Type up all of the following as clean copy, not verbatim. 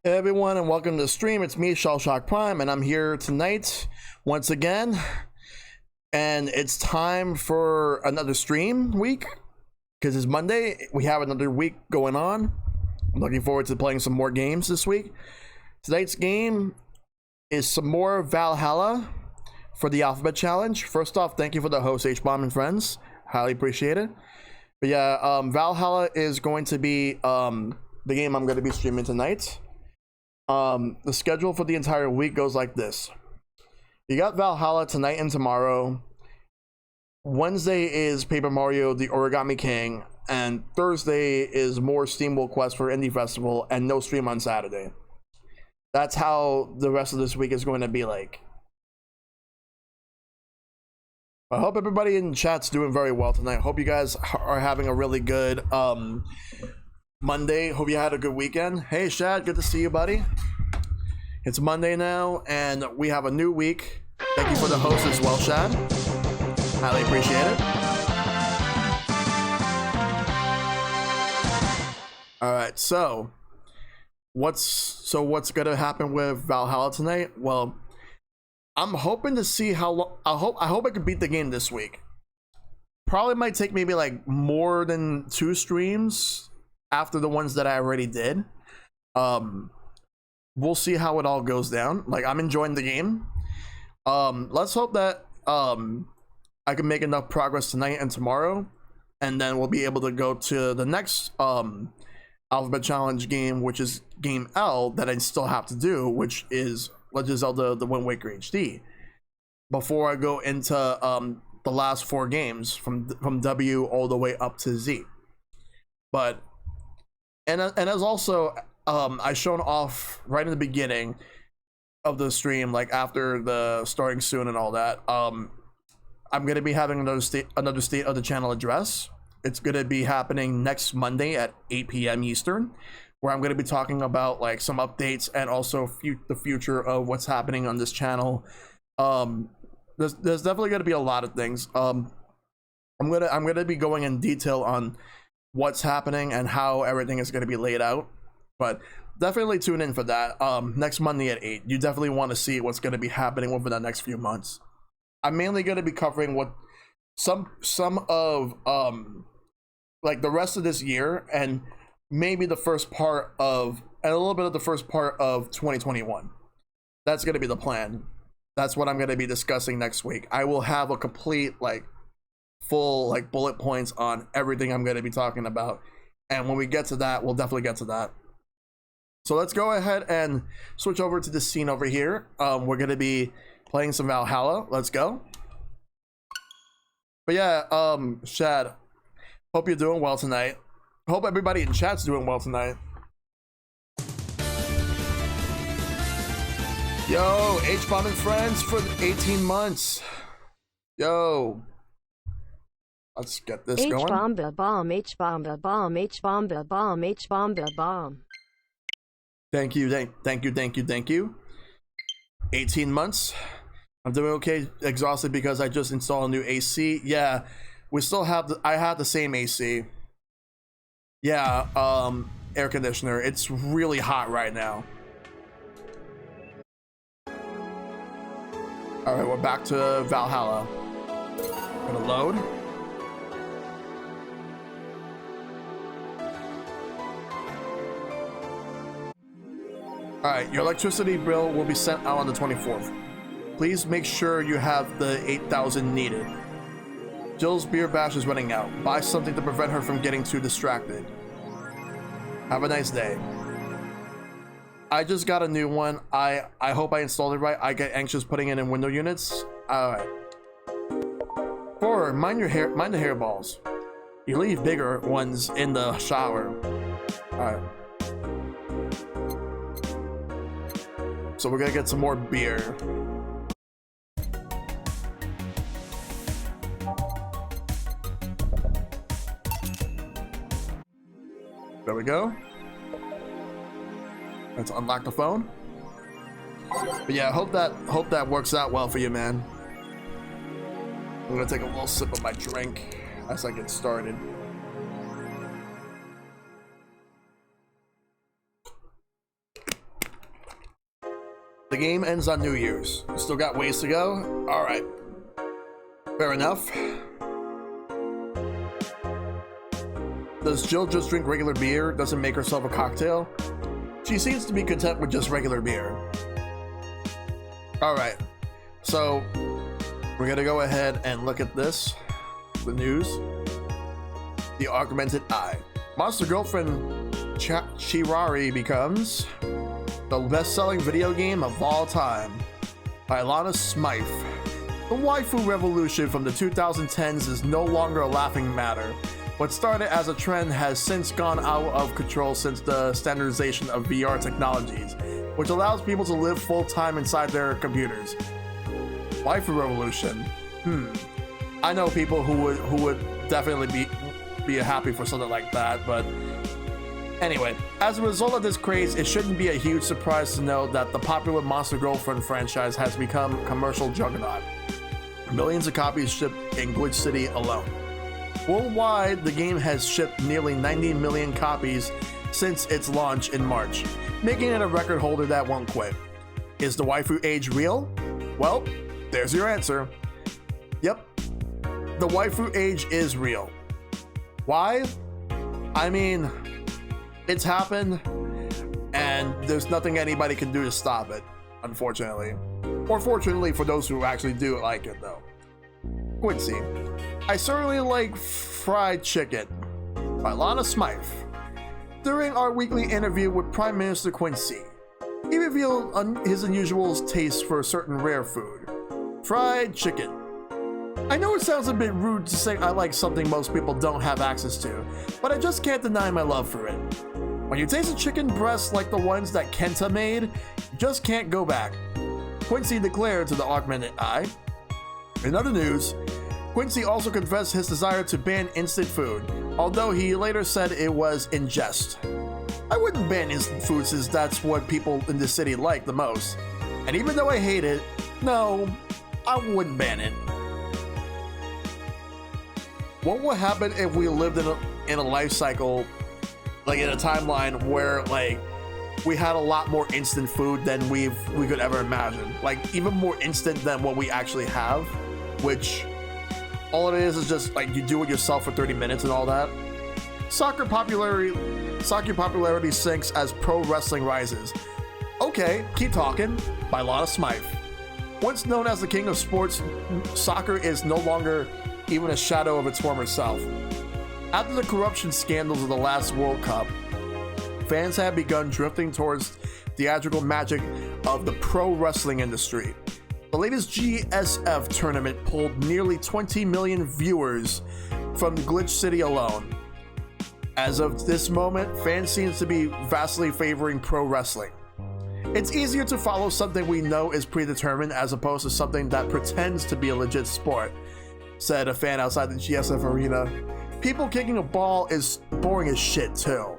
Hey everyone, and welcome to the stream. It's me, ShellshockPrime, and I'm here tonight once again. And it's time for another stream week because it's Monday. We have another week going on. I'm looking forward to playing some more games this week. Tonight's game is some more Valhalla for the Alphabet Challenge. First off, thank you for the host, H-Bomb and friends. Highly appreciate it. But yeah, Valhalla is going to be the game I'm going to be streaming tonight. The schedule for the entire week goes like this. You got Valhalla tonight and tomorrow. Wednesday is Paper Mario the Origami King, and Thursday is more SteamWorld Quest for Indie Festival, and no stream on Saturday. That's how the rest of this week is going to be like. I hope everybody in chat's doing very well tonight. Hope you guys are having a really good Monday. Hope you had a good weekend. Hey Shad, good to see you, buddy. It's Monday now, and we have a new week. Thank you for the host as well, Shad. Highly appreciate it. All right, so what's gonna happen with Valhalla tonight? Well, I'm hoping to see how long. I hope I can beat the game this week. Probably might take maybe like more than 2 streams after the ones that I already did. We'll see how it all goes down. Like, I'm enjoying the game. Let's hope that I can make enough progress tonight and tomorrow, and then we'll be able to go to the next Alphabet Challenge game, which is game L that I still have to do, which is Legend of Zelda: The Wind Waker HD. Before I go into the last 4 games from W all the way up to Z. But and as also I shown off right in the beginning of the stream, like after the starting soon and all that. I'm gonna be having another state of the channel address. It's gonna be happening next Monday at 8 p.m. Eastern, where I'm gonna be talking about like some updates and also the future of what's happening on this channel. There's definitely gonna be a lot of things. I'm gonna be going in detail on what's happening and how everything is gonna be laid out. But definitely tune in for that. Next Monday at 8. You definitely want to see what's going to be happening within the next few months. I'm mainly going to be covering what some of like the rest of this year, and maybe the first part of, and a little bit of the first part of 2021. That's going to be the plan. That's what I'm going to be discussing next week. I will have a complete like full like bullet points on everything I'm going to be talking about. And when we get to that, we'll definitely get to that. So let's go ahead and switch over to the scene over here. We're going to be playing some Valhalla. Let's go. But yeah, Shad, hope you're doing well tonight. Hope everybody in chat's doing well tonight. Yo, H-Bomb and friends for 18 months. Yo. Let's get this going. H-Bomb the bomb, H-Bomb the bomb, H-Bomb the bomb, H-Bomb the bomb. Thank you. 18 months. I'm doing okay. Exhausted because I just installed a new AC. Yeah, we still have I have the same AC. Yeah, air conditioner. It's really hot right now. All right, we're back to Valhalla. Gonna load. Alright, your electricity bill will be sent out on the 24th. Please make sure you have the 8,000 needed. Jill's beer bash is running out. Buy something to prevent her from getting too distracted. Have a nice day. I just got a new one. I hope I installed it right. I get anxious putting it in window units. Alright. 4. Mind the hairballs. You leave bigger ones in the shower. Alright. So we're gonna get some more beer. There we go. Let's unlock the phone. But yeah, hope that works out well for you, man. I'm gonna take a little sip of my drink as I get started. The game ends on New Year's. Still got ways to go? Alright. Fair enough. Does Jill just drink regular beer? Doesn't make herself a cocktail? She seems to be content with just regular beer. Alright. So, we're gonna go ahead and look at this. The news. The Augmented Eye. Monster Girlfriend Chirari becomes the best-selling video game of all time by Lana Smythe. The waifu revolution from the 2010s is no longer a laughing matter. What started as a trend has since gone out of control since the standardization of VR technologies, which allows people to live full-time inside their computers. Waifu revolution. I know people who would definitely be happy for something like that, but anyway, as a result of this craze, it shouldn't be a huge surprise to know that the popular Monster Girlfriend franchise has become a commercial juggernaut. Millions of copies shipped in Glitch City alone. Worldwide, the game has shipped nearly 90 million copies since its launch in March, making it a record holder that won't quit. Is the waifu age real? Well, there's your answer. Yep, the waifu age is real. Why? I mean, it's happened, and there's nothing anybody can do to stop it, unfortunately. Or fortunately for those who actually do like it, though. Quincy. I certainly like fried chicken by Lana Smythe. During our weekly interview with Prime Minister Quincy, he revealed his unusual taste for a certain rare food, fried chicken. I know it sounds a bit rude to say I like something most people don't have access to, but I just can't deny my love for it. When you taste a chicken breast like the ones that Kenta made, you just can't go back, Quincy declared to the Augmented Eye. In other news, Quincy also confessed his desire to ban instant food, although he later said it was in jest. I wouldn't ban instant food since that's what people in the city like the most. And even though I hate it, no, I wouldn't ban it. What would happen if we lived in a life cycle, like in a timeline where like we had a lot more instant food than we could ever imagine, like even more instant than what we actually have, which all it is just like you do it yourself for 30 minutes and all that. Soccer popularity sinks as pro wrestling rises. Okay, keep talking. By Lana Smythe. Once known as the king of sports, soccer is no longer even a shadow of its former self. After the corruption scandals of the last World Cup, fans have begun drifting towards theatrical magic of the pro wrestling industry. The latest GSF tournament pulled nearly 20 million viewers from Glitch City alone. As of this moment, fans seem to be vastly favoring pro wrestling. It's easier to follow something we know is predetermined as opposed to something that pretends to be a legit sport, said a fan outside the GSF arena. People kicking a ball is boring as shit too.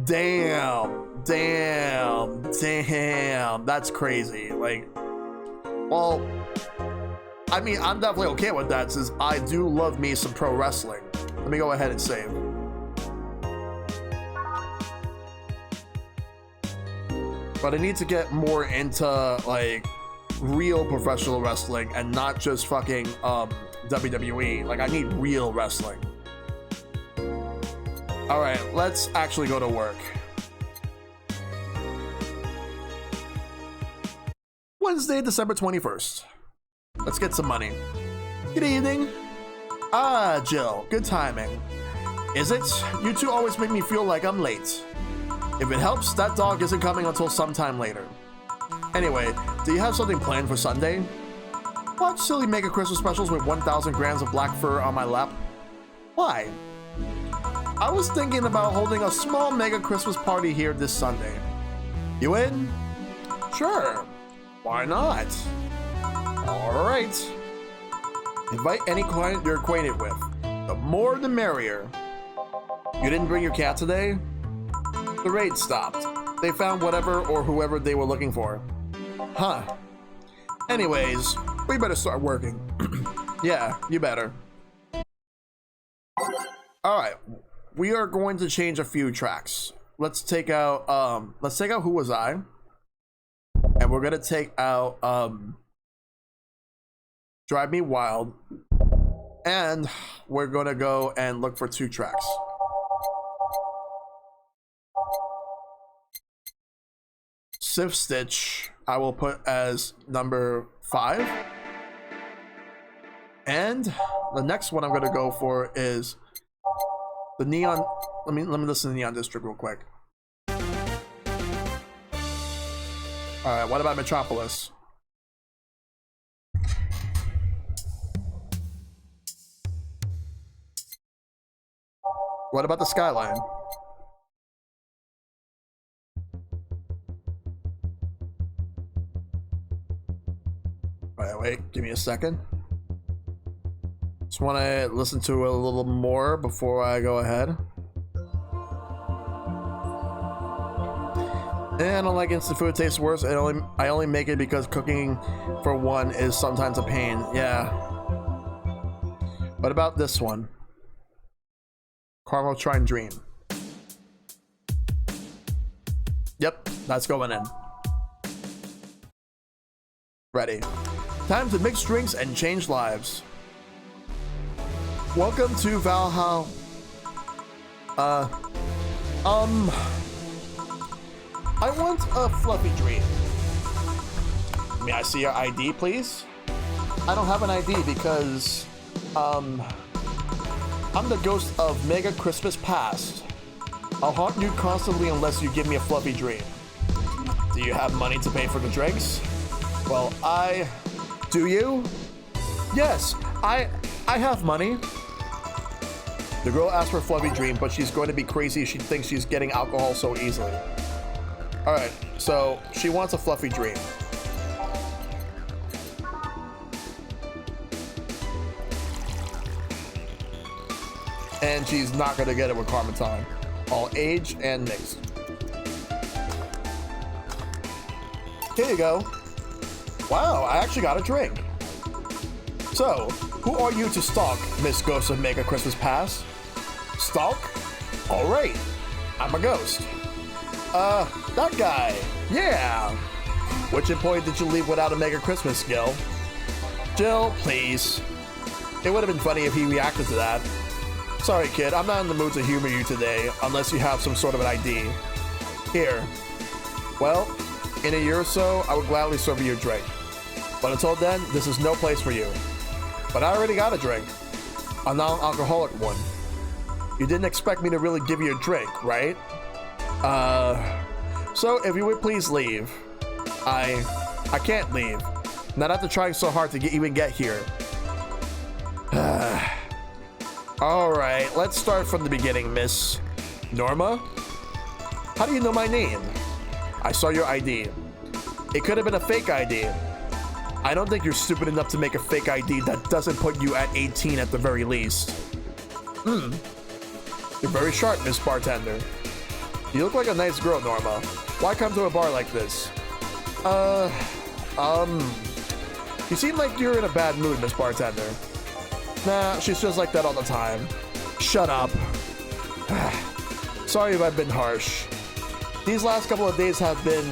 Damn, that's crazy. Like, well, I mean, I'm definitely okay with that since I do love me some pro wrestling. Let me go ahead and save. But I need to get more into like real professional wrestling and not just fucking WWE. Like, I need real wrestling. All right, let's actually go to work. Wednesday, December 21st. Let's get some money. Good evening. Ah, Jill, good timing. Is it? You two always make me feel like I'm late. If it helps, that dog isn't coming until sometime later. Anyway, do you have something planned for Sunday? Watch silly mega Christmas specials with 1,000 grams of black fur on my lap. Why? I was thinking about holding a small mega Christmas party here this Sunday. You in? Sure. Why not? Alright. Invite any client you're acquainted with. The more the merrier. You didn't bring your cat today? The raid stopped. They found whatever or whoever they were looking for. Huh. Anyways, we better start working. Yeah, you better. Alright. We are going to change a few tracks. Let's take out Who Was I? And and we're gonna take out Drive Me Wild, and we're gonna go and look for 2 tracks. Sift Stitch I will put as number 5, and the next one I'm gonna go for is the Neon. Let me listen to Neon District real quick. All right, what about Metropolis? What about the Skyline? All right, wait, give me a second. Just want to listen to it a little more before I go ahead. And I don't like instant food. It tastes worse. I only make it because cooking for one is sometimes a pain. Yeah. What about this one? Caramel Trine Dream. Yep, that's going in. Ready. Time to mix drinks and change lives. Welcome to Valhalla. I want a fluffy dream. May I see your ID, please? I don't have an ID because, I'm the ghost of Mega Christmas Past. I'll haunt you constantly unless you give me a fluffy dream. Do you have money to pay for the drinks? Well, do you? Yes, I have money. The girl asked for a fluffy dream, but she's going to be crazy if she thinks she's getting alcohol so easily. Alright, so she wants a fluffy dream. And she's not gonna get it with Carmenton. All age and mixed. Here you go. Wow, I actually got a drink. So, who are you to stalk, Miss Ghost of Mega Christmas Past? Stalk? Alright, I'm a ghost. That guy. Yeah. Which employee did you leave without a Mega Christmas, Gil? Jill, please. It would have been funny if he reacted to that. Sorry, kid, I'm not in the mood to humor you today, unless you have some sort of an ID. Here. Well, in a year or so, I would gladly serve you a drink. But until then, this is no place for you. But I already got a drink. A non-alcoholic one. You didn't expect me to really give you a drink, right? So if you would please leave. I can't leave. Not after trying so hard to even get here. Alright, let's start from the beginning, Miss Norma. How do you know my name? I saw your ID. It could have been a fake ID. I don't think you're stupid enough to make a fake ID that doesn't put you at 18 at the very least. You're very sharp, Miss Bartender. You look like a nice girl, Norma. Why come to a bar like this? You seem like you're in a bad mood, Miss Bartender. Nah, she's just like that all the time. Shut up. Sorry if I've been harsh. These last couple of days have been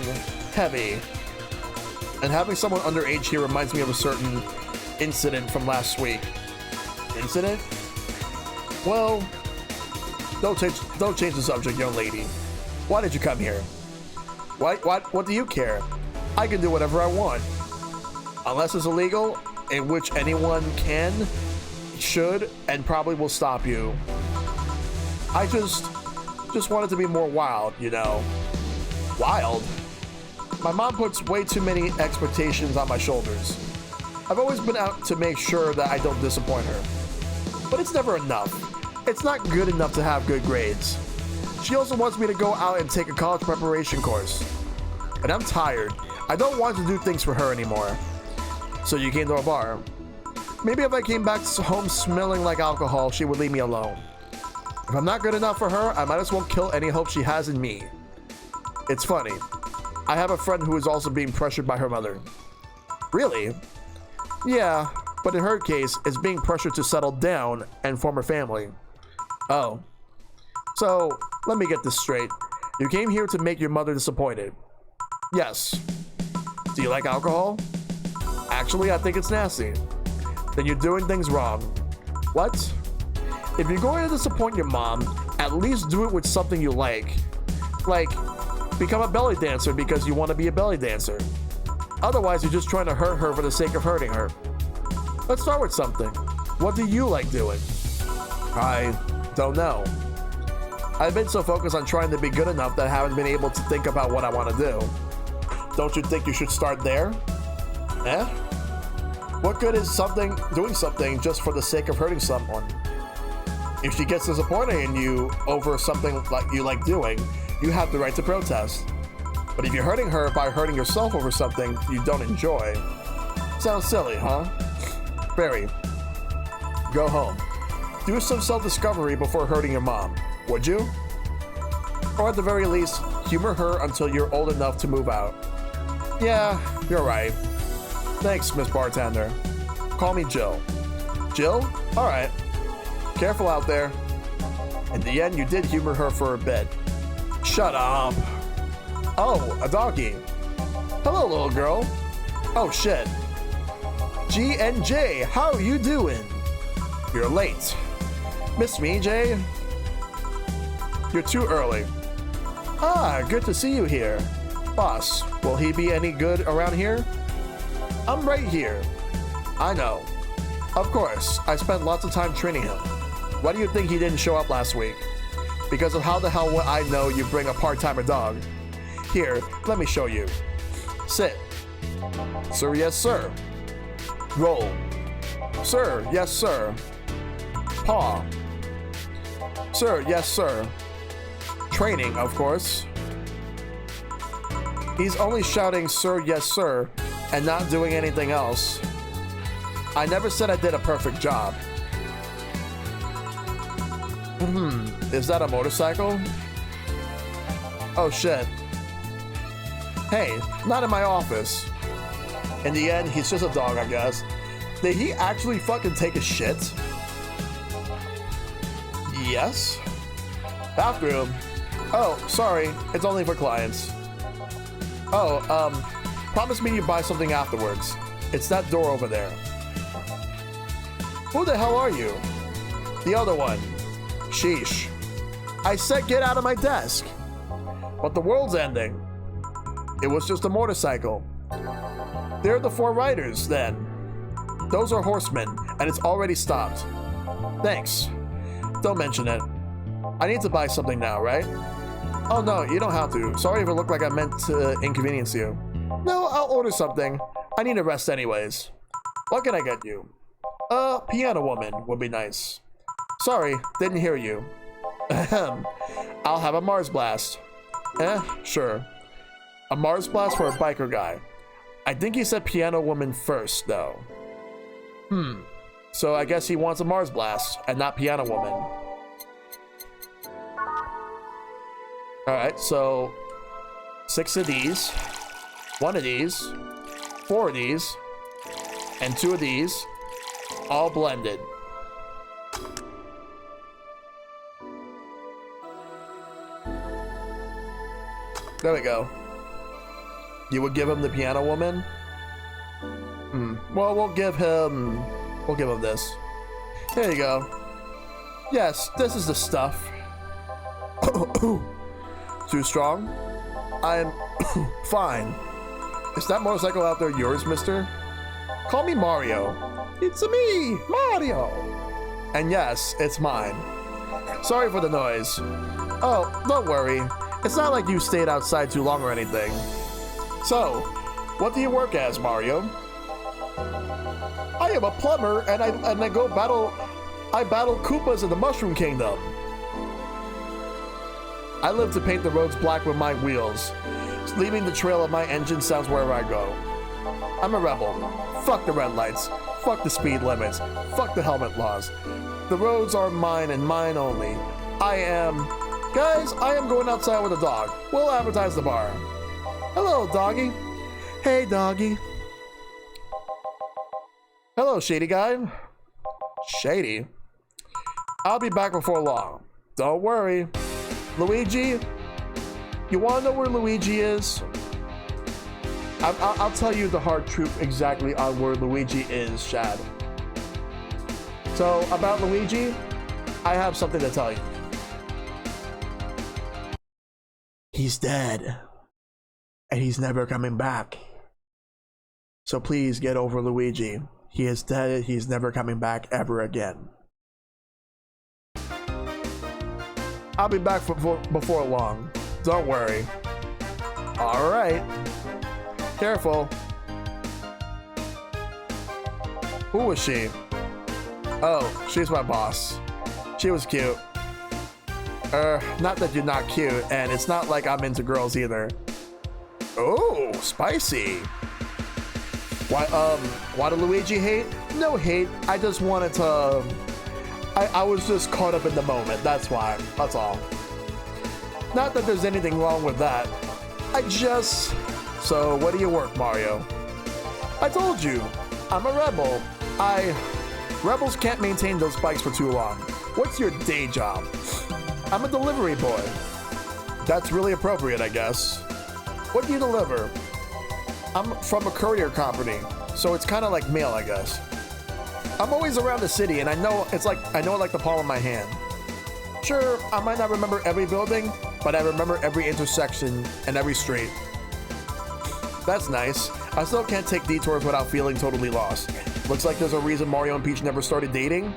heavy. And having someone underage here reminds me of a certain incident from last week. Incident? Well, don't change the subject, young lady. Why did you come here? What do you care? I can do whatever I want. Unless it's illegal, in which anyone can, should, and probably will stop you. I just want it to be more wild, you know. Wild? My mom puts way too many expectations on my shoulders. I've always been out to make sure that I don't disappoint her. But it's never enough. It's not good enough to have good grades. She also wants me to go out and take a college preparation course. And I'm tired. I don't want to do things for her anymore. So you came to a bar. Maybe if I came back home smelling like alcohol, she would leave me alone. If I'm not good enough for her, I might as well kill any hope she has in me. It's funny. I have a friend who is also being pressured by her mother. Really? Yeah, but in her case, it's being pressured to settle down and form a family. Oh. So, let me get this straight. You came here to make your mother disappointed. Yes. Do you like alcohol? Actually, I think it's nasty. Then you're doing things wrong. What? If you're going to disappoint your mom, at least do it with something you like. Like, become a belly dancer because you want to be a belly dancer. Otherwise, you're just trying to hurt her for the sake of hurting her. Let's start with something. What do you like doing? I don't know. I've been so focused on trying to be good enough that I haven't been able to think about what I want to do. Don't you think you should start there? Eh? What good is doing something just for the sake of hurting someone? If she gets disappointed in you over something like you like doing, you have the right to protest. But if you're hurting her by hurting yourself over something you don't enjoy, sounds silly, huh? Barry, go home. Do some self-discovery before hurting your mom, would you? Or at the very least, humor her until you're old enough to move out. Yeah, you're right. Thanks, Miss Bartender. Call me Jill. Jill? Alright. Careful out there. In the end, you did humor her for a bit. Shut up. Oh, a doggy. Hello, little girl. Oh, shit. G and J, how are you doing? You're late. Miss me, Jay? You're too early. Ah, good to see you here. Boss, will he be any good around here? I'm right here. I know. Of course, I spent lots of time training him. Why do you think he didn't show up last week? Because of how the hell would I know you bring a part-timer dog? Here, let me show you. Sit. Sir, yes, sir. Roll. Sir, yes, sir. Paw. Sir, yes, sir. Training, of course. He's only shouting, sir, yes, sir, and not doing anything else. I never said I did a perfect job. Is that a motorcycle? Oh shit. Hey, not in my office. In the end, he's just a dog, I guess. Did he actually fucking take a shit? Yes. Bathroom. Oh, sorry. It's only for clients. Oh, promise me you buy something afterwards. It's that door over there. Who the hell are you? The other one. Sheesh. I said get out of my desk. But the world's ending. It was just a motorcycle. They're the 4 riders, then. Those are horsemen, and it's already stopped. Thanks. Don't mention it. I need to buy something now, right? Oh no, you don't have to. Sorry if it looked like I meant to inconvenience you. No, I'll order something. I need a rest anyways. What can I get you? Piano woman would be nice. Sorry, didn't hear you. Ahem. I'll have a Mars Blast. Sure. A Mars Blast for a biker guy. I think he said piano woman first, though. So I guess he wants a Mars Blast and not piano woman. Alright, so 6 of these, 1 of these, 4 of these, and 2 of these, all blended. There we go. You would give him the piano woman? Well, we'll give him this. There you go. Yes, this is the stuff. Too strong? I'm fine. Is that motorcycle out there yours, mister? Call me Mario. It's me, Mario. And yes, it's mine. Sorry for the noise. Oh, don't worry. It's not like you stayed outside too long or anything. So, what do you work as, Mario? I am a plumber, and I battle Koopas in the Mushroom Kingdom. I live to paint the roads black with my wheels. Leaving the trail of my engine sounds wherever I go. I'm a rebel. Fuck the red lights. Fuck the speed limits. Fuck the helmet laws. The roads are mine and mine only. Guys, I am going outside with a dog. We'll advertise the bar. Hello, doggy. Hey, doggy. Hello, shady guy. Shady? I'll be back before long. Don't worry. Luigi? You wanna know where Luigi is? I'll tell you the hard truth exactly on where Luigi is, Shad. So, about Luigi, I have something to tell you. He's dead. And he's never coming back. So please get over Luigi. He is dead, he's never coming back ever again. I'll be back before long. Don't worry. Alright. Careful. Who was she? Oh, she's my boss. She was cute. Not that you're not cute, and it's not like I'm into girls either. Oh, spicy. Why did Luigi hate? No hate. I just wanted to... I was just caught up in the moment. That's why. That's all. Not that there's anything wrong with that. I just... So, what do you work, Mario? I told you. I'm a rebel. Rebels can't maintain those bikes for too long. What's your day job? I'm a delivery boy. That's really appropriate, I guess. What do you deliver? I'm from a courier company, so it's kind of like mail, I guess. I'm always around the city, and I know it like the palm of my hand. Sure, I might not remember every building, but I remember every intersection and every street. That's nice. I still can't take detours without feeling totally lost. Looks like there's a reason Mario and Peach never started dating.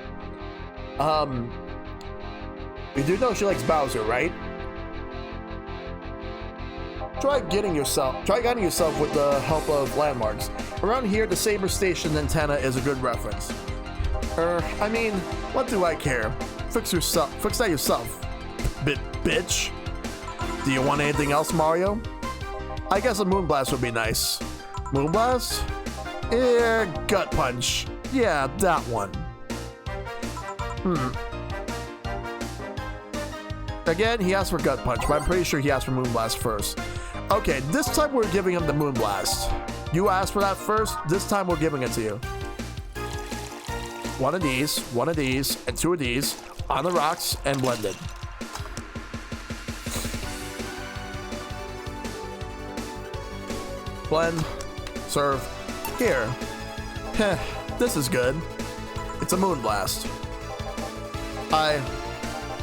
You do know she likes Bowser, right? Try guiding yourself with the help of landmarks. Around here, the Saber Station antenna is a good reference. I mean, what do I care? Fix that yourself, bitch. Do you want anything else, Mario? I guess a Moonblast would be nice. Moonblast? Gut Punch. Yeah, that one. Again, he asked for Gut Punch, but I'm pretty sure he asked for Moonblast first. Okay, this time we're giving him the Moonblast. You asked for that first, this time we're giving it to you. One of these, and two of these on the rocks and blended. Blend, serve, here. Heh, this is good. It's a Moonblast.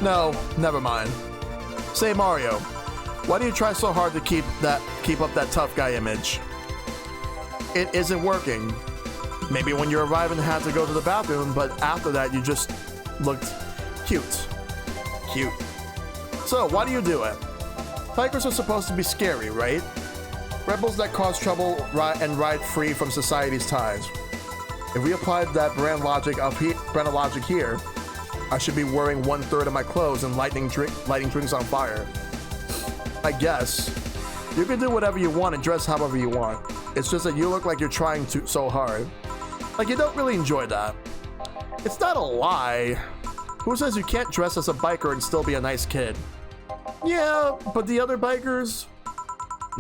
No, never mind. Say, Mario, why do you try so hard to keep up that tough guy image? It isn't working. Maybe when you arrived and had to go to the bathroom, but after that you just looked cute. Cute. So, why do you do it? Bikers are supposed to be scary, right? Rebels that cause trouble and ride free from society's ties. If we applied that brand of logic here, I should be wearing 1/3 of my clothes and lighting drinks on fire. I guess. You can do whatever you want and dress however you want. It's just that you look like you're trying so hard. Like you don't really enjoy that. It's not a lie. Who says you can't dress as a biker and still be a nice kid? Yeah, but the other bikers?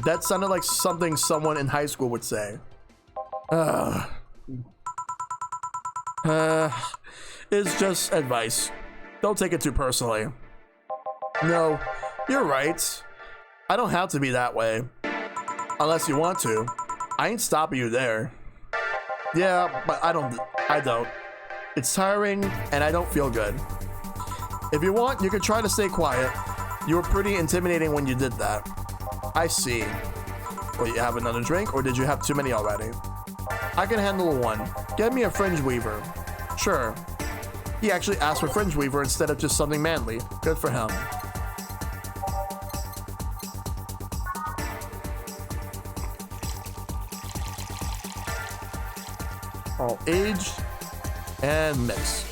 That sounded like something someone in high school would say. It's just advice. Don't take it too personally. No, you're right. I don't have to be that way. Unless you want to. I ain't stopping you there. Yeah, but I don't. It's tiring and I don't feel good. If you want, you can try to stay quiet. You were pretty intimidating when you did that. I see. Will you have another drink or did you have too many already? I can handle one. Get me a fringe weaver. Sure. He actually asked for fringe weaver instead of just something manly. Good for him. All aged and mixed.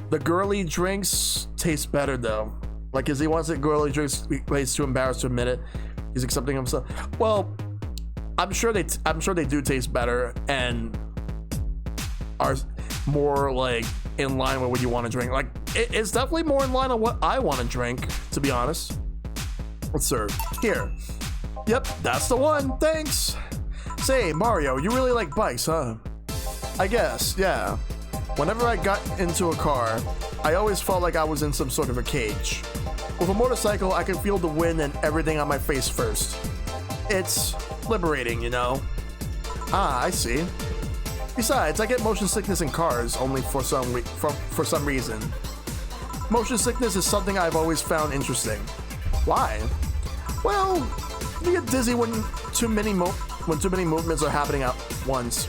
The girly drinks taste better though. Like, as he wants it, girly drinks, he's too embarrassed to admit it. He's accepting himself. Well, I'm sure they do taste better and are more like in line with what you want to drink. Like, it's definitely more in line with what I want to drink, to be honest. Let's serve. Here. Yep, that's the one. Thanks. Say, Mario, you really like bikes, huh? I guess, yeah. Whenever I got into a car, I always felt like I was in some sort of a cage. With a motorcycle, I can feel the wind and everything on my face first. It's liberating, you know? Ah, I see. Besides, I get motion sickness in cars only for some reason. Motion sickness is something I've always found interesting. Why? Well, you get dizzy when too many movements are happening at once,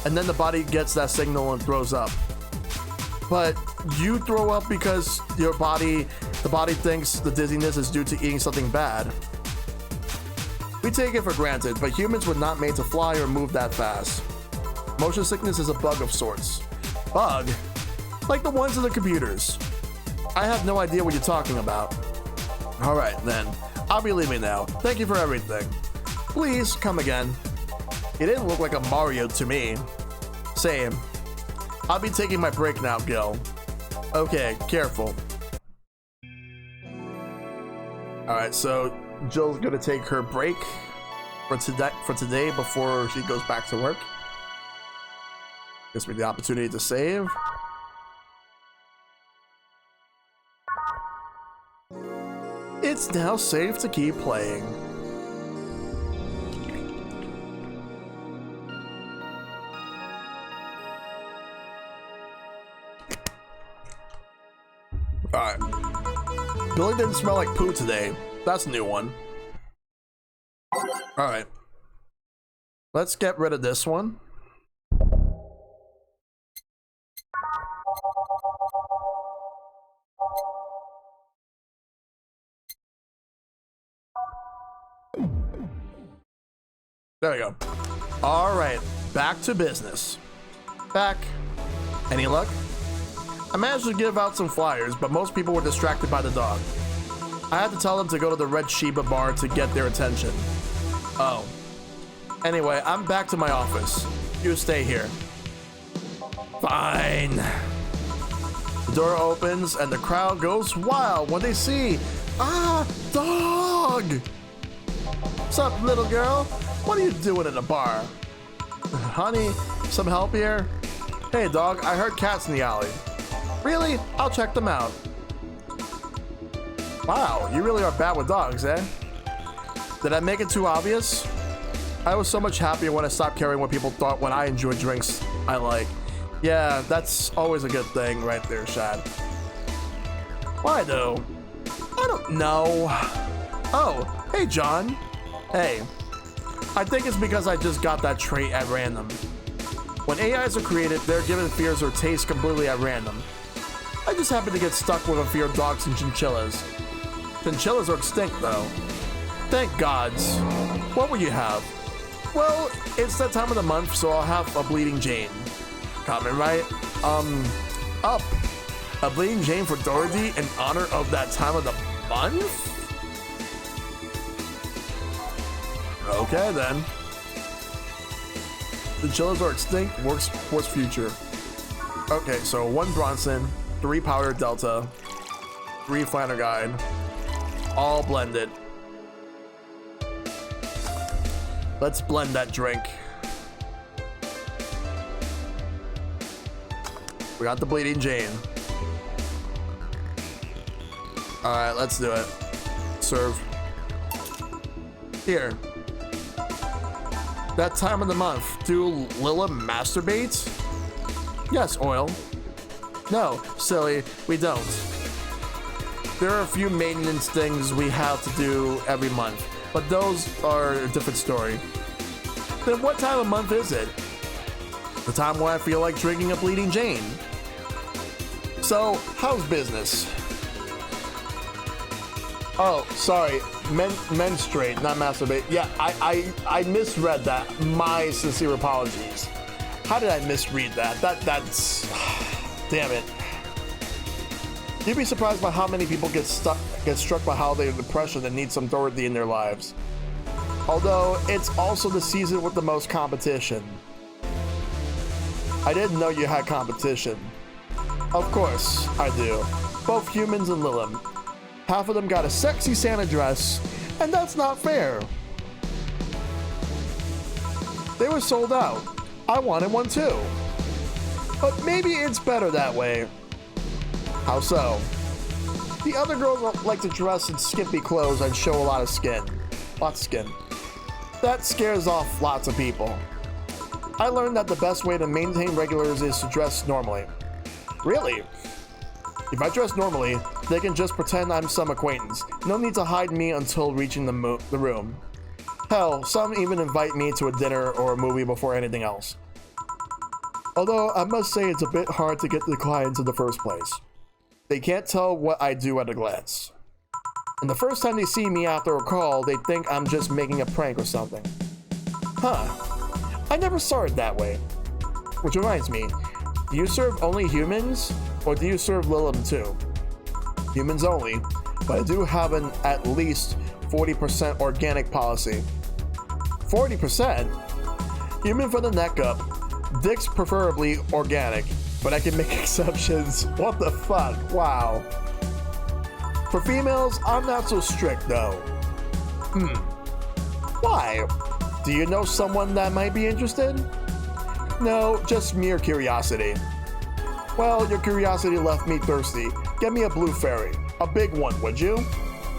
and then the body gets that signal and throws up. But you throw up because the body thinks the dizziness is due to eating something bad. We take it for granted, but humans were not made to fly or move that fast. Motion sickness is a bug of sorts. Bug? Like the ones in the computers. I have no idea what you're talking about. Alright then, I'll be leaving now. Thank you for everything. Please, come again. You didn't look like a Mario to me. Same. I'll be taking my break now, Gil. Okay, careful. Alright, so Jill's gonna take her break for today before she goes back to work. Gives me the opportunity to save. It's now safe to keep playing. Alright. Billy didn't smell like poo today. That's a new one. Alright. Let's get rid of this one. There we go. Alright, back to business. Back. Any luck? I managed to give out some flyers, but most people were distracted by the dog. I had to tell them to go to the Red Sheba bar to get their attention. Oh. Anyway, I'm back to my office. You stay here. Fine. The door opens and the crowd goes wild when they see, dog! What's up, little girl? What are you doing in a bar? Honey, some help here? Hey, dog, I heard cats in the alley. Really? I'll check them out. Wow, you really are bad with dogs, eh? Did I make it too obvious? I was so much happier when I stopped caring what people thought when I enjoyed drinks I like. Yeah, that's always a good thing right there, Shad. Why though? I don't know. Oh, hey John. Hey. I think it's because I just got that trait at random. When AIs are created, they're given fears or tastes completely at random. I just happen to get stuck with a fear of dogs and chinchillas. Chinchillas are extinct though. Thank gods. What will you have? Well, it's that time of the month, so I'll have a Bleeding Jane. Common, right? Up. A Bleeding Jane for Dorothy in honor of that time of the month? Okay then. Chinchillas are extinct, works future. Okay, so 1 Bronson, 3 Powder Delta, 3 Flanagan, all blended. Let's blend that drink. We got the Bleeding Jane. Alright, let's do it. Serve. Here. That time of the month, do Lila masturbate? Yes, Oil. No, silly, we don't. There are a few maintenance things we have to do every month, but those are a different story. Then what time of month is it? The time when I feel like drinking a Bleeding Jane. So, how's business? Oh, sorry, menstruate, not masturbate. Yeah, I misread that. My sincere apologies. How did I misread that? That's, damn it. You'd be surprised by how many people get struck by holiday depression and need some Dorothy in their lives. Although, it's also the season with the most competition. I didn't know you had competition. Of course, I do. Both humans and Lilim. Half of them got a sexy Santa dress, and that's not fair. They were sold out. I wanted one too. But maybe it's better that way. How so? The other girls like to dress in skimpy clothes and show a lot of skin. Lots of skin. That scares off lots of people. I learned that the best way to maintain regulars is to dress normally. Really? If I dress normally, they can just pretend I'm some acquaintance. No need to hide me until reaching the room. Hell, some even invite me to a dinner or a movie before anything else. Although, I must say it's a bit hard to get the clients in the first place. They can't tell what I do at a glance. And the first time they see me after a call, they think I'm just making a prank or something. Huh. I never saw it that way. Which reminds me, do you serve only humans, or do you serve Lilith too? Humans only, but I do have an at least 40% organic policy. 40%? Human from the neck up. Dicks preferably organic, but I can make exceptions. What the fuck? Wow. For females, I'm not so strict though. Why? Do you know someone that might be interested? No, just mere curiosity. Well, your curiosity left me thirsty. Get me a blue fairy. A big one, would you?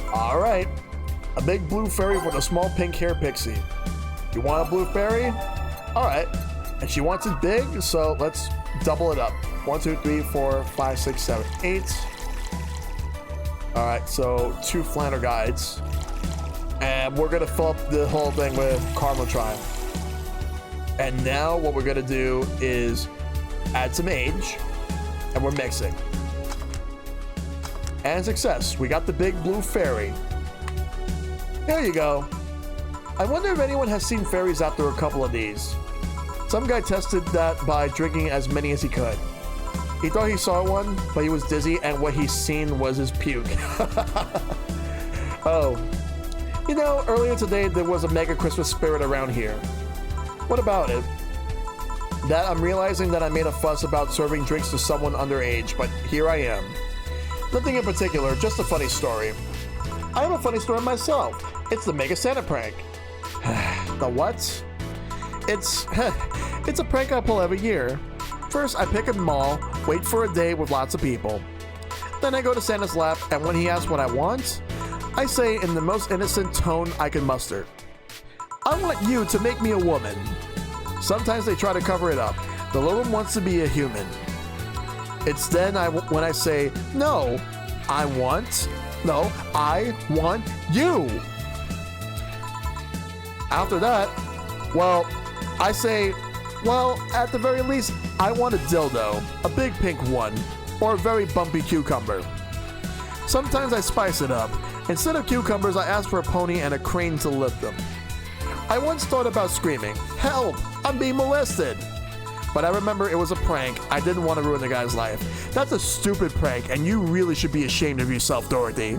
Alright. A big blue fairy with a small pink hair pixie. You want a blue fairy? Alright. And she wants it big, so let's double it up. 1, 2, 3, 4, 5, 6, 7, 8. Alright, so 2 Flanner guides. And we're gonna fill up the whole thing with Karmotrine. And now what we're gonna do is add some age, and we're mixing. And success, we got the big blue fairy. There you go. I wonder if anyone has seen fairies after a couple of these. Some guy tested that by drinking as many as he could. He thought he saw one, but he was dizzy, and what he seen was his puke. Oh. You know, earlier today there was a mega Christmas spirit around here. What about it? That I'm realizing that I made a fuss about serving drinks to someone underage, but here I am. Nothing in particular, just a funny story. I have a funny story myself. It's the Mega Santa prank. The what? It's a prank I pull every year. First, I pick a mall, wait for a day with lots of people. Then I go to Santa's lap, and when he asks what I want, I say in the most innocent tone I can muster, I want you to make me a woman. Sometimes they try to cover it up. The little one wants to be a human. It's then when I say, no, I want you. After that, well, I say, well, at the very least, I want a dildo, a big pink one, or a very bumpy cucumber. Sometimes I spice it up. Instead of cucumbers, I ask for a pony and a crane to lift them. I once thought about screaming, help, I'm being molested. But I remember it was a prank. I didn't want to ruin the guy's life. That's a stupid prank, and you really should be ashamed of yourself, Dorothy.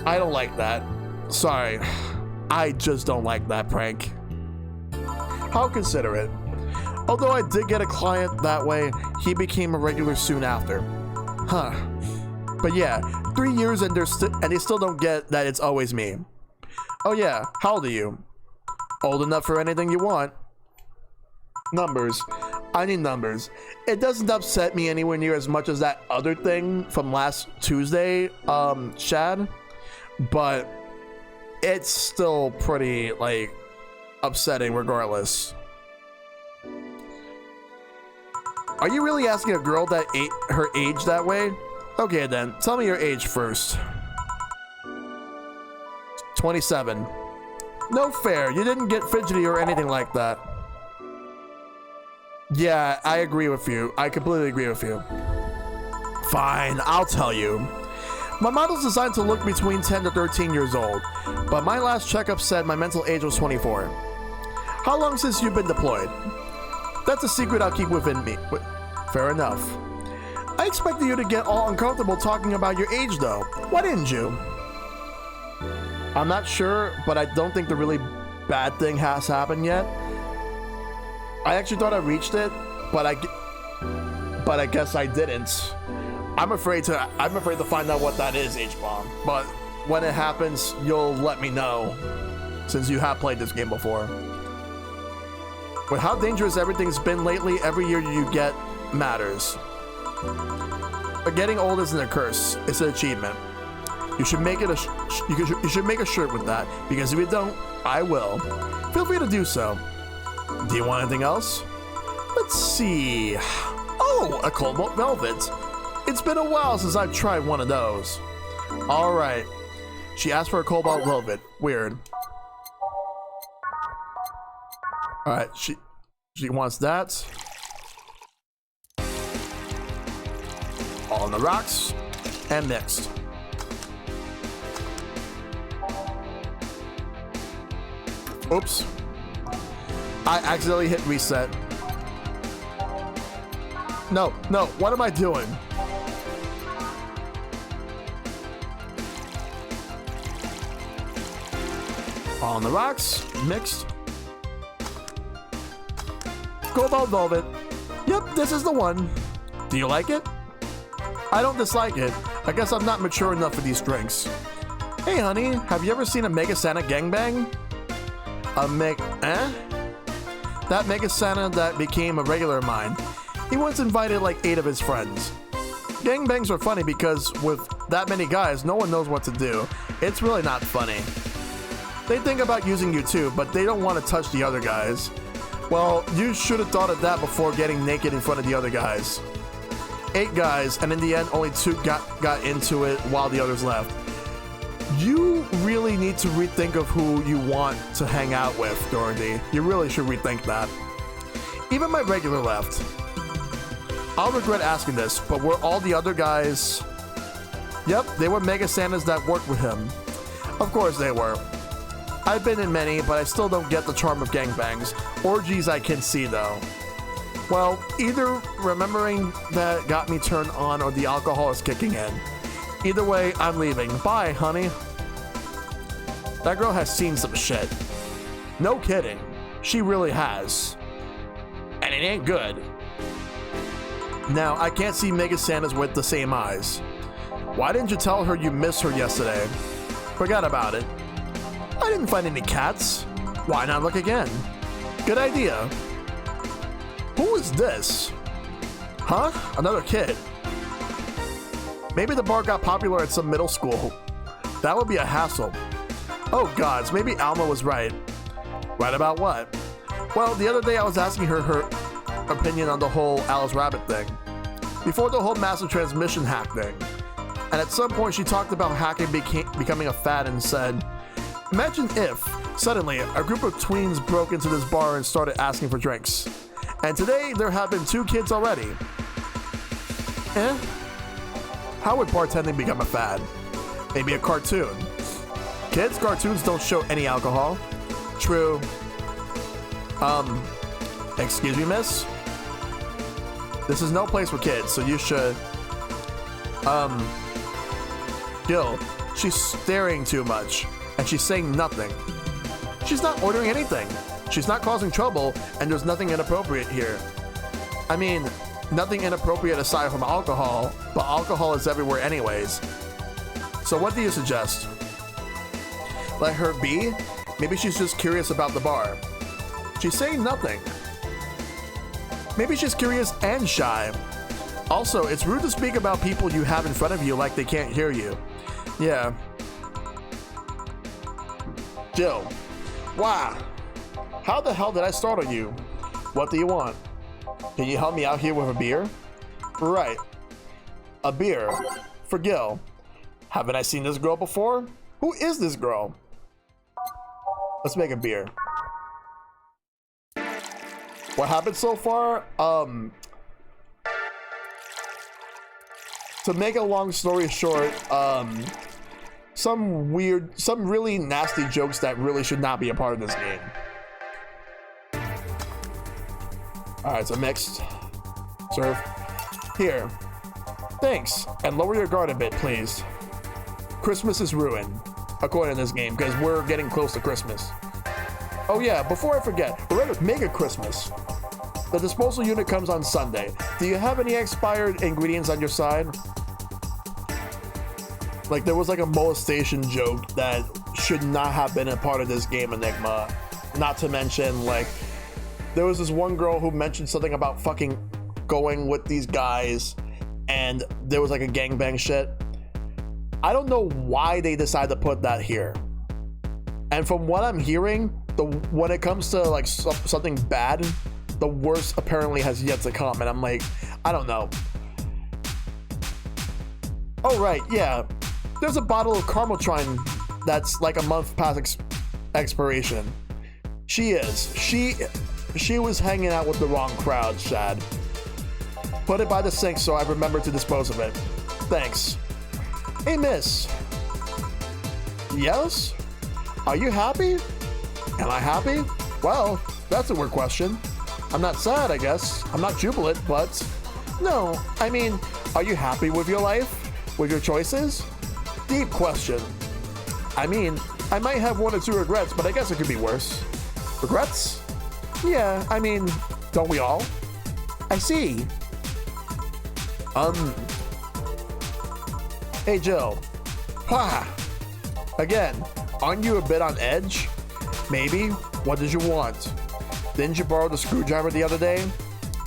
I don't like that. Sorry. I just don't like that prank. How considerate. Although I did get a client that way, he became a regular soon after. Huh. But yeah, 3 years and they still don't get that it's always me. Oh yeah, how old are you? Old enough for anything you want. Numbers. I need numbers. It doesn't upset me anywhere near as much as that other thing from last Tuesday, Shad. But it's still pretty, like, upsetting regardless. Are you really asking a girl that her age that way? Okay then, tell me your age first. 27. No fair, you didn't get fidgety or anything like that. Yeah, I agree with you. I completely agree with you. Fine, I'll tell you. My model's designed to look between 10 to 13 years old, but my last checkup said my mental age was 24. How long since you've been deployed? That's a secret I'll keep within me. Fair enough. I expected you to get all uncomfortable talking about your age though. Why didn't you? I'm not sure, but I don't think the really bad thing has happened yet. I actually thought I reached it, but I guess I didn't. I'm afraid to find out what that is, H-Bomb. But when it happens, you'll let me know, since you have played this game before. With how dangerous everything's been lately, every year you get matters. But getting old isn't a curse, it's an achievement. You should make it you should make a shirt with that, because if you don't, I will. Feel free to do so. Do you want anything else? Let's see. Oh, a cobalt velvet. It's been a while since I've tried one of those. All right. She asked for a cobalt velvet. Weird. All right, she wants that. All on the rocks and mixed. Oops. I accidentally hit reset. No, what am I doing? All on the rocks, mixed. Cobalt velvet. Yep, this is the one. Do you like it? I don't dislike it. I guess I'm not mature enough for these drinks. Hey honey, have you ever seen a Mega Santa gangbang? That Mega Santa that became a regular of mine. He once invited like 8 of his friends. Gangbangs are funny because with that many guys, no one knows what to do. It's really not funny. They think about using you too, but they don't want to touch the other guys. Well, you should have thought of that before getting naked in front of the other guys. 8 guys, and in the end, only 2 got into it while the others left. You really need to rethink of who you want to hang out with, Dorothy. You really should rethink that. Even my regular left. I'll regret asking this, but were all the other guys... Yep, they were Mega Santas that worked with him. Of course they were. I've been in many, but I still don't get the charm of gangbangs. Orgies I can see though. Well, either remembering that got me turned on or the alcohol is kicking in. Either way, I'm leaving. Bye, honey. That girl has seen some shit. No kidding. She really has. And it ain't good. Now, I can't see Mega Santas with the same eyes. Why didn't you tell her you missed her yesterday? Forget about it. I didn't find any cats. Why not look again? Good idea. Who is this? Huh? Another kid. Maybe the bar got popular at some middle school. That would be a hassle. Oh gods, maybe Alma was right. Right about what? Well, the other day I was asking her opinion on the whole Alice Rabbit thing. Before the whole massive transmission hack thing. And at some point she talked about hacking becoming a fad and said, imagine if, suddenly, a group of tweens broke into this bar and started asking for drinks. And today, there have been 2 kids already. How would bartending become a fad? Maybe a cartoon. Kids' cartoons don't show any alcohol. True. Excuse me, miss? This is no place for kids, so you should... Gil, she's staring too much, and she's saying nothing. She's not ordering anything. She's not causing trouble, and there's nothing inappropriate here. I mean, nothing inappropriate aside from alcohol, but alcohol is everywhere anyways. So what do you suggest? Let her be? Maybe she's just curious about the bar. She's saying nothing. Maybe she's curious and shy. Also, it's rude to speak about people you have in front of you like they can't hear you. Yeah. Jill. Wow. How the hell did I startle you? What do you want? Can you help me out here with a beer? Right. A beer. For Gil. Haven't I seen this girl before? Who is this girl? Let's make a beer. What happened so far? To make a long story short, some really nasty jokes that really should not be a part of this game. Alright, so mixed. Serve. Here. Thanks. And lower your guard a bit, please. Christmas is ruined, according to this game, because we're getting close to Christmas. Oh yeah, before I forget, we're ready to make a Christmas. The disposal unit comes on Sunday. Do you have any expired ingredients on your side? Like, there was like a molestation joke that should not have been a part of this game, Enigma. Not to mention, like, there was this one girl who mentioned something about fucking going with these guys, and there was like a gangbang shit. I don't know why they decided to put that here. And from what I'm hearing, when it comes to like something bad, the worst apparently has yet to come. And I'm like, I don't know. Oh right, yeah. There's a bottle of Carmeltrine that's like a month past expiration. She was hanging out with the wrong crowd, Shad. Put it by the sink so I remember to dispose of it. Thanks. Hey, miss. Yes? Are you happy? Am I happy? Well, that's a weird question. I'm not sad, I guess. I'm not jubilant, but... No, I mean, are you happy with your life? With your choices? Deep question. I mean, I might have 1 or 2 regrets, but I guess it could be worse. Regrets? Yeah, I mean, don't we all? I see. Hey, Jill. Wah! Again, aren't you a bit on edge? Maybe. What did you want? Didn't you borrow the screwdriver the other day?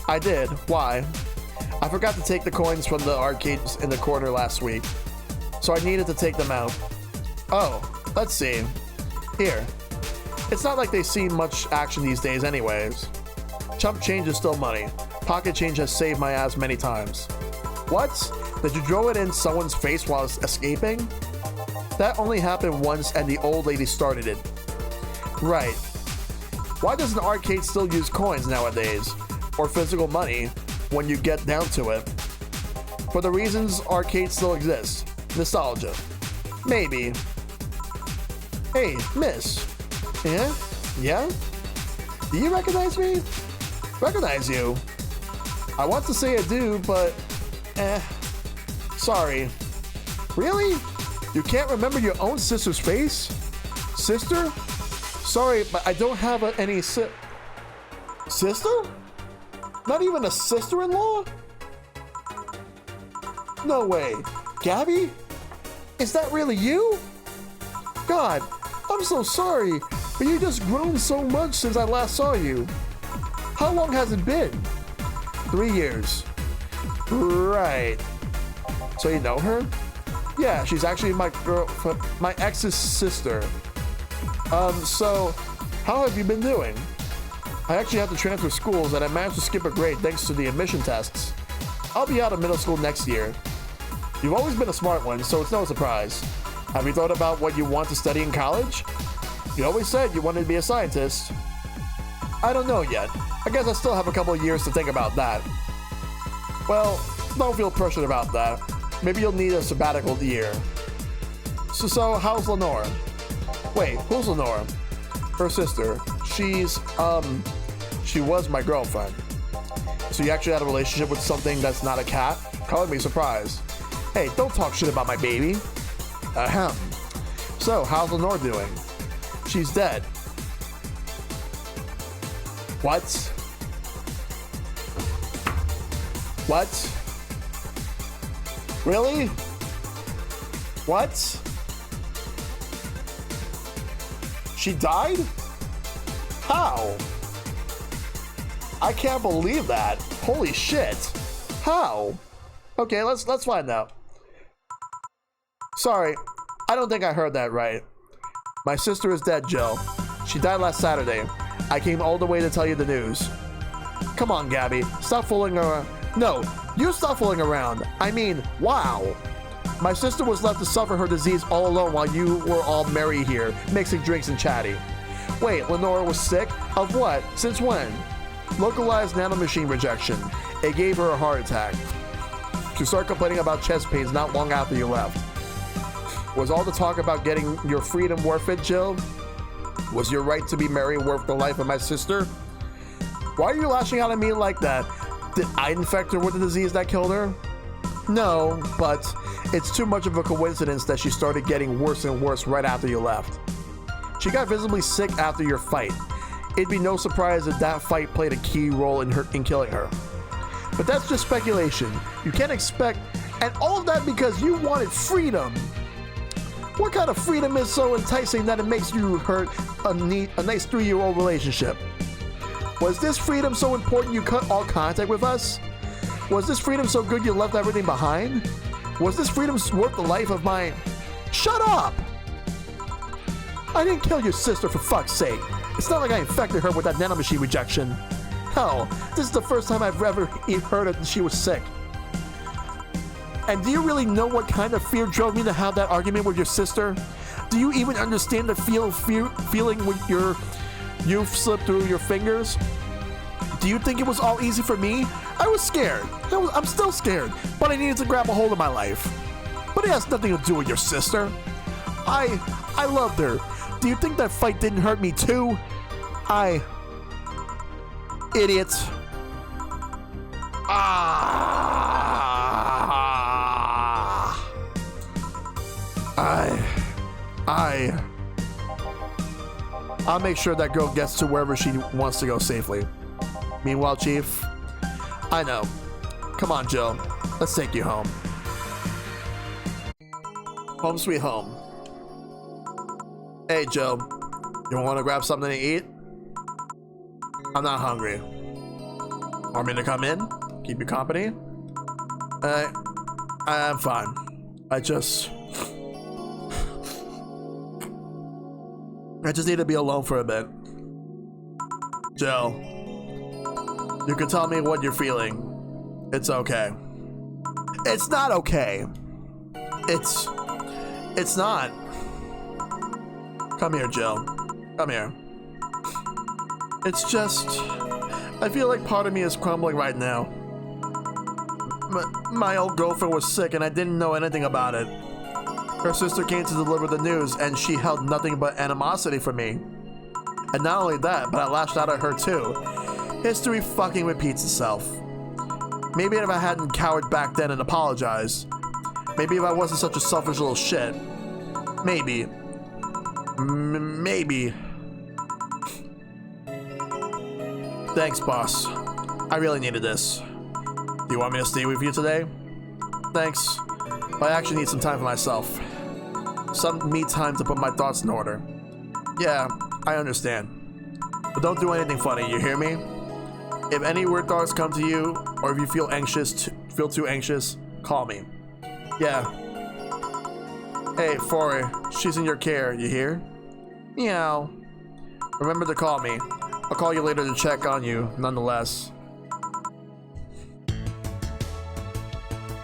I did. Why? I forgot to take the coins from the arcades in the corner last week, so I needed to take them out. Oh, let's see. Here. It's not like they see much action these days anyways. Chump change is still money. Pocket change has saved my ass many times. What? Did you throw it in someone's face while escaping? That only happened once and the old lady started it. Right. Why does an arcade still use coins nowadays? Or physical money when you get down to it? For the reasons arcades still exist. Nostalgia. Maybe. Hey, miss. Yeah? Yeah? Do you recognize me? Recognize you? I want to say I do, but... Sorry. Really? You can't remember your own sister's face? Sister? Sorry, but I don't have any sister? Not even a sister-in-law? No way. Gabby? Is that really you? God, I'm so sorry, but you just grown so much since I last saw you. How long has it been? 3 years. Right. So you know her? Yeah, she's actually my ex's sister. So how have you been doing? I actually had to transfer schools and I managed to skip a grade thanks to the admission tests. I'll be out of middle school next year. You've always been a smart one, so it's no surprise. Have you thought about what you want to study in college? You always said you wanted to be a scientist. I don't know yet. I guess I still have a couple of years to think about that. Well, don't feel pressured about that. Maybe you'll need a sabbatical year. So how's Lenore? Wait, who's Lenore? Her sister. She was my girlfriend. So you actually had a relationship with something that's not a cat? Color me surprised. Hey, don't talk shit about my baby. Ahem. So, how's Lenore doing? She's dead. What? What? Really? What? She died? How? I can't believe that. Holy shit. How? Okay, let's find out. Sorry, I don't think I heard that right. My sister is dead, Jill. She died last Saturday. I came all the way to tell you the news. Come on, Gabby. Stop fooling around. No, you stop fooling around. I mean, wow. My sister was left to suffer her disease all alone while you were all merry here, mixing drinks and chatty. Wait, Lenore was sick? Of what? Since when? Localized nanomachine rejection. It gave her a heart attack. She started complaining about chest pains not long after you left. Was all the talk about getting your freedom worth it, Jill? Was your right to be married worth the life of my sister? Why are you lashing out at me like that? Did I infect her with the disease that killed her? No, but it's too much of a coincidence that she started getting worse and worse right after you left. She got visibly sick after your fight. It'd be no surprise if that fight played a key role in killing her. But that's just speculation. You can't expect, and all of that because you wanted freedom. What kind of freedom is so enticing that it makes you hurt a nice 3-year-old relationship? Was this freedom so important you cut all contact with us? Was this freedom so good you left everything behind? Was this freedom worth the life of my... Shut up! I didn't kill your sister, for fuck's sake. It's not like I infected her with that nanomachine rejection. Hell, this is the first time I've ever heard that she was sick. And do you really know what kind of fear drove me to have that argument with your sister? Do you even understand the feeling when you've slipped through your fingers? Do you think it was all easy for me? I was scared. I'm still scared, but I needed to grab a hold of my life. But it has nothing to do with your sister. I loved her. Do you think that fight didn't hurt me too? Idiot. I'll make sure that girl gets to wherever she wants to go safely. Meanwhile, Chief, I know. Come on, Jill. Let's take you home. Home sweet home. Hey, Jill. You want to grab something to eat? I'm not hungry. Want me to come in? Keep you company? I'm fine. I just need to be alone for a bit. Jill, you can tell me what you're feeling. It's okay. It's not okay. It's not. Come here, Jill. Come here. It's just, I feel like part of me is crumbling right now. My old girlfriend was sick and I didn't know anything about it. Her sister came to deliver the news and she held nothing but animosity for me. And not only that, but I lashed out at her too. History fucking repeats itself. Maybe if I hadn't cowered back then and apologized. Maybe if I wasn't such a selfish little shit. Maybe. Maybe. Thanks, boss. I really needed this. Do you want me to stay with you today? Thanks. But I actually need some time for myself. Some me time to put my thoughts in order. Yeah, I understand. But don't do anything funny, you hear me? If any weird thoughts come to you, or if you feel too anxious, call me. Yeah. Hey, Fori, she's in your care, you hear? Meow. Remember to call me. I'll call you later to check on you, nonetheless.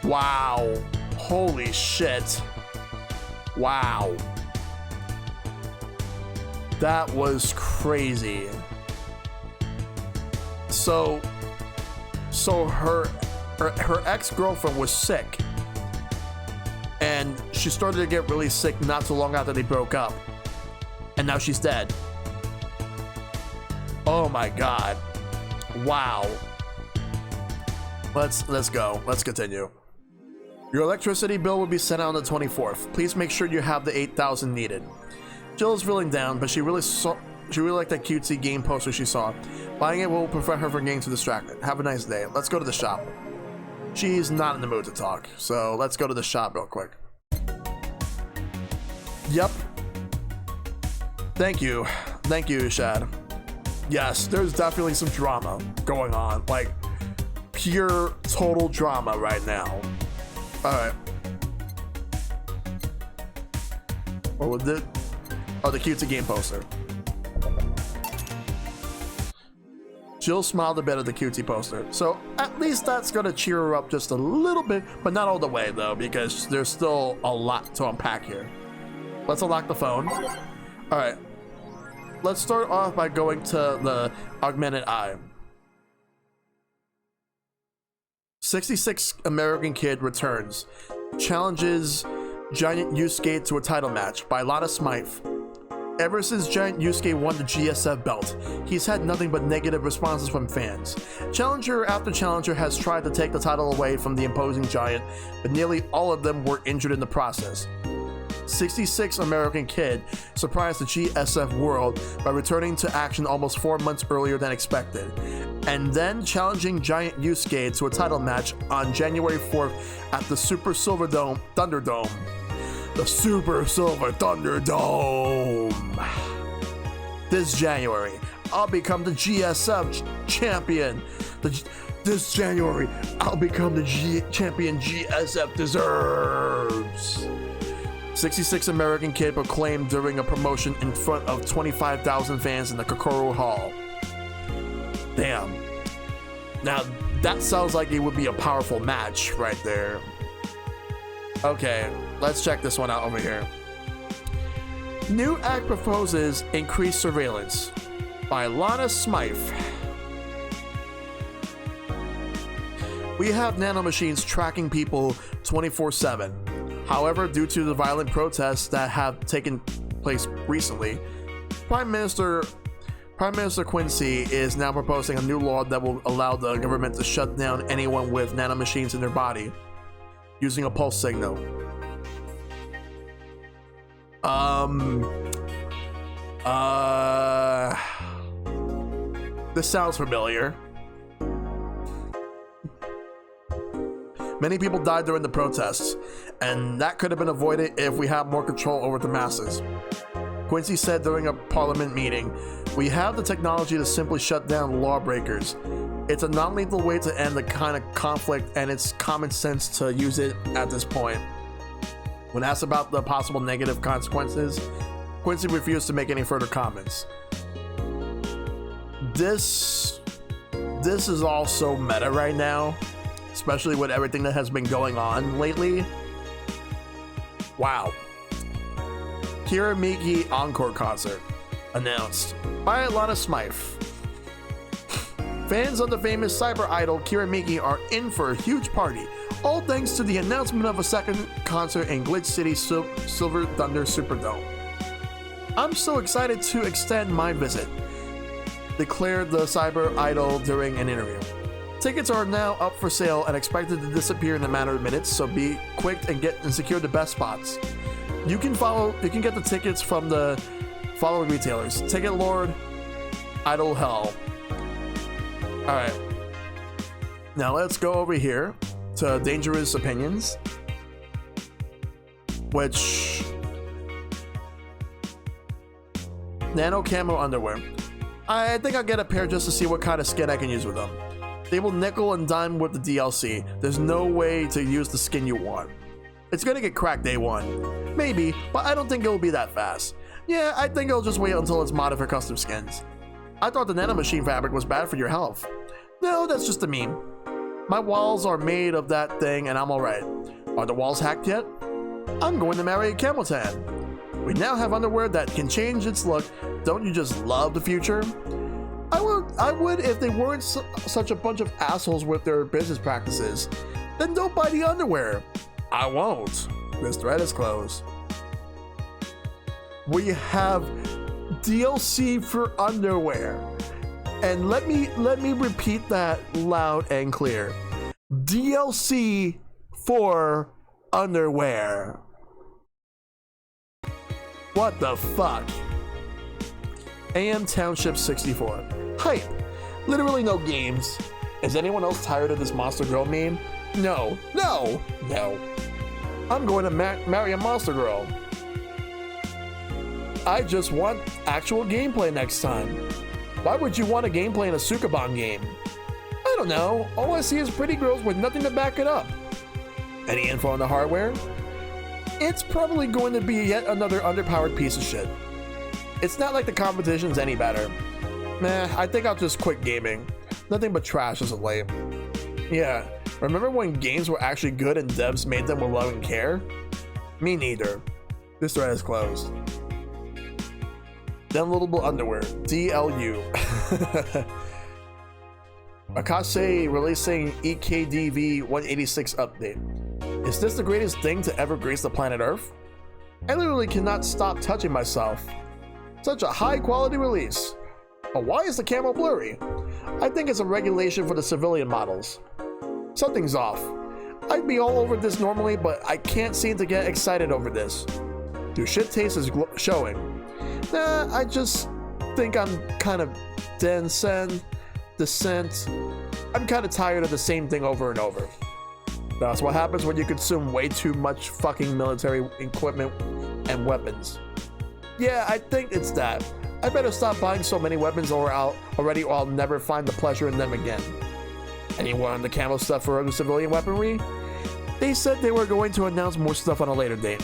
Wow. Holy shit. Wow. That was crazy. So her ex-girlfriend was sick. And she started to get really sick not too long after they broke up. And now she's dead. Oh my god. Wow. Let's go. Let's continue. Your electricity bill will be sent out on the 24th. Please make sure you have the 8,000 needed. Jill is feeling down, but she really liked that cutesy game poster she saw. Buying it will prevent her from getting too distracted. Have a nice day. Let's go to the shop. She's not in the mood to talk, so let's go to the shop real quick. Yep. Thank you, Shad. Yes, there's definitely some drama going on, like pure total drama right now. Alright. What was it? Oh, the cutesy game poster. Jill smiled a bit at the cutesy poster. So at least that's gonna cheer her up just a little bit, but not all the way though, because there's still a lot to unpack here. Let's unlock the phone. Alright. Let's start off by going to the augmented eye. 66 American Kid returns. Challenges Giant Yusuke to a title match by Lana Smythe. Ever since Giant Yusuke won the GSF belt, he's had nothing but negative responses from fans. Challenger after challenger has tried to take the title away from the imposing Giant, but nearly all of them were injured in the process. 66 American Kid surprised the GSF world by returning to action almost 4 months earlier than expected, and then challenging Giant Yusuke to a title match on January 4th at the Super Silver Thunderdome. The Super Silver Thunderdome. This January, I'll become the GSF champion. This January, I'll become the champion GSF deserves. 66 American kid proclaimed during a promotion in front of 25,000 fans in the Kokoro Hall. Damn. Now, that sounds like it would be a powerful match right there. Okay, let's check this one out over here. New act proposes increased surveillance by Lana Smythe. We have nanomachines tracking people 24/7. However, due to the violent protests that have taken place recently, Prime Minister Quincy is now proposing a new law that will allow the government to shut down anyone with nanomachines in their body using a pulse signal. This sounds familiar. Many people died during the protests, and that could have been avoided if we had more control over the masses. Quincy said during a parliament meeting, "We have the technology to simply shut down lawbreakers. It's a non-lethal way to end the kind of conflict, and it's common sense to use it at this point." When asked about the possible negative consequences, Quincy refused to make any further comments. This is all so meta right now, especially with everything that has been going on lately. Wow. Kira Miki Encore Concert announced by Lana Smythe. Fans of the famous cyber idol Kira Miki are in for a huge party, all thanks to the announcement of a second concert in Glitch City Silver Thunder Superdome. "I'm so excited to extend my visit," declared the cyber idol during an interview. "Tickets are now up for sale and expected to disappear in a matter of minutes, so be quick and secure the best spots. You can get the tickets from the following retailers: Ticket Lord, Idol Hell." All right, now let's go over here to Dangerous Opinions, which Nano Camo Underwear. I think I'll get a pair just to see what kind of skin I can use with them. They will nickel and dime with the DLC. There's no way to use the skin you want. It's gonna get cracked day one. Maybe, but I don't think it'll be that fast. Yeah, I think I'll just wait until it's modded for custom skins. I thought the nanomachine fabric was bad for your health. No, that's just a meme. My walls are made of that thing and I'm alright. Are the walls hacked yet? I'm going to marry a camel tan. We now have underwear that can change its look. Don't you just love the future? I would if they weren't such a bunch of assholes with their business practices. Then don't buy the underwear. I won't. This thread is closed. We have DLC for underwear. And let me repeat that loud and clear. DLC for underwear. What the fuck? AM Township 64. Hype. Literally no games. Is anyone else tired of this Monster Girl meme? No. I'm going to marry a Monster Girl. I just want actual gameplay next time. Why would you want a gameplay in a Sukaban game? I don't know. All I see is pretty girls with nothing to back it up. Any info on the hardware? It's probably going to be yet another underpowered piece of shit. It's not like the competition's any better. Nah, I think I'll just quit gaming. Nothing but trash as of late. Yeah, remember when games were actually good and devs made them with love and care? Me neither. This thread is closed. Downloadable underwear, DLU. Akase releasing EKDV 186 update. Is this the greatest thing to ever grace the planet Earth? I literally cannot stop touching myself. Such a high quality release. But why is the camera blurry? I think it's a regulation for the civilian models. Something's off. I'd be all over this normally, but I can't seem to get excited over this. Your shit taste is showing. Nah, I just think I'm kind of descent. I'm kind of tired of the same thing over and over. That's what happens when you consume way too much fucking military equipment and weapons. Yeah, I think it's that. I better stop buying so many weapons or I'll never find the pleasure in them again. Anyone on the camo stuff for other civilian weaponry? They said they were going to announce more stuff on a later date.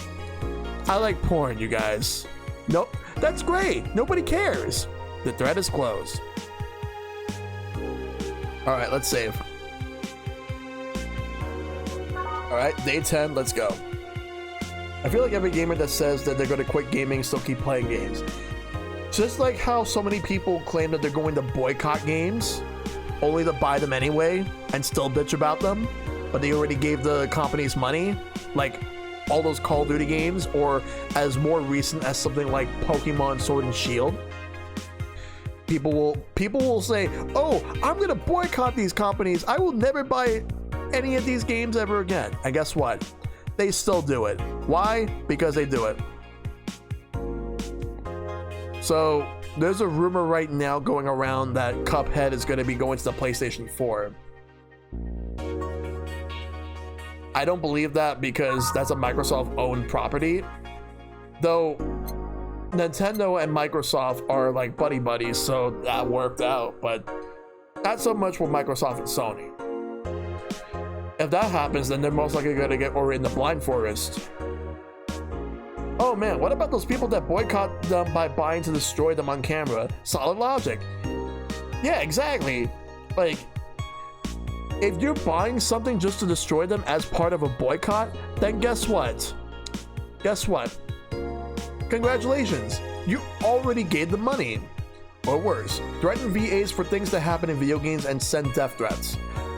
I like porn, you guys. Nope, that's great. Nobody cares. The thread is closed. Alright, let's save. Alright, day 10, let's go. I feel like every gamer that says that they're going to quit gaming still keep playing games. Just like how so many people claim that they're going to boycott games, only to buy them anyway and still bitch about them, but they already gave the companies money, like all those Call of Duty games, or as more recent as something like Pokemon Sword and Shield. People will say, oh, I'm gonna boycott these companies. I will never buy any of these games ever again. And guess what? They still do it. Why? Because they do it. So there's a rumor right now going around that Cuphead is going to be going to the PlayStation 4. I don't believe that because that's a Microsoft-owned property. Though Nintendo and Microsoft are like buddy-buddies, so that worked out. But not so much with Microsoft and Sony. If that happens, then they're most likely going to get Ori in the Blind Forest. Oh man, what about those people that boycott them by buying to destroy them on camera? Solid logic. Yeah, exactly. Like, if you're buying something just to destroy them as part of a boycott, then guess what? Guess what? Congratulations, you already gave them money. Or worse, threaten VAs for things that happen in video games and send death threats.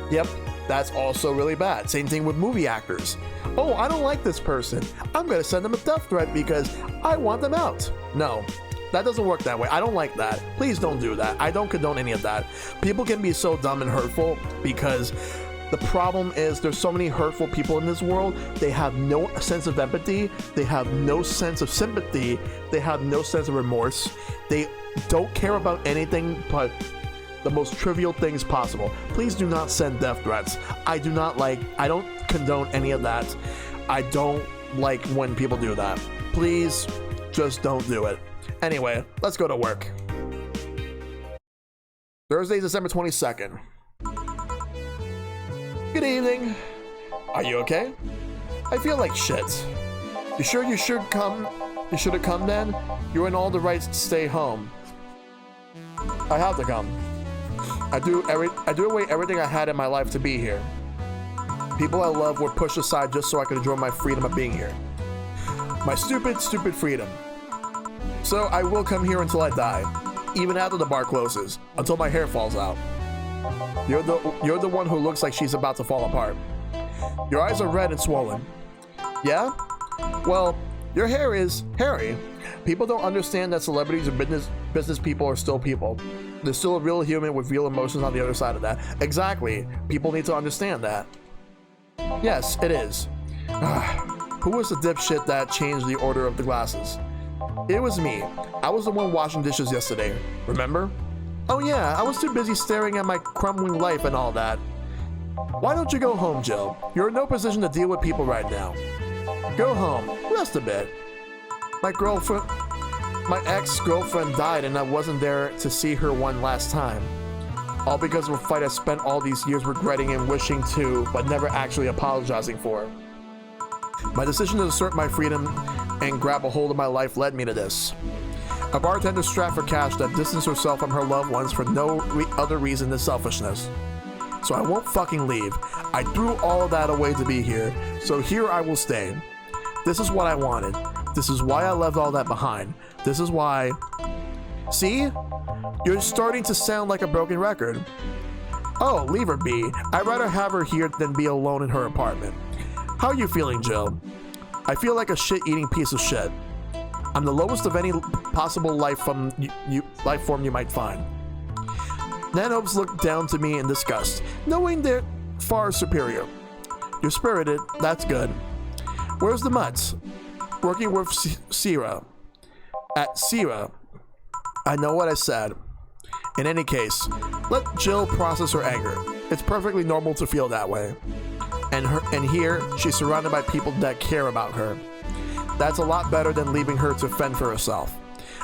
Yep, that's also really bad. Same thing with movie actors. Oh, I don't like this person. I'm gonna send them a death threat because I want them out. No, that doesn't work that way. I don't like that. Please don't do that. I don't condone any of that. People can be so dumb and hurtful because the problem is there's so many hurtful people in this world. They have no sense of empathy. They have no sense of sympathy. They have no sense of remorse. They don't care about anything but the most trivial things possible. Please do not send death threats. I don't condone any of that. I don't like when people do that. Please just don't do it. Anyway, let's go to work. Thursday, December 22nd. Good evening. Are you okay? I feel like shit. You sure you should come? You should have come then? You're in all the rights to stay home. I have to come. I do away everything I had in my life to be here. People I love were pushed aside just so I could enjoy my freedom of being here. My stupid, stupid freedom. So I will come here until I die, even after the bar closes, until my hair falls out. You're the one who looks like she's about to fall apart. Your eyes are red and swollen. Yeah? Well, your hair is hairy. People don't understand that celebrities and business people are still people. There's still a real human with real emotions on the other side of that. Exactly. People need to understand that. Yes, it is. Who was the dipshit that changed the order of the glasses? It was me. I was the one washing dishes yesterday. Remember? Oh yeah, I was too busy staring at my crumbling life and all that. Why don't you go home, Jill? You're in no position to deal with people right now. Go home. Rest a bit. My ex-girlfriend died and I wasn't there to see her one last time. All because of a fight I spent all these years regretting and wishing to, but never actually apologizing for. My decision to assert my freedom and grab a hold of my life led me to this. A bartender strapped for cash that distanced herself from her loved ones for no other reason than selfishness. So I won't fucking leave. I threw all of that away to be here, so here I will stay. This is what I wanted. This is why I left all that behind. This is why... See? You're starting to sound like a broken record. Oh, leave her be. I'd rather have her here than be alone in her apartment. How are you feeling, Jill? I feel like a shit-eating piece of shit. I'm the lowest of any possible life form you might find. Nanobes look down to me in disgust, knowing they're far superior. You're spirited, that's good. Where's the mutts? Working with Sierra. At Sierra. I know what I said. In any case, let Jill process her anger. It's perfectly normal to feel that way. And here, she's surrounded by people that care about her. That's a lot better than leaving her to fend for herself.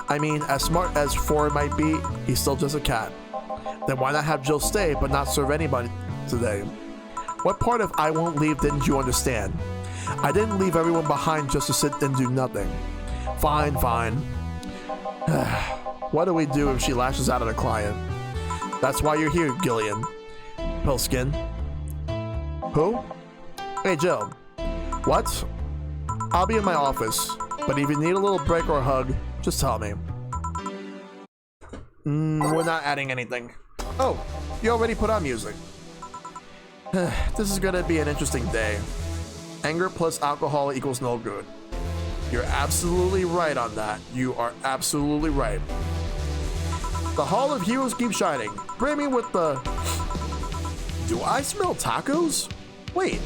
I mean, as smart as Ford might be, he's still just a cat. Then why not have Jill stay, but not serve anybody? today. What part of I won't leave didn't you understand? I didn't leave everyone behind just to sit and do nothing. Fine, fine. What do we do if she lashes out at a client? That's why you're here, Gillian. Pillskin. Who? Hey, Jill. What? I'll be in my office, but if you need a little break or a hug, just tell me. We're not adding anything. Oh, you already put on music. This is gonna be an interesting day. Anger plus alcohol equals no good. You're absolutely right on that. You are absolutely right. The Hall of Heroes keeps shining. Bring me with the... Do I smell tacos? Wait,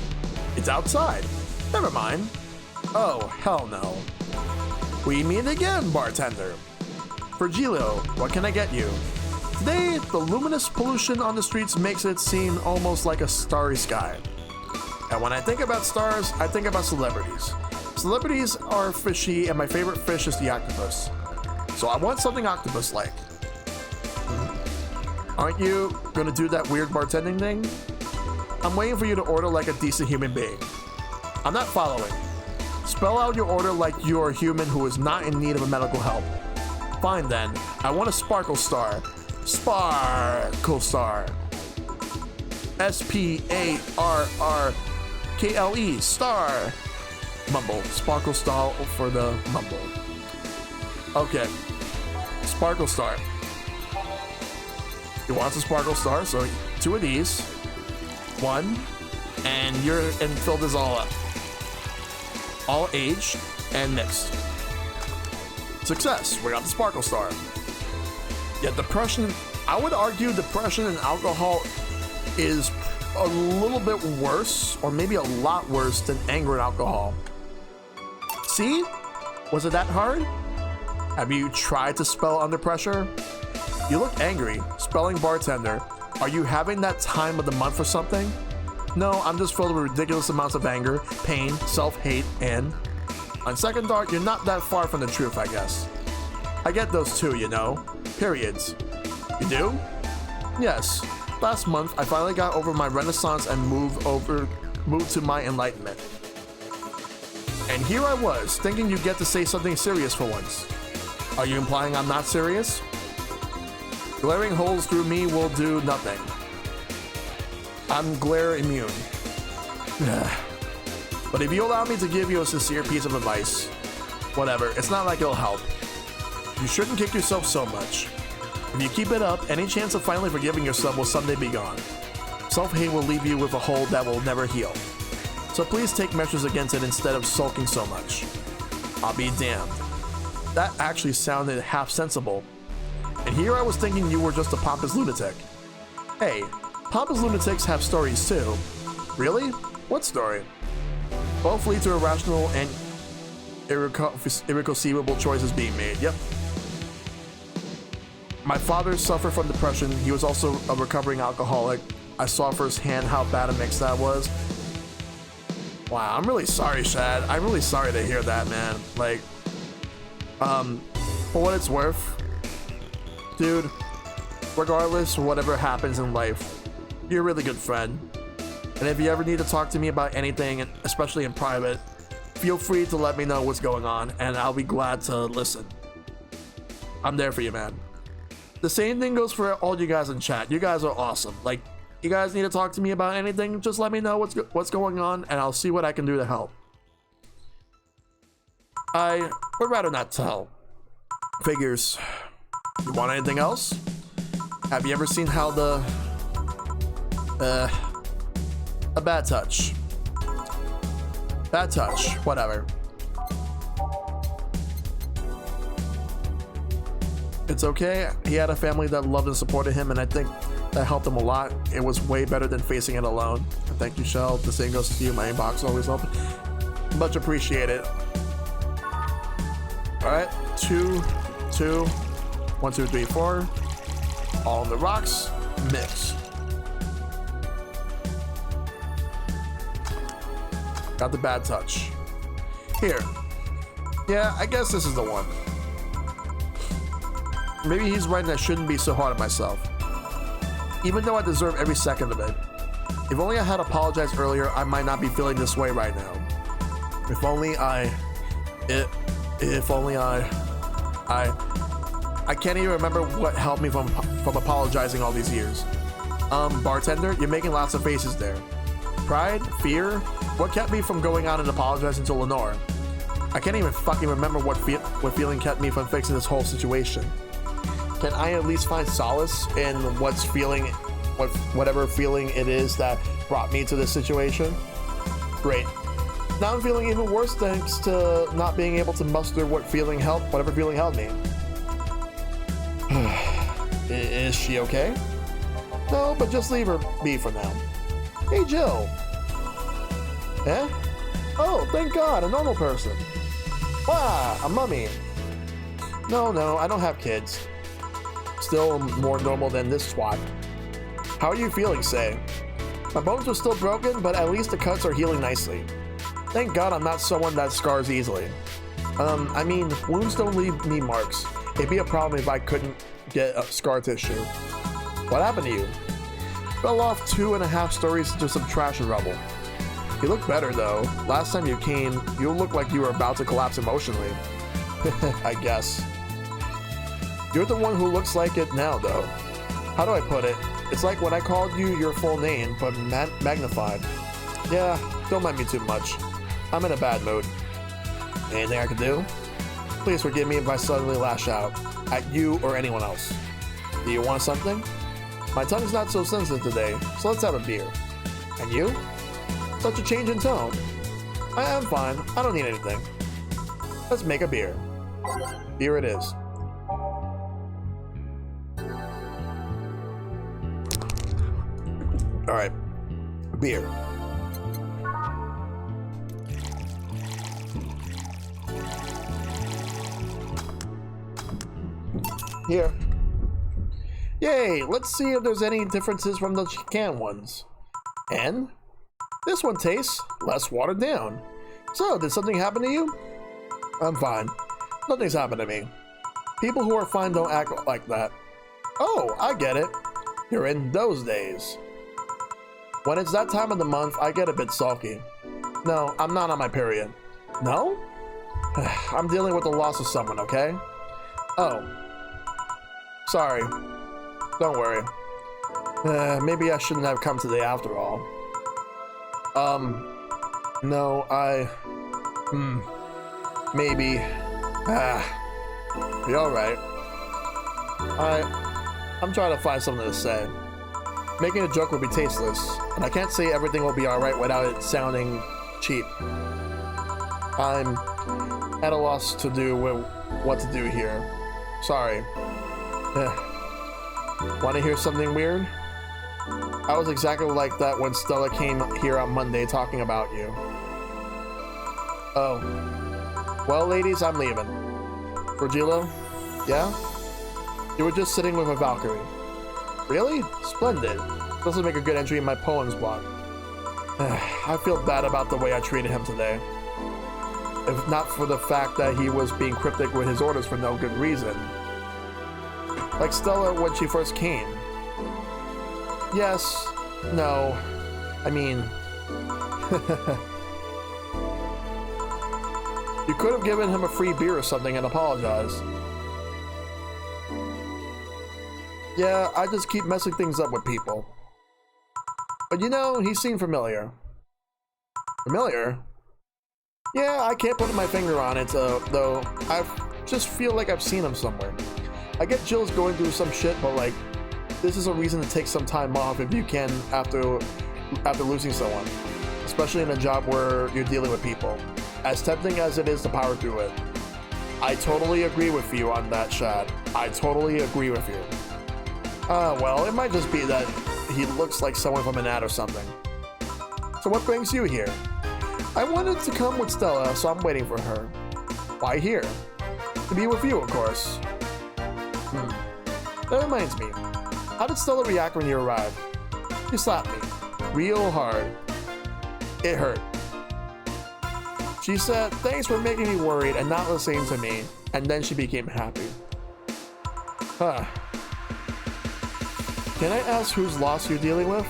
it's outside. Never mind. Oh, hell no. We meet again, bartender. Virgilio, what can I get you? Today, the luminous pollution on the streets makes it seem almost like a starry sky. And when I think about stars, I think about celebrities. Celebrities are fishy, and my favorite fish is the octopus. So I want something octopus-like. Aren't you gonna do that weird bartending thing? I'm waiting for you to order like a decent human being. I'm not following. Spell out your order like you're a human who is not in need of a medical help. Fine then, I want a sparkle star. Sparkle star. S-P-A-R-R-K-L-E, star. Mumble, sparkle star for the mumble. Okay, sparkle star. He wants a sparkle star, so 2 of these. 1, and fill this all up. All aged and mixed. Success, we got the sparkle star. Yeah, depression, I would argue depression and alcohol is a little bit worse, or maybe a lot worse than anger and alcohol. See? Was it that hard? Have you tried to spell under pressure? You look angry. Spelling bartender. Are you having that time of the month or something? No, I'm just filled with ridiculous amounts of anger, pain, self-hate, and... On second thought, you're not that far from the truth, I guess. I get those too, you know. Periods. You do? Yes. Last month, I finally got over my renaissance and moved to my enlightenment. And here I was, thinking you'd get to say something serious for once. Are you implying I'm not serious? Glaring holes through me will do nothing. I'm glare immune. But if you allow me to give you a sincere piece of advice, whatever, it's not like it'll help. You shouldn't kick yourself so much. If you keep it up, any chance of finally forgiving yourself will someday be gone. Self-hate will leave you with a hole that will never heal. So please take measures against it instead of sulking so much. I'll be damned. That actually sounded half sensible. And here I was thinking you were just a pompous lunatic. Hey, pompous lunatics have stories too. Really? What story? Both lead to irrational and irreconcilable choices being made. Yep. My father suffered from depression. He was also a recovering alcoholic. I saw firsthand how bad a mix that was. Wow, I'm really sorry, Shad. I'm really sorry to hear that, man. Like, for what it's worth, dude, regardless of whatever happens in life, you're a really good friend. And if you ever need to talk to me about anything, especially in private, feel free to let me know what's going on, and I'll be glad to listen. I'm there for you, man. The same thing goes for all you guys in chat. You guys are awesome. Like, you guys need to talk to me about anything, just let me know what's going on, and I'll see what I can do to help. I would rather not tell. Figures. You want anything else? Have you ever seen how a bad touch. Bad touch, whatever. It's okay. He had a family that loved and supported him, and I think that helped him a lot. It was way better than facing it alone. Thank you, Shell. The same goes to you. My inbox always open. Much appreciated. All right, 2, 2, 1, 2, 3, 4. All on the rocks. Mix. Got the bad touch. Here. Yeah, I guess this is the one. Maybe he's right and I shouldn't be so hard on myself. Even though I deserve every second of it. If only I had apologized earlier, I might not be feeling this way right now. If only I can't even remember what helped me from apologizing all these years. Bartender, you're making lots of faces there. Pride? Fear? What kept me from going out and apologizing to Lenore? I can't even fucking remember what feeling kept me from fixing this whole situation. Can I at least find solace in whatever feeling it is that brought me to this situation? Great. Now I'm feeling even worse thanks to not being able to muster whatever feeling held me. Is she okay? No, but just leave her be for now. Hey, Jill. Eh? Oh, thank God, a normal person. Wow, a mummy. No, I don't have kids. Still more normal than this twat. How are you feeling, Say? My bones are still broken, but at least the cuts are healing nicely. Thank God I'm not someone that scars easily. I mean, wounds don't leave me marks. It'd be a problem if I couldn't get a scar tissue. What happened to you? Fell off 2.5 stories into some trash and rubble. You look better though. Last time you came, you looked like you were about to collapse emotionally. I guess. You're the one who looks like it now though. How do I put it? It's like when I called you your full name, but magnified. Yeah, don't mind me too much. I'm in a bad mood. Anything I can do? Please forgive me if I suddenly lash out at you or anyone else. Do you want something? My tongue's not so sensitive today, so let's have a beer. And you? Such a change in tone. I am fine. I don't need anything. Let's make a beer. Beer it is. Alright. Beer. Here. Yay! Let's see if there's any differences from the canned ones. And this one tastes less watered down. So, did something happen to you? I'm fine. Nothing's happened to me. People who are fine don't act like that. Oh, I get it. You're in those days. When it's that time of the month, I get a bit sulky. No, I'm not on my period. No? I'm dealing with the loss of someone, okay? Oh. Sorry. Don't worry. Maybe I shouldn't have come today after all. No, maybe. Be alright. I'm trying to find something to say. Making a joke would be tasteless, and I can't say everything will be alright without it sounding cheap. I'm at a loss to do with what to do here. Sorry. Want to hear something weird? I was exactly like that when Stella came here on Monday talking about you. Oh. Well, ladies, I'm leaving. Virgilio? Yeah? You were just sitting with a Valkyrie. Really? Splendid. This will make a good entry in my poems block. I feel bad about the way I treated him today. If not for the fact that he was being cryptic with his orders for no good reason. Like Stella when she first came. Yes. No. I mean... You could have given him a free beer or something and apologized. Yeah, I just keep messing things up with people. But you know, he seemed familiar. Familiar? Yeah, I can't put my finger on it, though I just feel like I've seen him somewhere. I get Jill's going through some shit, but like, this is a reason to take some time off if you can after losing someone. Especially in a job where you're dealing with people. As tempting as it is to power through it. I totally agree with you on that, Shad. I totally agree with you. Well, it might just be that he looks like someone from an ad or something. So what brings you here? I wanted to come with Stella, so I'm waiting for her. Why here? To be with you, of course. That reminds me. How did Stella react when you arrived? She slapped me. Real hard. It hurt. She said, thanks for making me worried and not listening to me, and then she became happy. Huh. Can I ask whose loss you're dealing with?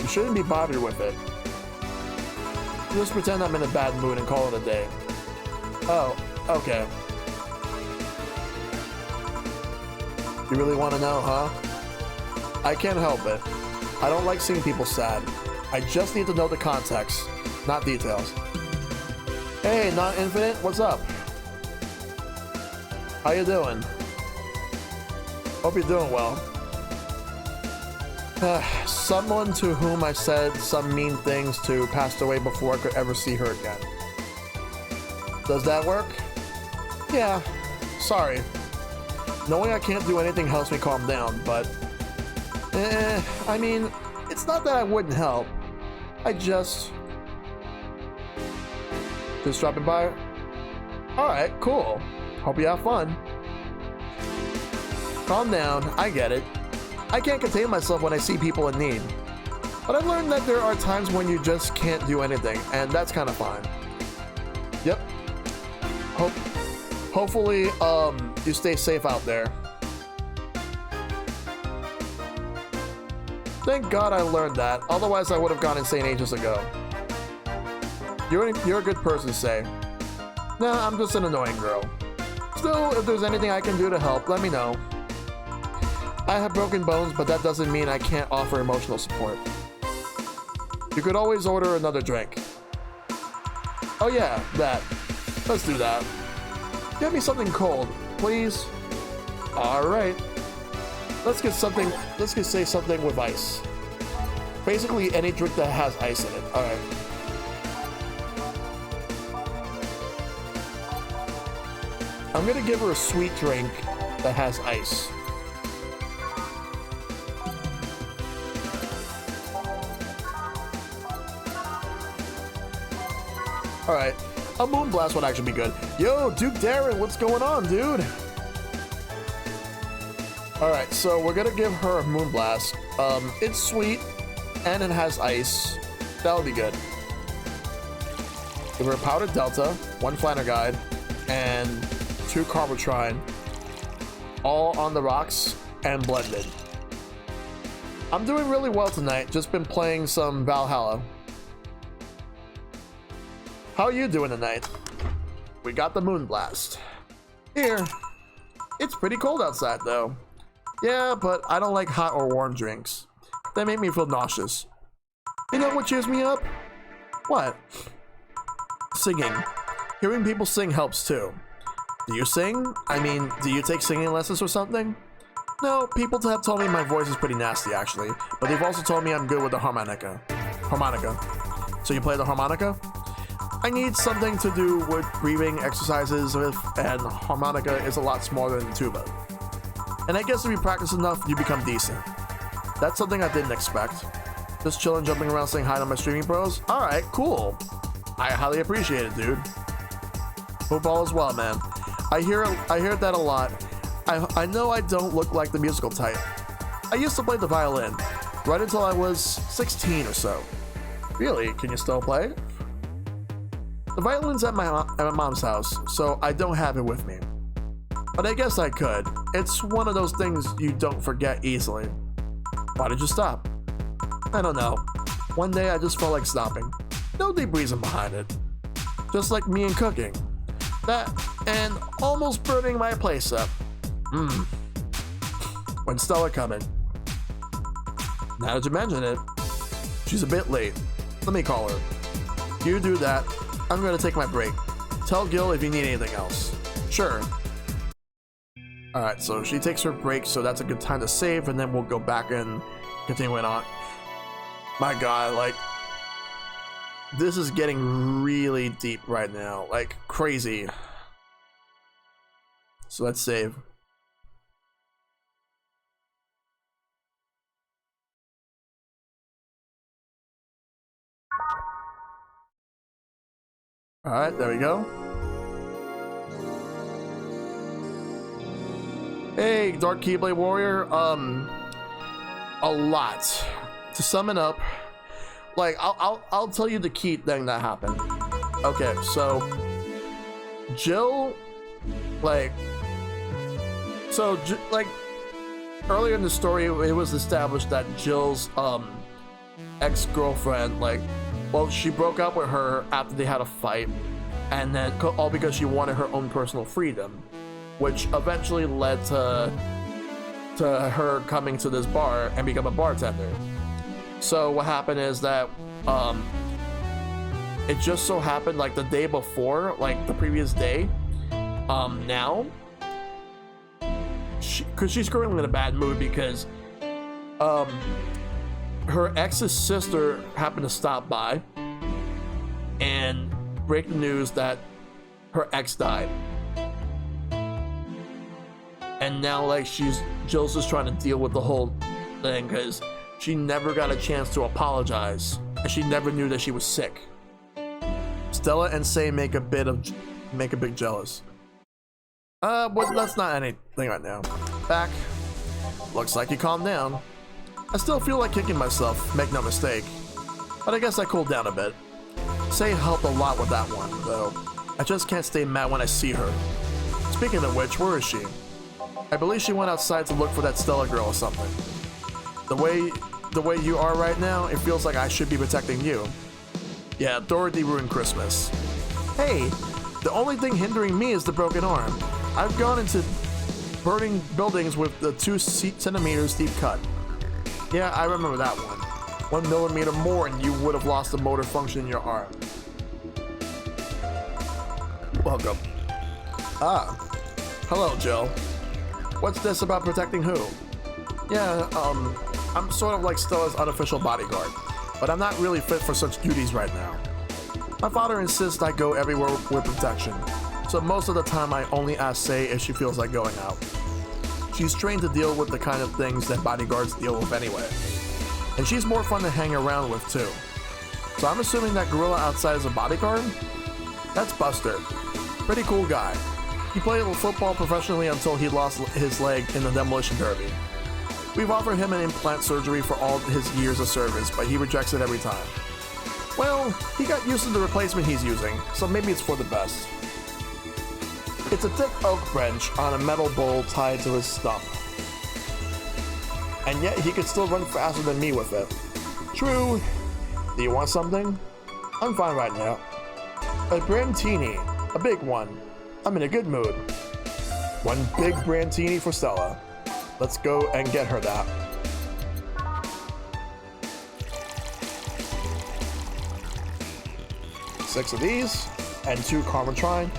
You shouldn't be bothered with it. Just pretend I'm in a bad mood and call it a day. Oh, okay. You really want to know, huh? I can't help it. I don't like seeing people sad. I just need to know the context, not details. Hey, not infinite, what's up? How you doing? Hope you're doing well. Someone to whom I said some mean things to passed away before I could ever see her again. Does that work? Yeah, sorry. Knowing I can't do anything helps me calm down, but... I mean, it's not that I wouldn't help. I just dropping by? Alright, cool. Hope you have fun. Calm down, I get it. I can't contain myself when I see people in need. But I've learned that there are times when you just can't do anything, and that's kind of fine. Yep. Hopefully, you stay safe out there. Thank God I learned that, otherwise I would have gone insane ages ago. You're a good person, Say. Nah, I'm just an annoying girl. Still, if there's anything I can do to help, let me know. I have broken bones, but that doesn't mean I can't offer emotional support. You could always order another drink. Oh yeah, that. Let's do that. Get me something cold, please. Alright. Let's say something with ice. Basically any drink that has ice in it. Alright. I'm gonna give her a sweet drink that has ice. Alright, a Moonblast would actually be good. Yo, Duke Darren, what's going on, dude? Alright, so we're gonna give her a Moonblast. It's sweet, and it has ice. That would be good. Give her a Powdered Delta, 1 Flanner Guide, and 2 Carbotrine. All on the rocks and blended. I'm doing really well tonight, just been playing some Valhalla. How are you doing tonight? We got the Moonblast. Here. It's pretty cold outside though. Yeah, but I don't like hot or warm drinks. They make me feel nauseous. You know what cheers me up? What? Singing. Hearing people sing helps too. Do you sing? I mean, do you take singing lessons or something? No, people have told me my voice is pretty nasty actually, but they've also told me I'm good with the harmonica. So you play the harmonica? I need something to do with breathing exercises with, and harmonica is a lot smaller than tuba. And I guess if you practice enough, you become decent. That's something I didn't expect. Just chilling, jumping around, saying hi to my streaming bros? Alright, cool. I highly appreciate it, dude. Football as well, man. I hear that a lot. I know I don't look like the musical type. I used to play the violin, right until I was 16 or so. Really? Can you still play? The violin's at my mom's house, so I don't have it with me. But I guess I could. It's one of those things you don't forget easily. Why did you stop? I don't know. One day I just felt like stopping. No deep reason behind it. Just like me and cooking. That and almost burning my place up. When's Stella coming? Now that you mention it, she's a bit late. Let me call her. You do that. I'm gonna take my break. Tell Gil if you need anything else. Sure. Alright, so she takes her break, so that's a good time to save, and then we'll go back and continue on. My god, like, this is getting really deep right now, like crazy. So let's save. Alright, there we go. Hey, Dark Keyblade Warrior, a lot. To sum it up, like, I'll tell you the key thing that happened. Okay, so Jill, like, earlier in the story, it was established that Jill's ex-girlfriend, like, well, she broke up with her after they had a fight, and then all because she wanted her own personal freedom, which eventually led to her coming to this bar and become a bartender. So what happened is that it just so happened, like, the day before, like the previous day, now, because she's currently in a bad mood because her ex's sister happened to stop by and break the news that her ex died. And now, like, Jill's just trying to deal with the whole thing because she never got a chance to apologize, and she never knew that she was sick. Stella and Say make a big jealous. But that's not anything right now. Back. Looks like you calmed down. I still feel like kicking myself, make no mistake. But I guess I cooled down a bit. Say helped a lot with that one, though. I just can't stay mad when I see her. Speaking of which, where is she? I believe she went outside to look for that Stella girl or something. The way you are right now, it feels like I should be protecting you. Yeah, Dorothy ruined Christmas. Hey, the only thing hindering me is the broken arm. I've gone into burning buildings with the 2 centimeters deep cut. Yeah, I remember that one. 1 millimeter more and you would have lost the motor function in your arm. Welcome. Ah. Hello, Jill. What's this about protecting who? Yeah, I'm sort of like Stella's unofficial bodyguard, but I'm not really fit for such duties right now. My father insists I go everywhere with protection, so most of the time I only ask Say if she feels like going out. She's trained to deal with the kind of things that bodyguards deal with anyway. And she's more fun to hang around with too. So I'm assuming that gorilla outside is a bodyguard? That's Buster. Pretty cool guy. He played football professionally until he lost his leg in the demolition derby. We've offered him an implant surgery for all his years of service, but he rejects it every time. Well, he got used to the replacement he's using, so maybe it's for the best. It's a thick oak bench on a metal bowl tied to his stump. And yet he could still run faster than me with it. True. Do you want something? I'm fine right now. A Brantini, a big one. I'm in a good mood. 1 big Brantini for Stella. Let's go and get her that. Six of these, and 2 Carmentrine,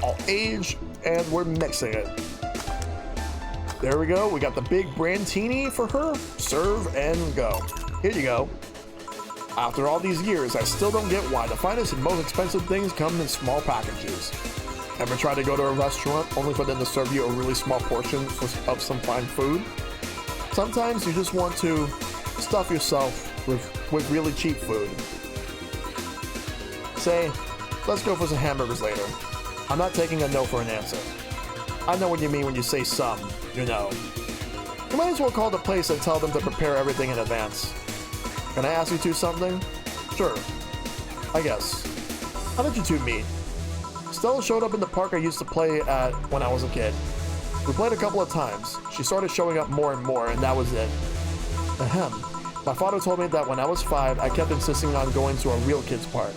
all aged, and we're mixing it. There we go, we got the big Brantini for her. Serve and go. Here you go. After all these years, I still don't get why the finest and most expensive things come in small packages. Ever try to go to a restaurant only for them to serve you a really small portion of some fine food? Sometimes you just want to stuff yourself with really cheap food. Say, let's go for some hamburgers later. I'm not taking a no for an answer. I know what you mean when you say some, you know. You might as well call the place and tell them to prepare everything in advance. Can I ask you two something? Sure. I guess. How did you two meet? Stella showed up in the park I used to play at when I was a kid. We played a couple of times. She started showing up more and more, and that was it. Ahem. My father told me that when I was 5, I kept insisting on going to a real kids park.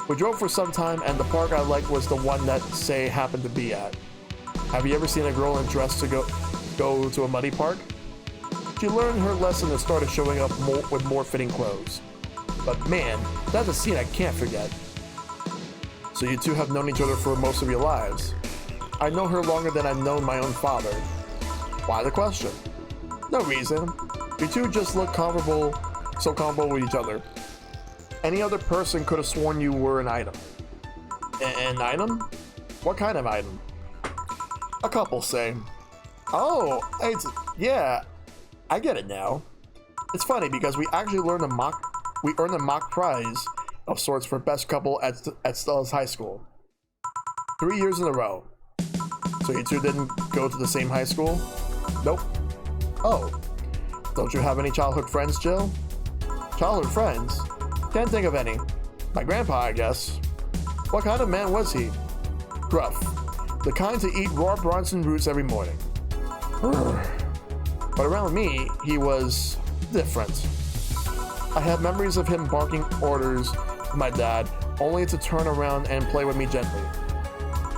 We drove for some time, and the park I liked was the one that Say happened to be at. Have you ever seen a girl in dress to go to a muddy park? She learned her lesson and started showing up with more fitting clothes. But man, that's a scene I can't forget. So you two have known each other for most of your lives. I know her longer than I've known my own father. Why the question? No reason. You two just look so comfortable with each other. Any other person could have sworn you were an item. An item? What kind of item? A couple say. Oh, yeah, I get it now. It's funny because we actually earned a mock prize of sorts for best couple at Stella's high school. 3 years in a row. So you two didn't go to the same high school? Nope. Oh. Don't you have any childhood friends, Jill? Childhood friends? Can't think of any. My grandpa, I guess. What kind of man was he? Gruff. The kind to eat raw Bronson roots every morning. But around me, he was different. I have memories of him barking orders to my dad, only to turn around and play with me gently.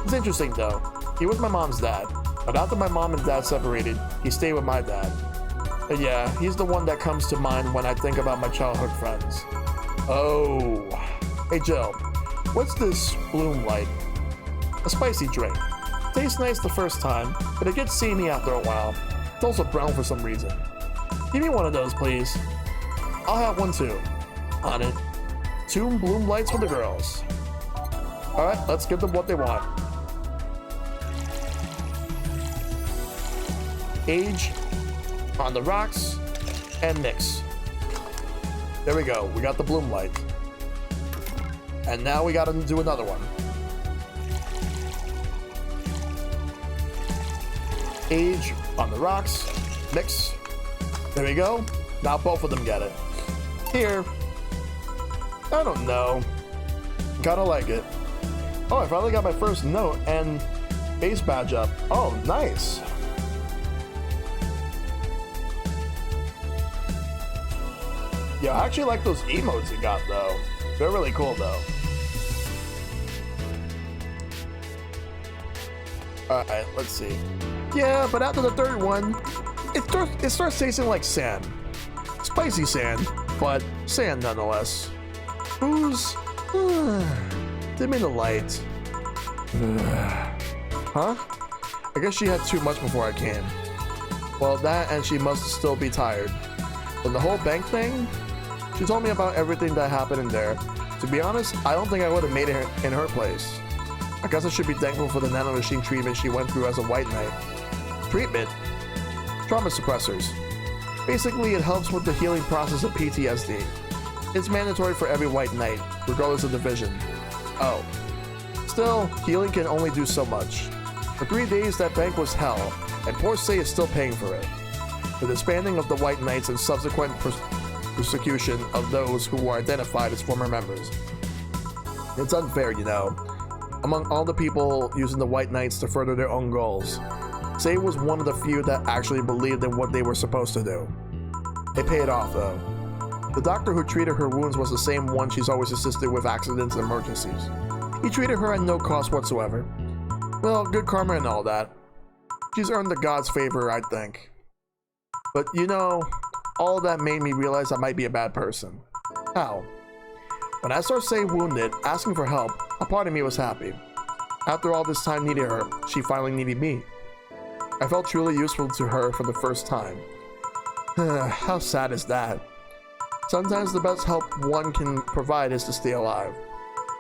It's interesting though. He was my mom's dad, but after my mom and dad separated, he stayed with my dad. But yeah, he's the one that comes to mind when I think about my childhood friends. Oh. Hey Jill, what's this bloom like? A spicy drink. Tastes nice the first time, but it gets samey after a while. It's also brown for some reason. Give me one of those, please. I'll have one too. On it. 2 bloom lights for the girls. Alright, let's give them what they want. Age, on the rocks, and mix. There we go, we got the bloom light. And now we gotta do another one. Age, on the rocks, mix. There we go, now both of them get it. Here. I don't know. Kinda like it. Oh, I finally got my first note and base badge up. Oh, nice. Yeah, I actually like those emotes you got though. They're really cool though. Alright, let's see. Yeah, but after the third one, it starts tasting like sand. Spicy sand, but sand nonetheless. Who's... dim me the light. Huh? I guess she had too much before I came. Well, that and she must still be tired. But the whole bank thing? She told me about everything that happened in there. To be honest, I don't think I would have made it in her place. I guess I should be thankful for the nanomachine treatment she went through as a white knight. Treatment? Trauma suppressors. Basically, it helps with the healing process of PTSD. It's mandatory for every white knight, regardless of division. Oh. Still, healing can only do so much. For 3 days, that bank was hell, and poor Say is still paying for it. The disbanding of the white knights and subsequent persecution of those who were identified as former members. It's unfair, you know. Among all the people using the white knights to further their own goals, Say was one of the few that actually believed in what they were supposed to do. It paid off though. The doctor who treated her wounds was the same one she's always assisted with accidents and emergencies. He treated her at no cost whatsoever. Well, good karma and all that. She's earned the god's favor, I think. But you know, all that made me realize I might be a bad person. How? When I saw Say wounded, asking for help, a part of me was happy. After all this time needing her, she finally needed me. I felt truly useful to her for the first time. How sad is that? Sometimes the best help one can provide is to stay alive.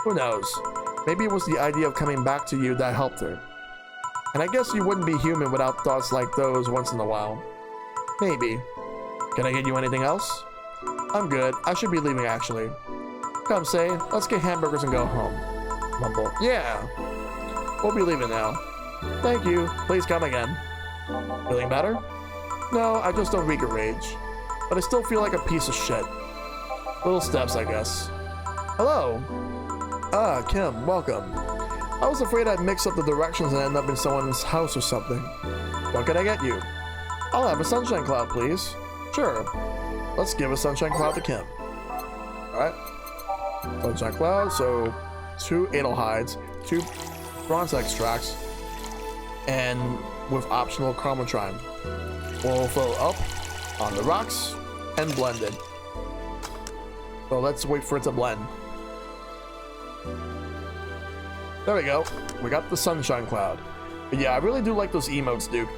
Who knows? Maybe it was the idea of coming back to you that helped her. And I guess you wouldn't be human without thoughts like those once in a while. Maybe. Can I get you anything else? I'm good. I should be leaving actually. Come, Say, let's get hamburgers and go home. Mumble. Yeah. We'll be leaving now. Thank you. Please come again. Feeling better? No, I just don't wreak a rage. But I still feel like a piece of shit. Little steps, I guess. Hello. Ah, Kim, welcome. I was afraid I'd mix up the directions and end up in someone's house or something. What can I get you? I'll have a sunshine cloud, please. Sure. Let's give a sunshine cloud to Kim. Alright. Sunshine cloud, so 2 Adel hides, 2 bronze extracts, and with optional chromotrine. We'll fill up on the rocks and blend it. So let's wait for it to blend. There we go. We got the sunshine cloud. But yeah, I really do like those emotes, Duke.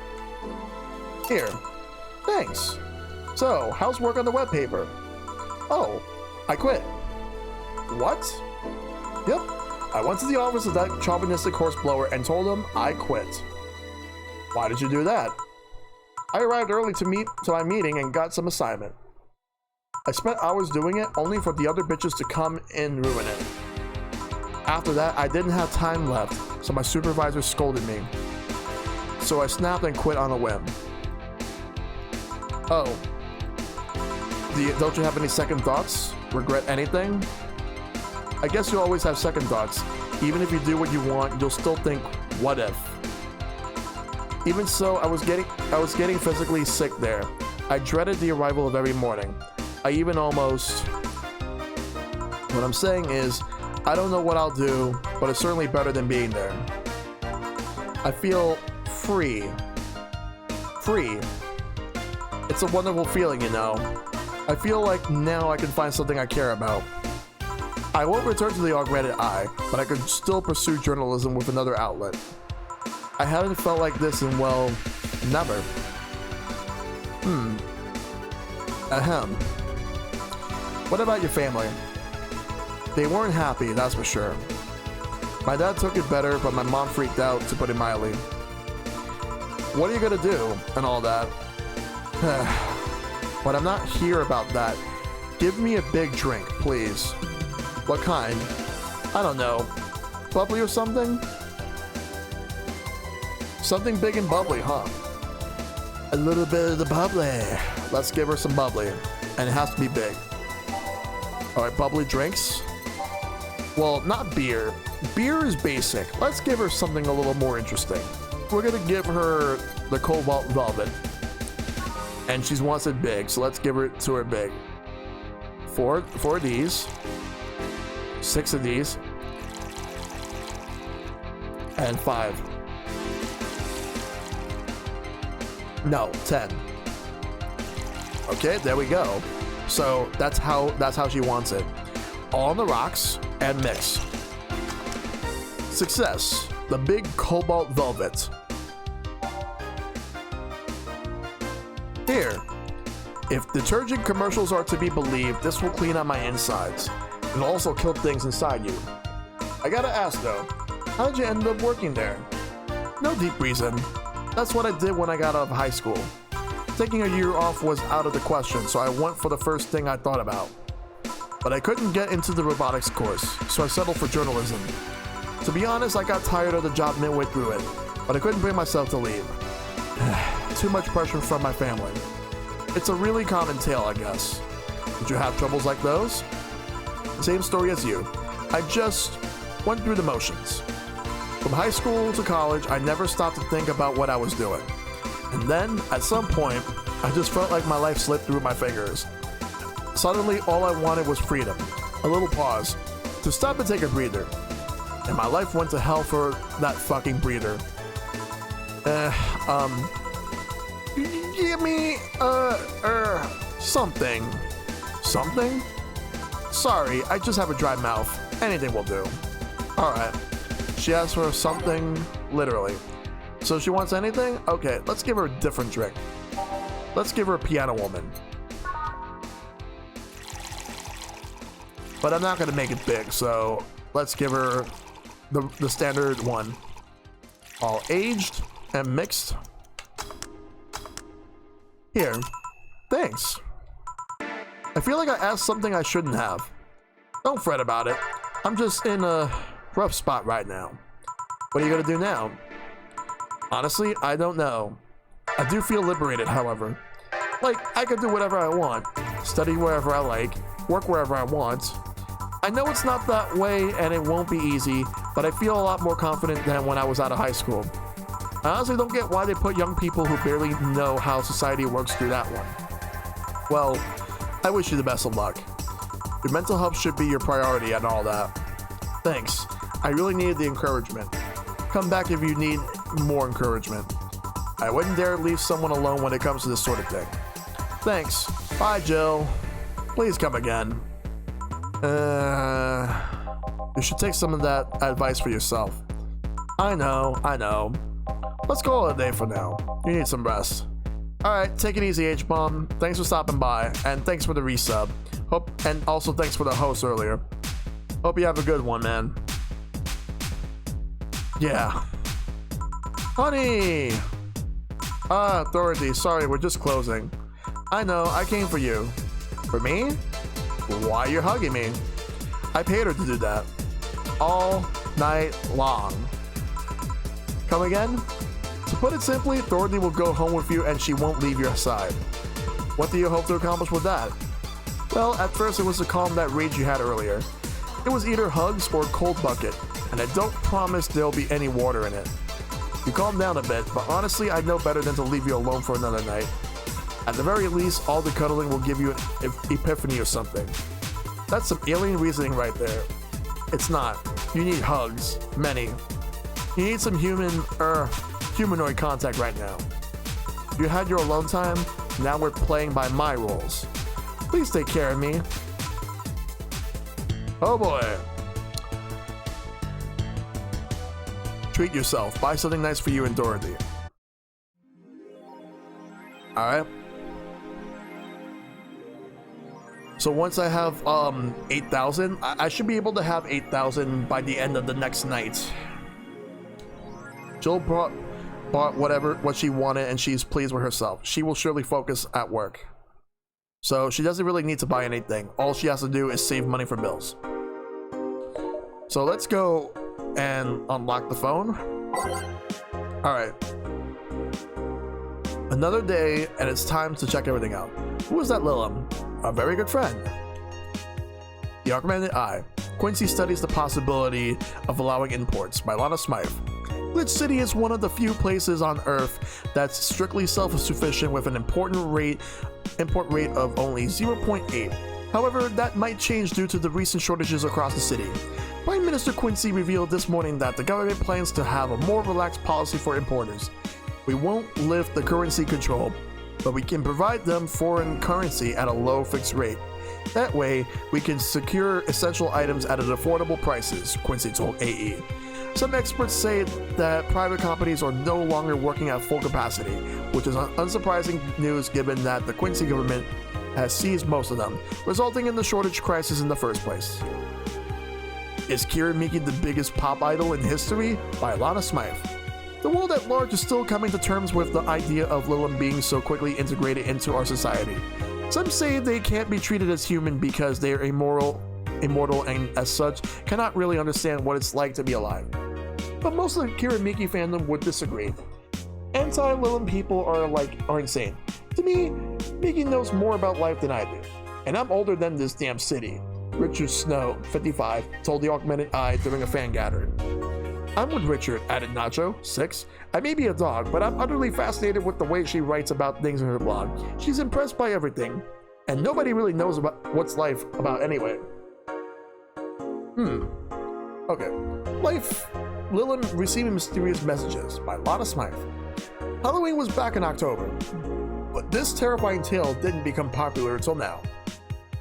Here. Thanks. So, how's work on the web paper? Oh, I quit. What? Yep. I went to the office of that chauvinistic horseblower and told him I quit. Why did you do that? I arrived early to my meeting and got some assignment. I spent hours doing it only for the other bitches to come and ruin it. After that, I didn't have time left, so my supervisor scolded me. So I snapped and quit on a whim. Oh. Don't you have any second thoughts? Regret anything? I guess you always have second thoughts. Even if you do what you want, you'll still think, what if? Even so, I was getting physically sick there. I dreaded the arrival of every morning. I even almost... What I'm saying is, I don't know what I'll do, but it's certainly better than being there. I feel free. Free. It's a wonderful feeling, you know. I feel like now I can find something I care about. I won't return to the Augmented Eye, but I could still pursue journalism with another outlet. I haven't felt like this in, well, never. Ahem. What about your family? They weren't happy, that's for sure. My dad took it better, but my mom freaked out, to put it mildly. What are you gonna do, and all that? But I'm not here about that. Give me a big drink, please. What kind? I don't know. Bubbly or something? Something big and bubbly, huh? A little bit of the bubbly. Let's give her some bubbly. And it has to be big. Alright, bubbly drinks. Well, not beer. Beer is basic. Let's give her something a little more interesting. We're gonna give her the Cobalt Velvet. And she wants it big, so let's give it to her big. Four of these. 6 of these. And 5. No, 10. Okay, there we go. So that's how she wants it. All on the rocks and mix. Success. The big Cobalt Velvet. Here. If detergent commercials are to be believed, this will clean out my insides. It'll also kill things inside you. I gotta ask though, how did you end up working there? No deep reason. That's what I did when I got out of high school. Taking a year off was out of the question, so I went for the first thing I thought about. But I couldn't get into the robotics course, so I settled for journalism. To be honest, I got tired of the job midway through it, but I couldn't bring myself to leave. Too much pressure from my family. It's a really common tale, I guess. Did you have troubles like those? Same story as you. I just went through the motions. From high school to college, I never stopped to think about what I was doing. And then, at some point, I just felt like my life slipped through my fingers. Suddenly, all I wanted was freedom. A little pause. To stop and take a breather. And my life went to hell for that fucking breather. Give me, something. Something? Sorry, I just have a dry mouth. Anything will do. Alright. She asked for something, literally. So she wants anything? Okay, let's give her a different drink. Let's give her a Piano Woman. But I'm not gonna make it big, so let's give her the standard one. All aged and mixed. Here. Thanks. I feel like I asked something I shouldn't have. Don't fret about it. I'm just in a rough spot right now. What are you gonna do now? Honestly, I don't know. I do feel liberated, however. Like, I can do whatever I want. Study wherever I like. Work wherever I want. I know it's not that way and it won't be easy, but I feel a lot more confident than when I was out of high school. I honestly don't get why they put young people who barely know how society works through that one. Well, I wish you the best of luck. Your mental health should be your priority and all that. Thanks. I really needed the encouragement. Come back if you need more encouragement. I wouldn't dare leave someone alone when it comes to this sort of thing. Thanks. Bye, Jill. Please come again. You should take some of that advice for yourself. I know. Let's call it a day for now. You need some rest. Alright, take it easy, H-Bomb. Thanks for stopping by, and thanks for the resub. And also thanks for the host earlier. Hope you have a good one, man. Yeah. Honey! Authority, sorry, we're just closing. I know, I came for you. For me? Why you're hugging me? I paid her to do that. All night long. Come again? To put it simply, Dorothy will go home with you and she won't leave your side. What do you hope to accomplish with that? Well, at first it was to calm that rage you had earlier. It was either hugs or a cold bucket, and I don't promise there'll be any water in it. You calm down a bit, but honestly, I know better than to leave you alone for another night. At the very least, all the cuddling will give you an epiphany or something. That's some alien reasoning right there. It's not. You need hugs. Many. You need some humanoid contact right now. You had your alone time, now we're playing by my rules. Please take care of me. Oh boy. Treat yourself. Buy something nice for you and Dorothy. Alright. So once I have 8,000, I should be able to have 8,000 by the end of the next night. Jill bought what she wanted and she's pleased with herself. She will surely focus at work. So she doesn't really need to buy anything. All she has to do is save money for bills. So let's go and unlock the phone. Alright. Another day, and it's time to check everything out. Who is that Lilum? A very good friend. The Augmented Eye. Quincy studies the possibility of allowing imports by Lana Smythe. Glitch City is one of the few places on Earth that's strictly self-sufficient with an import rate of only 0.8. However, that might change due to the recent shortages across the city. Prime Minister Quincy revealed this morning that the government plans to have a more relaxed policy for importers. We won't lift the currency control, but we can provide them foreign currency at a low fixed rate. That way, we can secure essential items at affordable prices, Quincy told AE. Some experts say that private companies are no longer working at full capacity, which is unsurprising news given that the Quincy government has seized most of them, resulting in the shortage crisis in the first place. Is Kira Miki the biggest pop idol in history? By Lana Smythe. The world at large is still coming to terms with the idea of Lilum being so quickly integrated into our society. Some say they can't be treated as human because they are immortal and as such cannot really understand what it's like to be alive. But most of the Kira Miki fandom would disagree. Anti-Lilum people are insane. To me, Miki knows more about life than I do. And I'm older than this damn city. Richard Snow, 55, told the Augmented Eye during a fan gathering. I'm with Richard, added Nacho, 6. I may be a dog, but I'm utterly fascinated with the way she writes about things in her blog. She's impressed by everything, and nobody really knows about what's life about anyway. Okay. Life. Lilum receiving mysterious messages by Lana Smythe. Halloween was back in October, but this terrifying tale didn't become popular until now.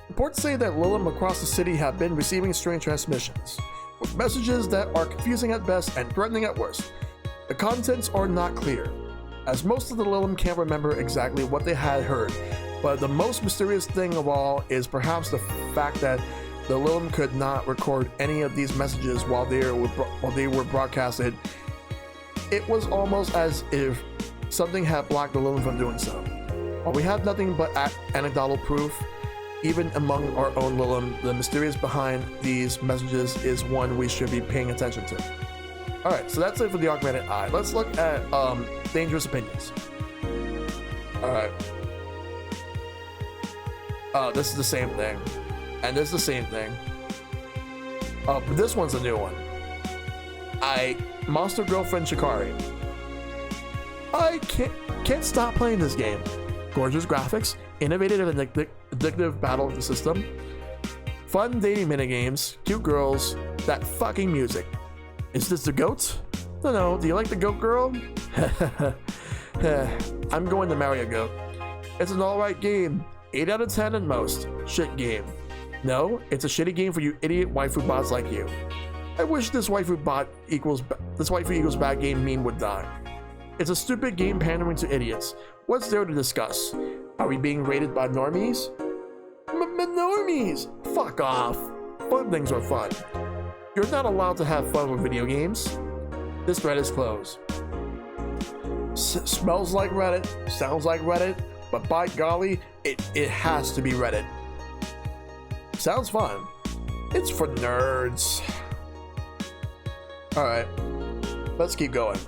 Reports say that Lilum across the city have been receiving strange transmissions, with messages that are confusing at best and threatening at worst. The contents are not clear, as most of the Lilum can't remember exactly what they had heard, but the most mysterious thing of all is perhaps the fact that the Lilum could not record any of these messages while they were broadcasted. It was almost as if something had blocked the Lilum from doing so. While we have nothing but anecdotal proof, even among our own Lilum, the mysterious behind these messages is one we should be paying attention to. Alright, so that's it for the Augmented Eye. Let's look at dangerous opinions. Alright. This is the same thing. And this is the same thing. But this one's a new one. Monster Girlfriend Shikari. I can't stop playing this game. Gorgeous graphics, innovative and addictive battle system, fun dating minigames, cute girls, that fucking music. Is this the goat? No, do you like the goat girl? I'm going to marry a goat. It's an alright game. 8 out of 10 at most. Shit game. No, it's a shitty game for you idiot waifu bots like you. I wish this waifu equals bad game meme would die. It's a stupid game pandering to idiots. What's there to discuss? Are we being rated by normies? Normies! Fuck off. Fun things are fun. You're not allowed to have fun with video games. This thread is closed. Smells like Reddit, sounds like Reddit, but by golly, it has to be Reddit. Sounds fun. It's for nerds. Alright, let's keep going.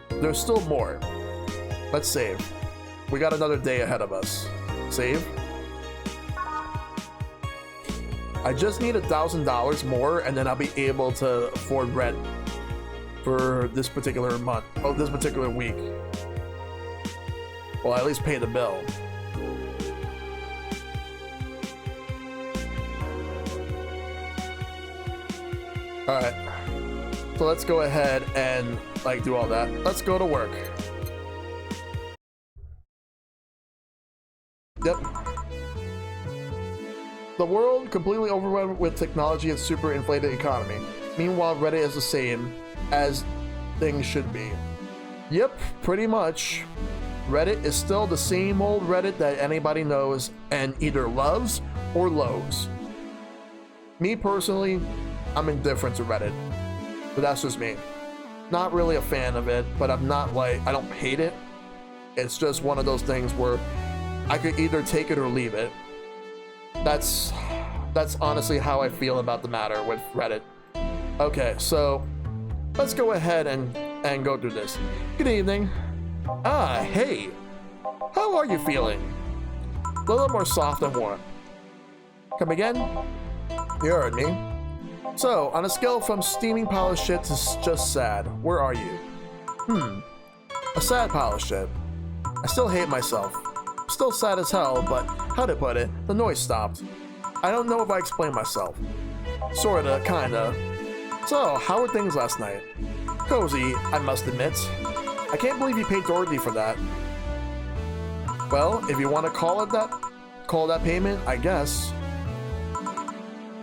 There's still more. Let's save. We got another day ahead of us. Save. I just need $1,000 more and then I'll be able to afford rent for this particular month. Oh, this particular week. Well, at least pay the bill. Alright. So let's go ahead and like do all that. Let's go to work. Yep. The world completely overrun with technology and super inflated economy. Meanwhile, Reddit is the same as things should be. Yep, pretty much. Reddit is still the same old Reddit that anybody knows and either loves or loathes. Me personally, I'm indifferent to Reddit, but that's just me. Not really a fan of it, but I'm not like, I don't hate it. It's just one of those things where I could either take it or leave it. That's honestly how I feel about the matter with Reddit. Okay, so let's go ahead and go through this. Good evening. Ah, hey. How are you feeling? A little more soft and warm. Come again? You heard me. So, on a scale from steaming pile of shit to just sad, where are you? A sad pile of shit. I still hate myself. Still sad as hell, but how to put it, the noise stopped. I don't know if I explained myself. Sorta, kinda. So, how were things last night? Cozy, I must admit. I can't believe you paid Dorothy for that. Well, if you want to call that payment, I guess.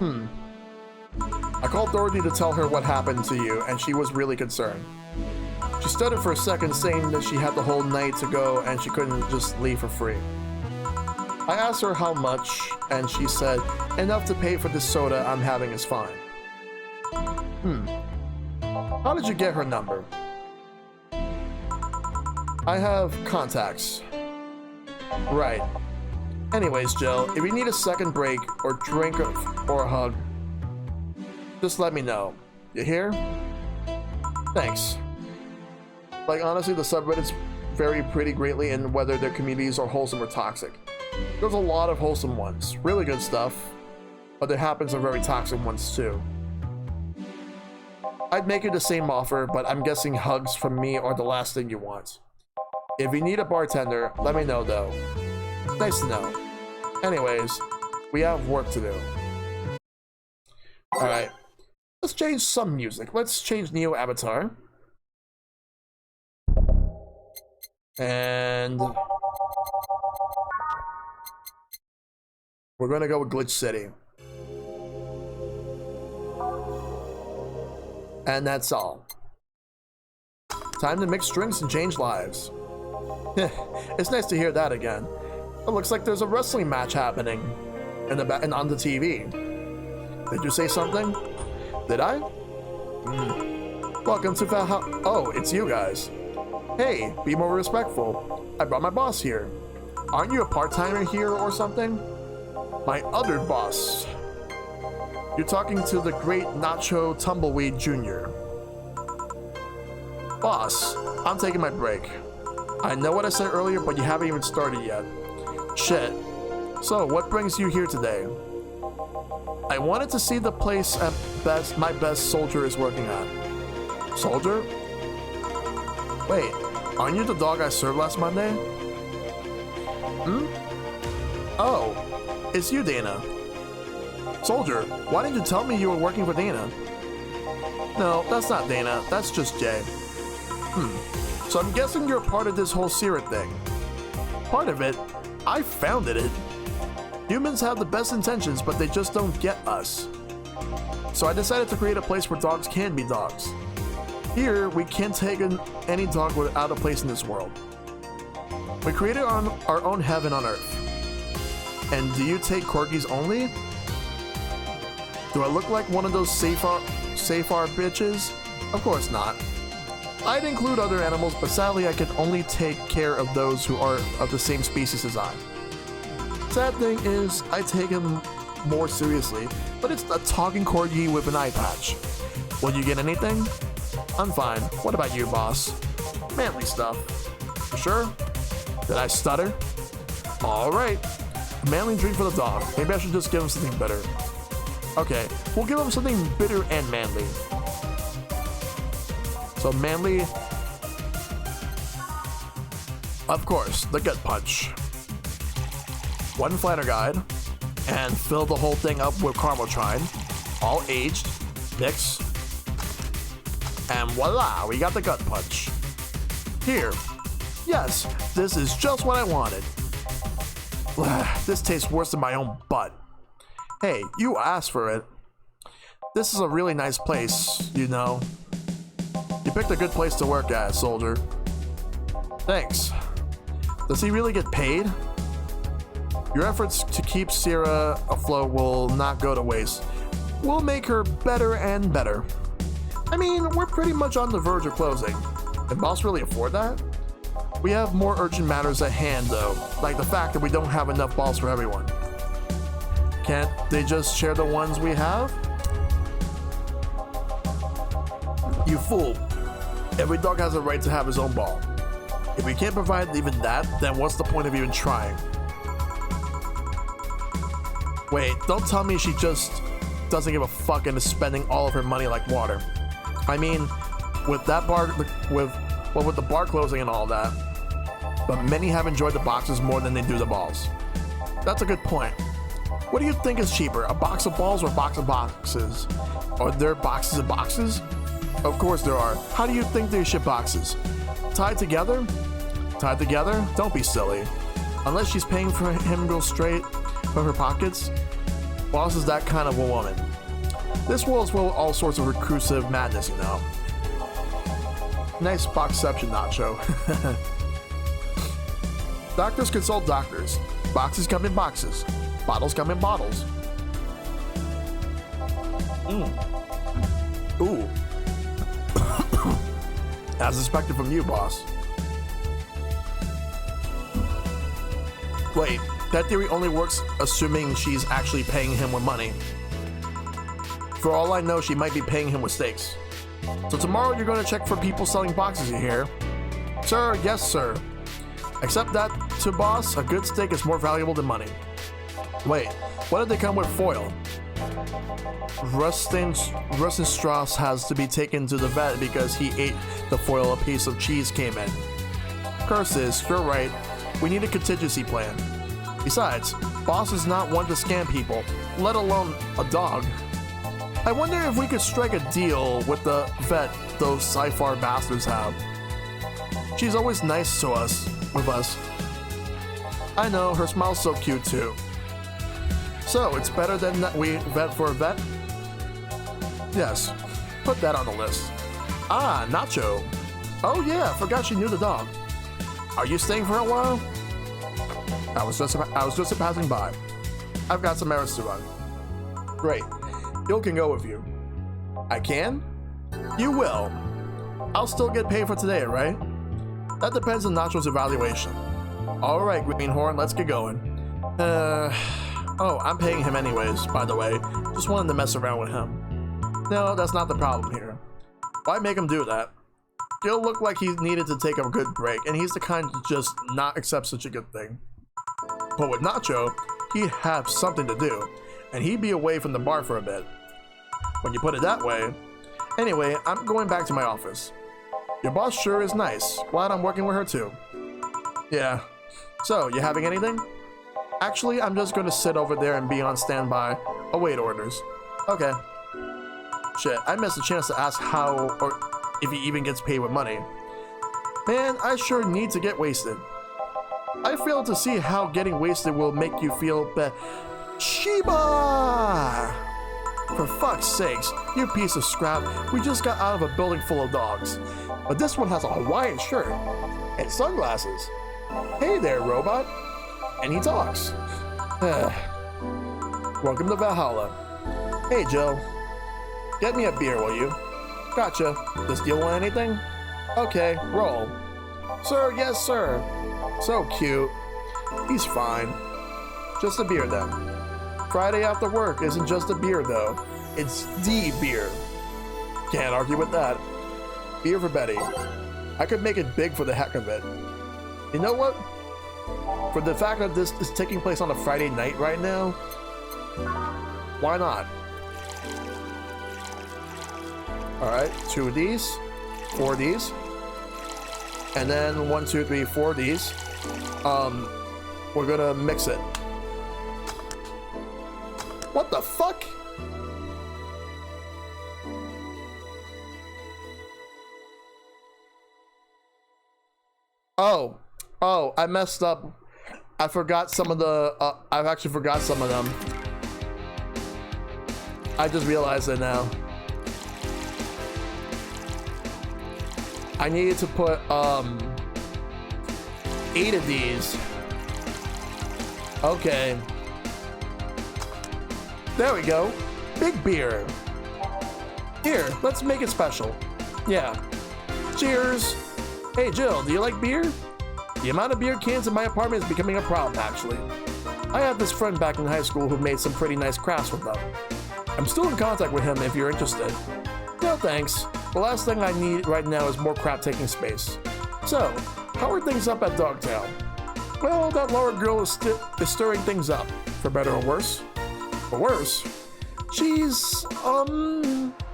I called Dorothy to tell her what happened to you, and she was really concerned. She stuttered for a second, saying that she had the whole night to go and she couldn't just leave for free. I asked her how much, and she said, enough to pay for the soda I'm having is fine. How did you get her number? I have contacts. Right. Anyways, Jill, if you need a second break or drink or a hug, just let me know. You hear? Thanks. Like, honestly, the subreddits vary pretty greatly in whether their communities are wholesome or toxic. There's a lot of wholesome ones, really good stuff, but there happens some very toxic ones too. I'd make you the same offer, but I'm guessing hugs from me are the last thing you want. If you need a bartender, let me know though. Nice to know. Anyways, we have work to do. Alright, let's change some music. Let's change Neo Avatar. And we're gonna go with Glitch City. And that's all. Time to mix drinks and change lives. It's nice to hear that again. It looks like there's a wrestling match happening in the and on the TV. Did you say something? Did I? Welcome to Valhalla. Oh, it's you guys. Hey, be more respectful. I brought my boss here. Aren't you a part-timer here or something? My other boss. You're talking to the great Nacho Tumbleweed Jr. Boss, I'm taking my break. I know what I said earlier, but you haven't even started yet. Shit. So, what brings you here today? I wanted to see the place my best soldier is working at. Soldier? Wait, aren't you the dog I served last Monday? Oh, it's you, Dana. Soldier, why didn't you tell me you were working for Dana? No, that's not Dana, that's just Jay. So I'm guessing you're part of this whole Sierra thing. Part of it? I founded it. Humans have the best intentions, but they just don't get us. So I decided to create a place where dogs can be dogs. Here, we can't take any dog without a place in this world. We created our own heaven on Earth. And do you take corgis only? Do I look like one of those Safar bitches? Of course not. I'd include other animals, but sadly I can only take care of those who are of the same species as I. Sad thing is, I take him more seriously, but it's a talking corgi with an eye patch. Will you get anything? I'm fine. What about you, boss? Manly stuff. For sure? Did I stutter? Alright. A manly drink for the dog. Maybe I should just give him something bitter. Okay, we'll give him something bitter and manly. So manly Of course, the gut punch. One flanner guide, and fill the whole thing up with Carmotrine, all aged, mix, and voila, we got the gut punch. Here. Yes, this is just what I wanted. This tastes worse than my own butt. Hey, you asked for it. This is a really nice place, you know. You picked a good place to work at, soldier. Thanks. Does he really get paid? Your efforts to keep Sierra afloat will not go to waste. We'll make her better and better. I mean, we're pretty much on the verge of closing. Can boss really afford that? We have more urgent matters at hand, though, like the fact that we don't have enough balls for everyone. Can't they just share the ones we have? You fool. Every dog has a right to have his own ball. If we can't provide even that, then what's the point of even trying? Wait, don't tell me she just doesn't give a fuck and is spending all of her money like water. I mean, with that bar, with the bar closing and all that, but many have enjoyed the boxes more than they do the balls. That's a good point. What do you think is cheaper, a box of balls or a box of boxes? Are there boxes of boxes? Of course there are. How do you think they ship boxes? Tied together? Tied together? Don't be silly. Unless she's paying for him to go straight from her pockets. Boss is that kind of a woman. This world is full of all sorts of reclusive madness, you know. Nice boxception, Nacho. Doctors consult doctors. Boxes come in boxes. Bottles come in bottles. Ooh. As expected from you, boss. Wait, that theory only works assuming she's actually paying him with money. For all I know, she might be paying him with steaks. So tomorrow you're going to check for people selling boxes, you hear? Sir, yes sir. Except that, to boss, a good steak is more valuable than money. Wait, what did they come with foil? Russenstrass has to be taken to the vet because he ate the foil a piece of cheese came in. Curses, you're right. We need a contingency plan. Besides, boss is not one to scam people, let alone a dog. I wonder if we could strike a deal with the vet those sci-fi bastards have. She's always nice to us, with us. I know, her smile's so cute too. So, it's better than that we vet for a vet? Yes, put that on the list. Ah, Nacho. Oh yeah, forgot she knew the dog. Are you staying for a while? I was just passing by. I've got some errands to run. Great. Gil can go with you. I can? You will. I'll still get paid for today, right? That depends on Nacho's evaluation. Alright, Greenhorn, let's get going. Oh, I'm paying him anyways, by the way. Just wanted to mess around with him. No, that's not the problem here. Why make him do that? Gil looked like he needed to take a good break, and he's the kind to just not accept such a good thing. But with Nacho, he'd have something to do, and he'd be away from the bar for a bit. When you put it that way. Anyway, I'm going back to my office. Your boss sure is nice. Glad I'm working with her too. Yeah. So, you having anything? Actually, I'm just going to sit over there and be on standby. Await orders. Okay. Shit, I missed a chance to ask how or if he even gets paid with money. Man, I sure need to get wasted. I fail to see how getting wasted will make you feel Shiba! For fuck's sakes, you piece of scrap, we just got out of a building full of dogs. But this one has a Hawaiian shirt and sunglasses. Hey there, robot. And he talks. Welcome to Valhalla. Hey, Joe. Get me a beer, will you? Gotcha. Does Gil want anything? Okay, roll. Sir, yes, sir. So cute. He's fine. Just a beer, then. Friday after work isn't just a beer, though. It's the beer. Can't argue with that. Beer for Betty. I could make it big for the heck of it. You know what? For the fact that this is taking place on a Friday night right now, why not? Alright, 2 of these, 4 of these. And then 1, 2, 3, 4 of these. We're gonna mix it. What the fuck? Oh, I messed up. I forgot some of the, I've actually forgot some of them. I just realized it now. I needed to put, 8 of these. Okay. There we go. Big beer. Here, let's make it special. Yeah. Cheers. Hey Jill, do you like beer? The amount of beer cans in my apartment is becoming a problem, actually. I have this friend back in high school who made some pretty nice crafts with them. I'm still in contact with him if you're interested. No thanks. The last thing I need right now is more crap taking space. So, how are things up at Dogtown? Well, that Laura girl is stirring things up, for better or worse. For worse, she's,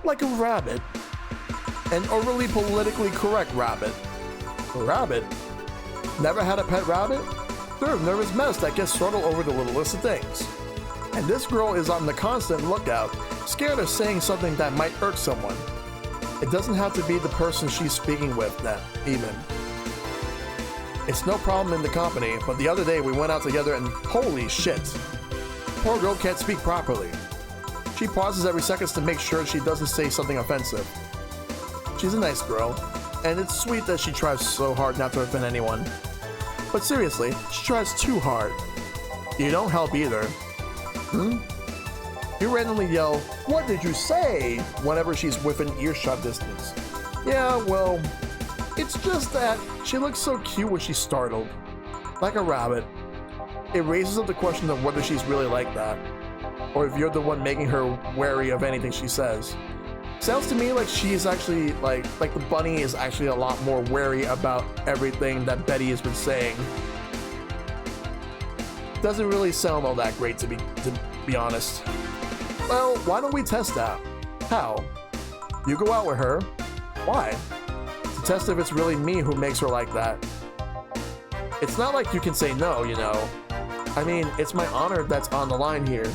like a rabbit. An overly politically correct rabbit. A rabbit? Never had a pet rabbit? They're a nervous mess that gets startled over the littlest of things. And this girl is on the constant lookout, scared of saying something that might irk someone. It doesn't have to be the person she's speaking with, then, even. It's no problem in the company, but the other day we went out together and holy shit. Poor girl can't speak properly. She pauses every second to make sure she doesn't say something offensive. She's a nice girl, and it's sweet that she tries so hard not to offend anyone. But seriously, she tries too hard. You don't help either. You randomly yell, "What did you say?" whenever she's within earshot distance. Yeah, well, it's just that she looks so cute when she's startled. Like a rabbit. It raises up the question of whether she's really like that, or if you're the one making her wary of anything she says. Sounds to me like she's actually, like the bunny is actually a lot more wary about everything that Betty has been saying. Doesn't really sound all that great to be honest. Well, why don't we test that? How? You go out with her. Why? To test if it's really me who makes her like that. It's not like you can say no, you know. I mean, it's my honor that's on the line here.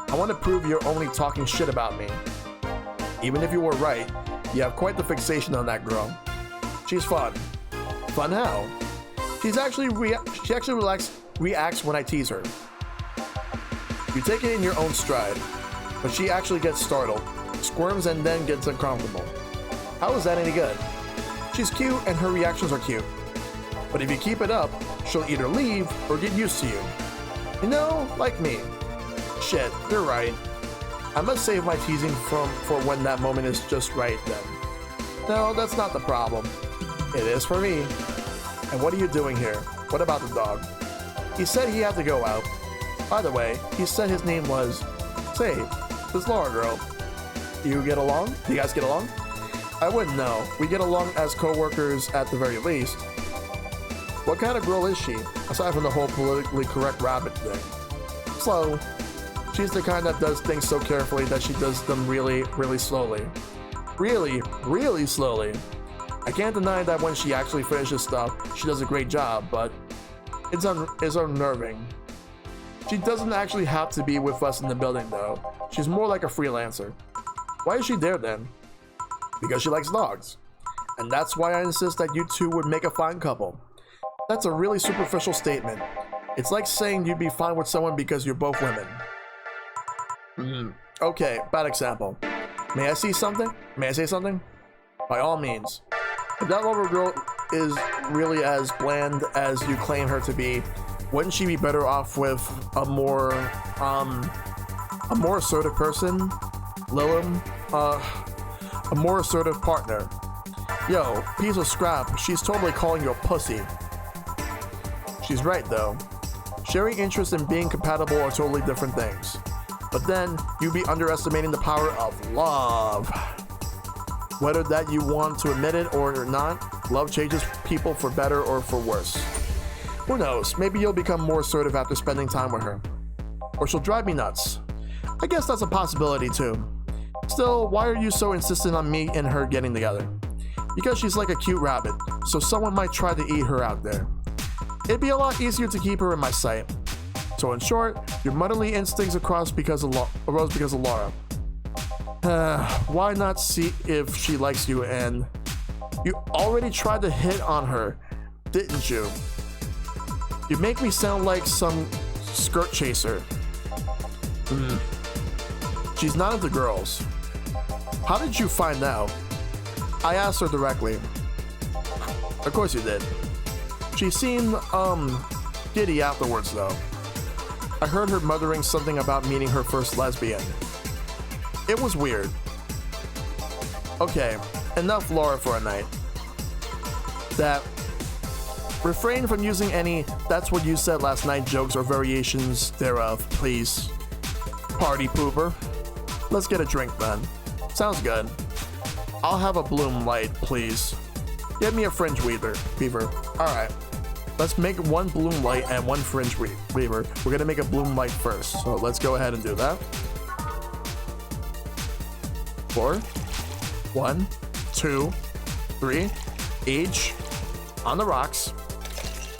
I want to prove you're only talking shit about me. Even if you were right, you have quite the fixation on that girl. She's fun. Fun how? She actually reacts when I tease her. You take it in your own stride, but she actually gets startled, squirms, and then gets uncomfortable. How is that any good? She's cute and her reactions are cute. But if you keep it up, she'll either leave or get used to you. You know, like me. Shit, you're right. I must save my teasing for when that moment is just right then. No, that's not the problem. It is for me. And what are you doing here? What about the dog? He said he had to go out. By the way, he said his name was... Say, this Laura girl. Do you get along? Do you guys get along? I wouldn't know. We get along as co-workers at the very least. What kind of girl is she, aside from the whole politically correct rabbit thing? Slow. She's the kind that does things so carefully that she does them really, really slowly. Really, really slowly. I can't deny that when she actually finishes stuff, she does a great job, but it's unnerving. She doesn't actually have to be with us in the building though. She's more like a freelancer. Why is she there then? Because she likes dogs. And that's why I insist that you two would make a fine couple. That's a really superficial statement. It's like saying you'd be fine with someone because you're both women. Okay, bad example. May I see something? May I say something? By all means. If that lover girl is really as bland as you claim her to be, wouldn't she be better off with a more assertive person? Lilum? A more assertive partner. Yo, piece of scrap, she's totally calling you a pussy. She's right though. Sharing interest and being compatible are totally different things. But then, you'd be underestimating the power of love. Whether that you want to admit it or not, love changes people for better or for worse. Who knows, maybe you'll become more assertive after spending time with her. Or she'll drive me nuts. I guess that's a possibility too. Still, why are you so insistent on me and her getting together? Because she's like a cute rabbit, so someone might try to eat her out there. It'd be a lot easier to keep her in my sight. So in short, your motherly instincts arose because of Laura. Why not see if she likes you? And you already tried to hit on her, didn't you? You make me sound like some skirt chaser. She's not into girls. How did you find out? I asked her directly. Of course you did. She seemed, giddy afterwards though. I heard her muttering something about meeting her first lesbian. It was weird. Okay, enough Laura for a night. Refrain from using any "that's what you said last night" jokes or variations thereof, please. Party pooper. Let's get a drink then. Sounds good. I'll have a bloom light, please. Get me a fringe weaver. Alright. Let's make one bloom light and one fringe weaver. We're gonna make a bloom light first, so let's go ahead and do that. 4, 1, 2, 3, each on the rocks.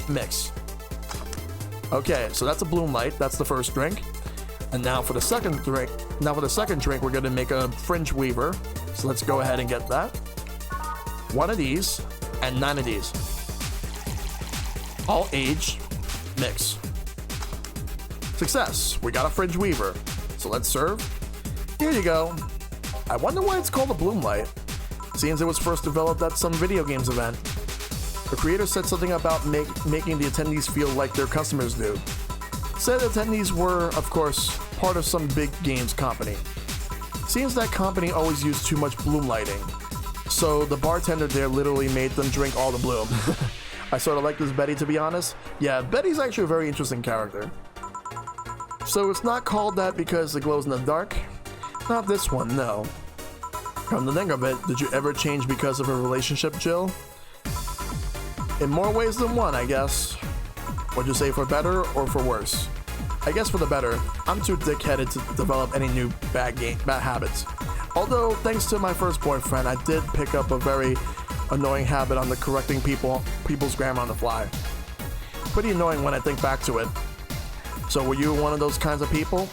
Mix. Okay, so that's a bloom light. That's the first drink. And now for the second drink. We're gonna make a fringe weaver. So let's go ahead and get that. 1 of these and 9 of these. All age. Mix. Success. We got a fringe weaver. So let's serve. Here you go. I wonder why it's called a bloom light. Seems it was first developed at some video games event. The creator said something about making the attendees feel like their customers do. Said attendees were, of course, part of some big games company. Seems that company always used too much bloom lighting. So the bartender there literally made them drink all the bloom. I sort of like this Betty, to be honest. Yeah, Betty's actually a very interesting character. So it's not called that because it glows in the dark? Not this one, no. Come to think of it, did you ever change because of a relationship, Jill? In more ways than one, I guess. Would you say for better or for worse? I guess for the better. I'm too dick-headed to develop any new bad habits. Although, thanks to my first boyfriend, I did pick up a very annoying habit on the correcting people's grammar on the fly. Pretty annoying when I think back to it. So were you one of those kinds of people?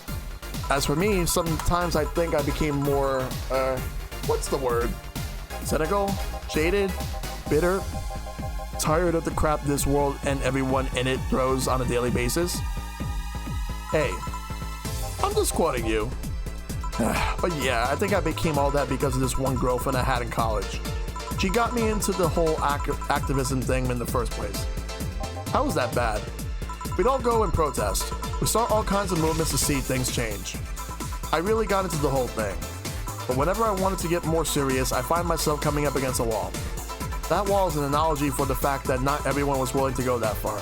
As for me, sometimes I think I became more, what's the word? Cynical? Jaded? Bitter? Tired of the crap this world and everyone in it throws on a daily basis? Hey, I'm just quoting you. But yeah, I think I became all that because of this one girlfriend I had in college. She got me into the whole activism thing in the first place. How was that bad? We'd all go and protest. We saw all kinds of movements to see things change. I really got into the whole thing. But whenever I wanted to get more serious, I find myself coming up against a wall. That wall is an analogy for the fact that not everyone was willing to go that far.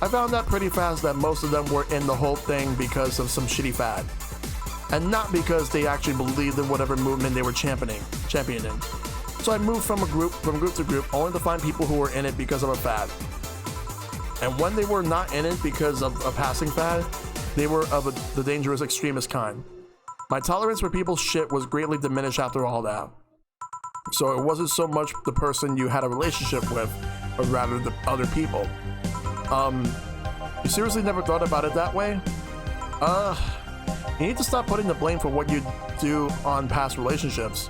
I found that pretty fast that most of them were in the whole thing because of some shitty fad. And not because they actually believed in whatever movement they were championing. So I moved from group to group, only to find people who were in it because of a fad. And when they were not in it because of a passing fad, they were of the dangerous extremist kind. My tolerance for people's shit was greatly diminished after all that. So it wasn't so much the person you had a relationship with, but rather the other people. You seriously never thought about it that way? You need to stop putting the blame for what you do on past relationships.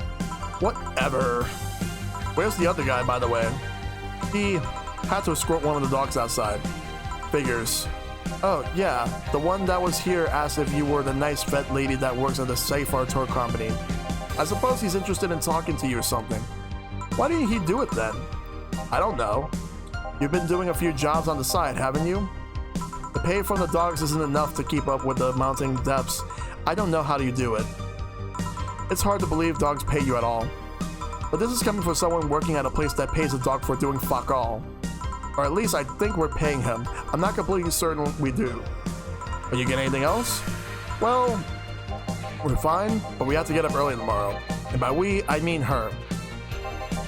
Whatever. Where's the other guy, by the way? He had to escort one of the dogs outside. Figures. Oh, yeah, the one that was here asked if you were the nice vet lady that works at the Safar Tour Company. I suppose he's interested in talking to you or something. Why didn't he do it then? I don't know. You've been doing a few jobs on the side, haven't you? The pay from the dogs isn't enough to keep up with the mounting depths. I don't know how you do it. It's hard to believe dogs pay you at all. But this is coming from someone working at a place that pays a dog for doing fuck all. Or at least I think we're paying him. I'm not completely certain we do. But you get anything else? Well, we're fine, but we have to get up early tomorrow. And by we, I mean her.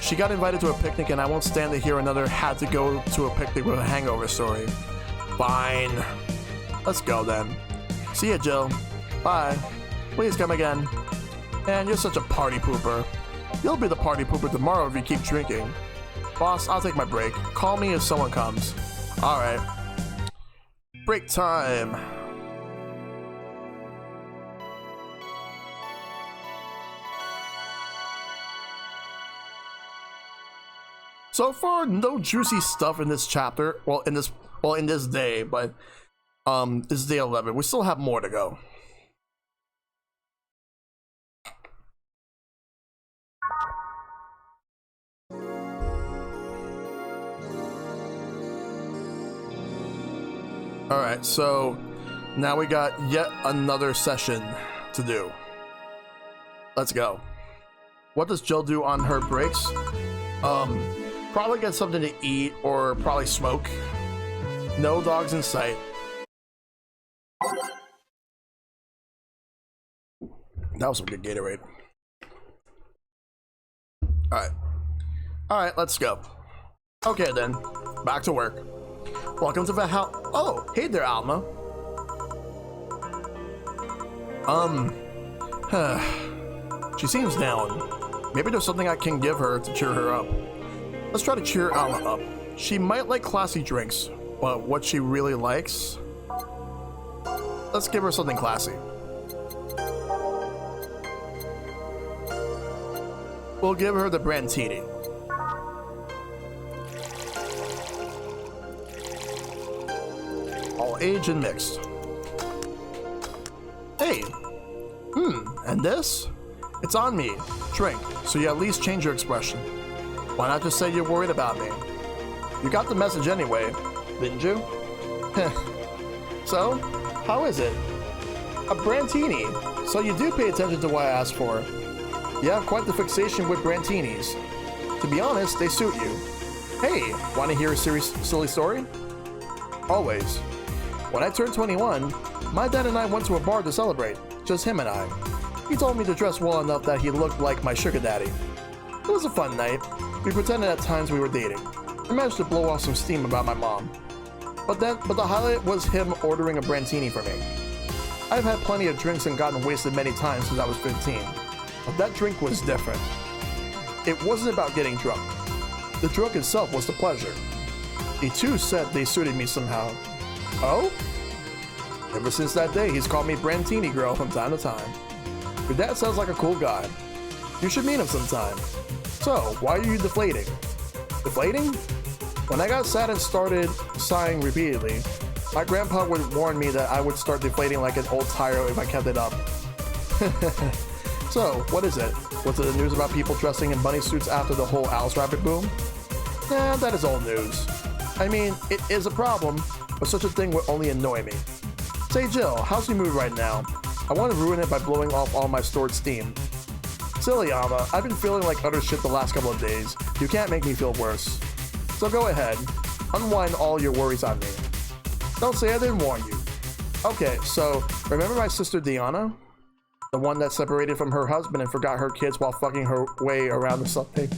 She got invited to a picnic and I won't stand to hear another had to go to a picnic with a hangover story. Fine. Let's go then. See ya, Jill. Bye. Please come again. Man, you're such a party pooper. You'll be the party pooper tomorrow if you keep drinking. Boss, I'll take my break. Call me if someone comes. Alright. Break time. So far, no juicy stuff in this chapter. In this day, but this is day 11. We still have more to go. Alright, so now we got yet another session to do. Let's go. What does Jill do on her breaks? Probably get something to eat or probably smoke. No dogs in sight. That was some good Gatorade. Alright, let's go. Okay then, back to work. Welcome to the house. Oh, hey there, Alma. She seems down. Maybe there's something I can give her to cheer her up. Let's try to cheer Alma up. She might like classy drinks, but what she really likes... Let's give her something classy. We'll give her the Brantini. All age and mixed. Hey! And this? It's on me. Drink, so you at least change your expression. Why not just say you're worried about me? You got the message anyway, didn't you? So, how is it? A Brantini. So you do pay attention to what I asked for. You have quite the fixation with Brantinis. To be honest, they suit you. Hey, want to hear a silly story? Always. When I turned 21, my dad and I went to a bar to celebrate. Just him and I. He told me to dress well enough that he looked like my sugar daddy. It was a fun night. We pretended at times we were dating. I managed to blow off some steam about my mom. But the highlight was him ordering a Brantini for me. I've had plenty of drinks and gotten wasted many times since I was 15. But that drink was different. It wasn't about getting drunk. The drunk itself was the pleasure. He too said they suited me somehow. Oh? Ever since that day, he's called me Brantini Girl from time to time. Your dad sounds like a cool guy. You should meet him sometime. So, why are you deflating? Deflating? When I got sad and started sighing repeatedly, my grandpa would warn me that I would start deflating like an old tire if I kept it up. So, what is it? Was it the news about people dressing in bunny suits after the whole Alice Rabbit boom? Nah, that is old news. I mean, it is a problem, but such a thing would only annoy me. Say Jill, how's your mood right now? I want to ruin it by blowing off all my stored steam. Silly Alma, I've been feeling like utter shit the last couple of days. You can't make me feel worse. So go ahead, unwind all your worries on me. Don't say I didn't warn you. Okay, so remember my sister Diana? The one that separated from her husband and forgot her kids while fucking her way around the something?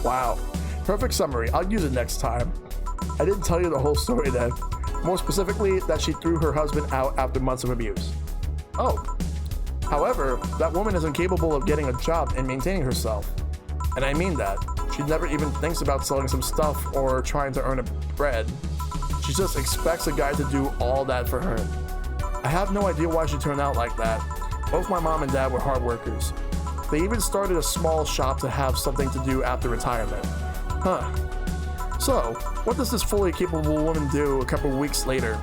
Wow, perfect summary. I'll use it next time. I didn't tell you the whole story then. More specifically, that she threw her husband out after months of abuse. Oh. However, that woman is incapable of getting a job and maintaining herself. And I mean that. She never even thinks about selling some stuff or trying to earn a bread. She just expects a guy to do all that for her. I have no idea why she turned out like that. Both my mom and dad were hard workers. They even started a small shop to have something to do after retirement. Huh. So, what does this fully capable woman do a couple weeks later?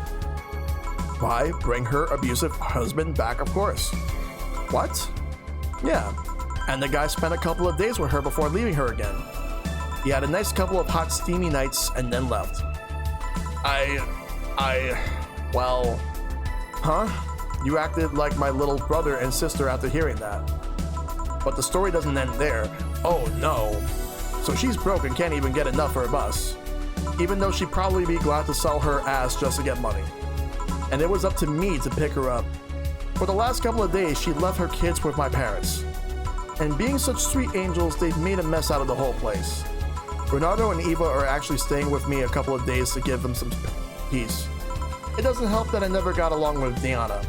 Why, bring her abusive husband back, of course. What? Yeah, and the guy spent a couple of days with her before leaving her again. He had a nice couple of hot, steamy nights and then left. Well, huh? You acted like my little brother and sister after hearing that. But the story doesn't end there. Oh no. So she's broke and can't even get enough for a bus. Even though she'd probably be glad to sell her ass just to get money. And it was up to me to pick her up. For the last couple of days, she left her kids with my parents. And being such sweet angels, they've made a mess out of the whole place. Bernardo and Eva are actually staying with me a couple of days to give them some peace. It doesn't help that I never got along with Diana.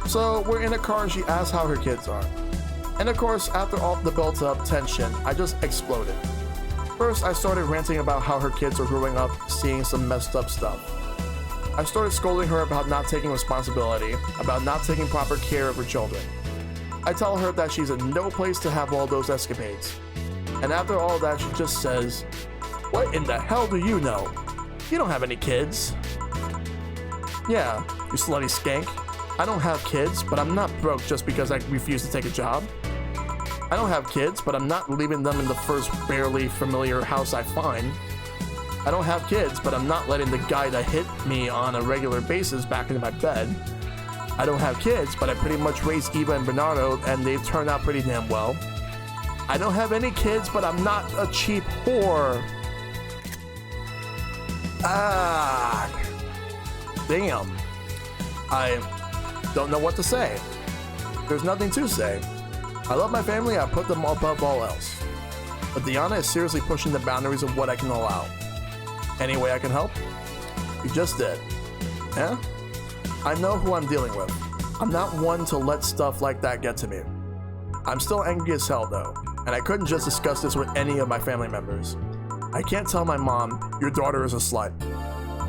So we're in a car and she asks how her kids are. And of course, after all the built-up tension, I just exploded. First, I started ranting about how her kids are growing up seeing some messed up stuff. I started scolding her about not taking responsibility, about not taking proper care of her children. I tell her that she's in no place to have all those escapades. And after all that, she just says, "What in the hell do you know? You don't have any kids." Yeah, you slutty skank. I don't have kids, but I'm not broke just because I refuse to take a job. I don't have kids, but I'm not leaving them in the first barely familiar house I find. I don't have kids, but I'm not letting the guy that hit me on a regular basis back into my bed. I don't have kids, but I pretty much raised Eva and Bernardo, and they've turned out pretty damn well. I don't have any kids, but I'm not a cheap whore. Ah, damn. I don't know what to say. There's nothing to say. I love my family, I put them above all else. But Diana is seriously pushing the boundaries of what I can allow. Any way I can help? You just did. Yeah? I know who I'm dealing with. I'm not one to let stuff like that get to me. I'm still angry as hell though, and I couldn't just discuss this with any of my family members. I can't tell my mom, your daughter is a slut.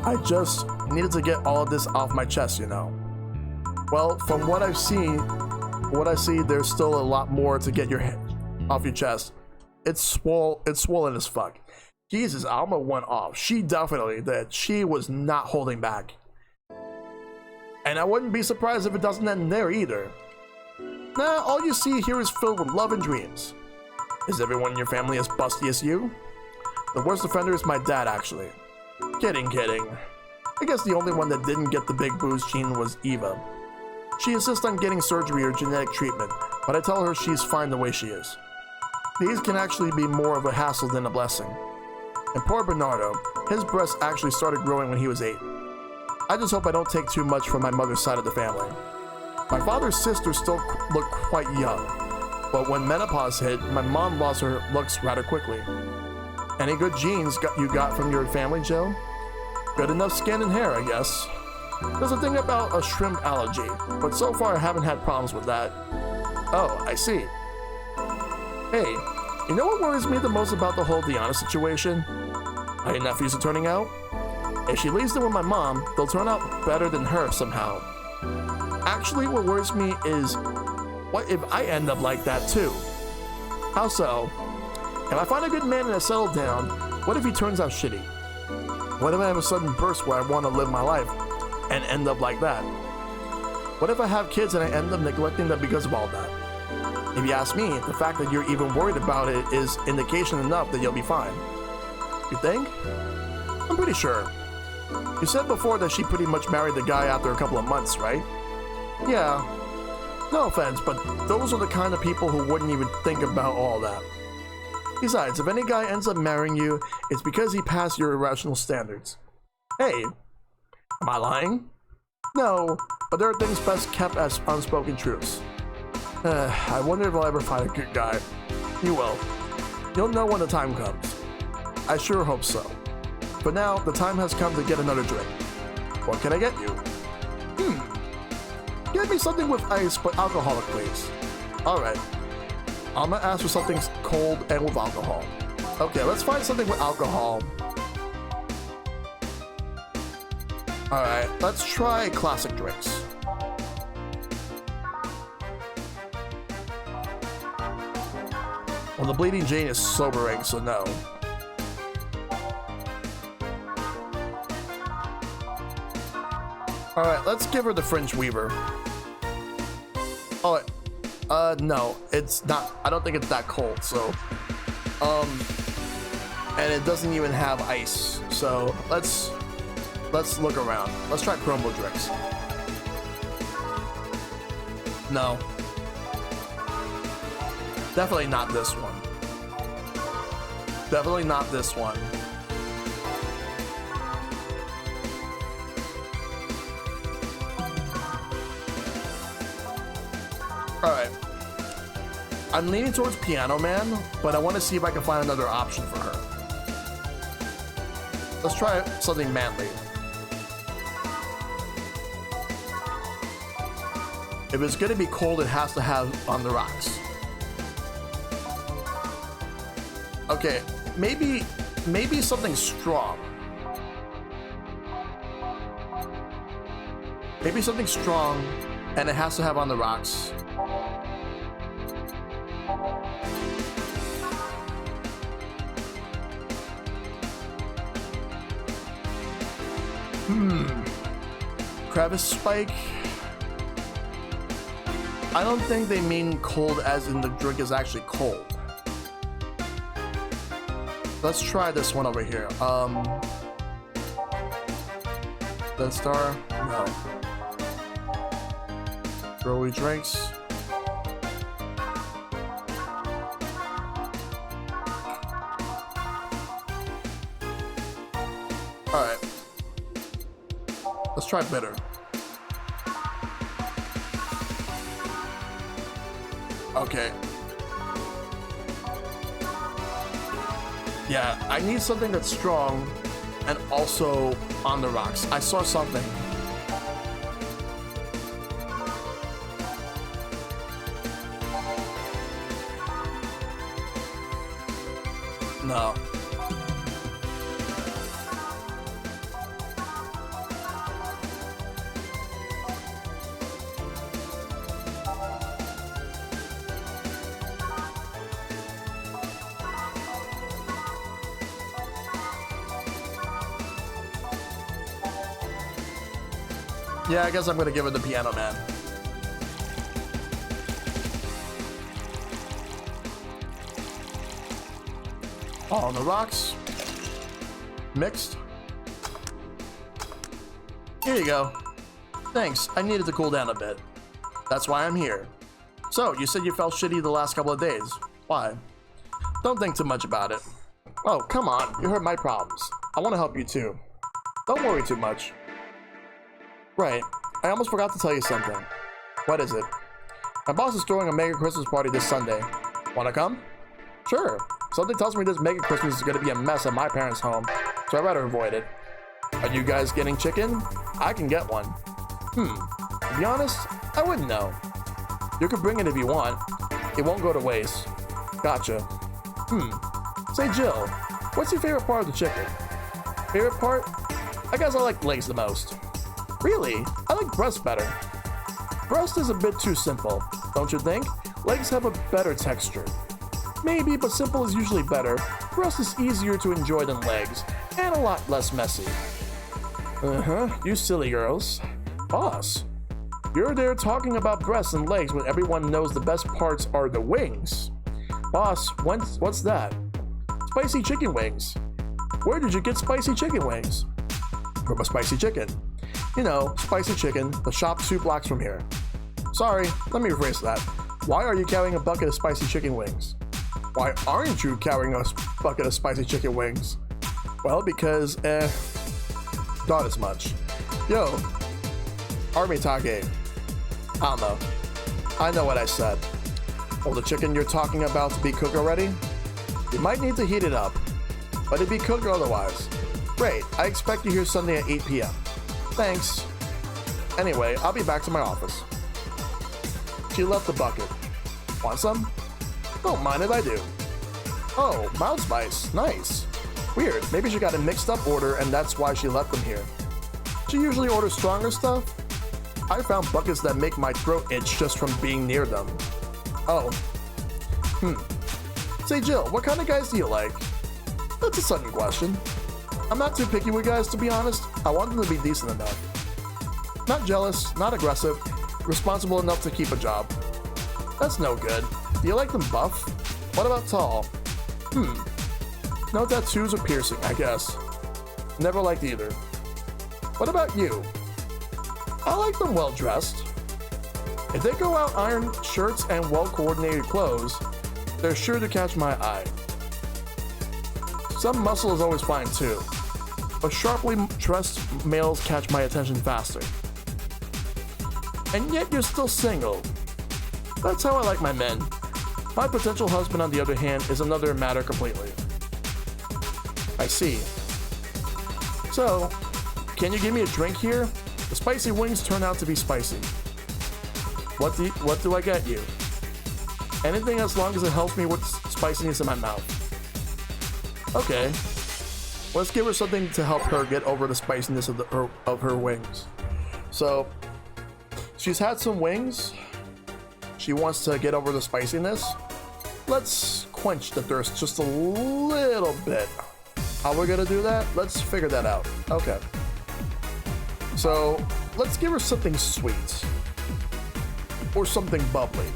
I just needed to get all of this off my chest, you know. Well, from what I see, there's still a lot more to get your head off your chest. It's swollen as fuck. Jesus, Alma went off. She definitely did. She was not holding back. And I wouldn't be surprised if it doesn't end there either. Nah, all you see here is filled with love and dreams. Is everyone in your family as busty as you? The worst offender is my dad, actually. Kidding. I guess the only one that didn't get the big booze gene was Eva. She insists on getting surgery or genetic treatment, but I tell her she's fine the way she is. These can actually be more of a hassle than a blessing. And poor Bernardo, his breasts actually started growing when he was 8. I just hope I don't take too much from my mother's side of the family. My father's sisters still look quite young, but when menopause hit, my mom lost her looks rather quickly. Any good genes you got from your family, Joe? Good enough skin and hair, I guess. There's a thing about a shrimp allergy, but so far I haven't had problems with that. Oh, I see. Hey, you know what worries me the most about the whole Diana situation? How your nephews are turning out? If she leaves them with my mom, they'll turn out better than her somehow. Actually, what worries me is, what if I end up like that too? How so? If I find a good man and I settle down, what if he turns out shitty? What if I have a sudden burst where I want to live my life and end up like that? What if I have kids and I end up neglecting them because of all that? If you ask me, the fact that you're even worried about it is indication enough that you'll be fine. You think? I'm pretty sure. You said before that she pretty much married the guy after a couple of months, right? Yeah. No offense, but those are the kind of people who wouldn't even think about all that. Besides, if any guy ends up marrying you, it's because he passed your irrational standards. Hey, am I lying? No, but there are things best kept as unspoken truths. I wonder if I'll ever find a good guy. You will. You'll know when the time comes. I sure hope so. For now, the time has come to get another drink. What can I get you? Get me something with ice, but alcoholic, please. Alright. I'm gonna ask for something cold and with alcohol. Okay, let's find something with alcohol. Alright, let's try classic drinks. Well, the Bleeding Jane is sobering, so no. Alright, let's give her the Fringe Weaver. Oh, no, it's not. I don't think it's that cold, so. And it doesn't even have ice, so let's look around. Let's try Chrombo drinks. No. Definitely not this one. Definitely not this one. Alright. I'm leaning towards Piano Man, but I want to see if I can find another option for her. Let's try something manly. If it's gonna be cold, it has to have On the Rocks. Okay, maybe something strong. Maybe something strong, and it has to have on the rocks. Crevice spike. I don't think they mean cold as in the drink is actually cold. Let's try this one over here. Death Star? No. Girly drinks. Alright. Let's try bitter. Okay. Yeah, I need something that's strong and also on the rocks. I saw something. No. Yeah, I guess I'm gonna give it the Piano Man. All on the rocks. Mixed. Here you go. Thanks, I needed to cool down a bit. That's why I'm here. So, you said you felt shitty the last couple of days. Why? Don't think too much about it. Oh, come on, you heard my problems. I want to help you too. Don't worry too much. Right, I almost forgot to tell you something. What is it? My boss is throwing a mega Christmas party this Sunday. Wanna come? Sure. Something tells me this mega Christmas is gonna be a mess at my parents' home, so I'd rather avoid it. Are you guys getting chicken? I can get one. To be honest, I wouldn't know. You could bring it if you want. It won't go to waste. Gotcha. Say Jill, what's your favorite part of the chicken? Favorite part? I guess I like legs the most. Really? I like breast better. Breast is a bit too simple, don't you think? Legs have a better texture. Maybe, but simple is usually better. Breast is easier to enjoy than legs, and a lot less messy. You silly girls. Boss, you're there talking about breasts and legs when everyone knows the best parts are the wings. Boss, what's that? Spicy chicken wings. Where did you get spicy chicken wings? From a spicy chicken. You know, spicy chicken, the shop 2 blocks from here. Sorry, let me rephrase that. Why are you carrying a bucket of spicy chicken wings? Why aren't you carrying a bucket of spicy chicken wings? Well, because, not as much. Yo, Army Take. I don't know. I know what I said. Well, the chicken you're talking about to be cooked already? You might need to heat it up, but it'd be cooked otherwise. Great, I expect you here Sunday at 8 p.m. Thanks. Anyway, I'll be back to my office. She left the bucket. Want some? Don't mind if I do. Oh, mild spice. Nice. Weird. Maybe she got a mixed up order and that's why she left them here. She usually orders stronger stuff. I found buckets that make my throat itch just from being near them. Oh. Say Jill, what kind of guys do you like? That's a sudden question. I'm not too picky with guys, to be honest. I want them to be decent enough. Not jealous, not aggressive, responsible enough to keep a job. That's no good. Do you like them buff? What about tall? No tattoos or piercing, I guess. Never liked either. What about you? I like them well dressed. If they go out ironed shirts and well coordinated clothes, they're sure to catch my eye. Some muscle is always fine too, but sharply dressed males catch my attention faster. And yet you're still single. That's how I like my men. My potential husband, on the other hand, is another matter completely. I see. So, can you give me a drink here? The spicy wings turn out to be spicy. What do I get you? Anything as long as it helps me with spiciness in my mouth. Okay. Let's give her something to help her get over the spiciness of her wings. So, she's had some wings. She wants to get over the spiciness. Let's quench the thirst just a little bit. How we're gonna do that? Let's figure that out. Okay. So, let's give her something sweet. Or something bubbly.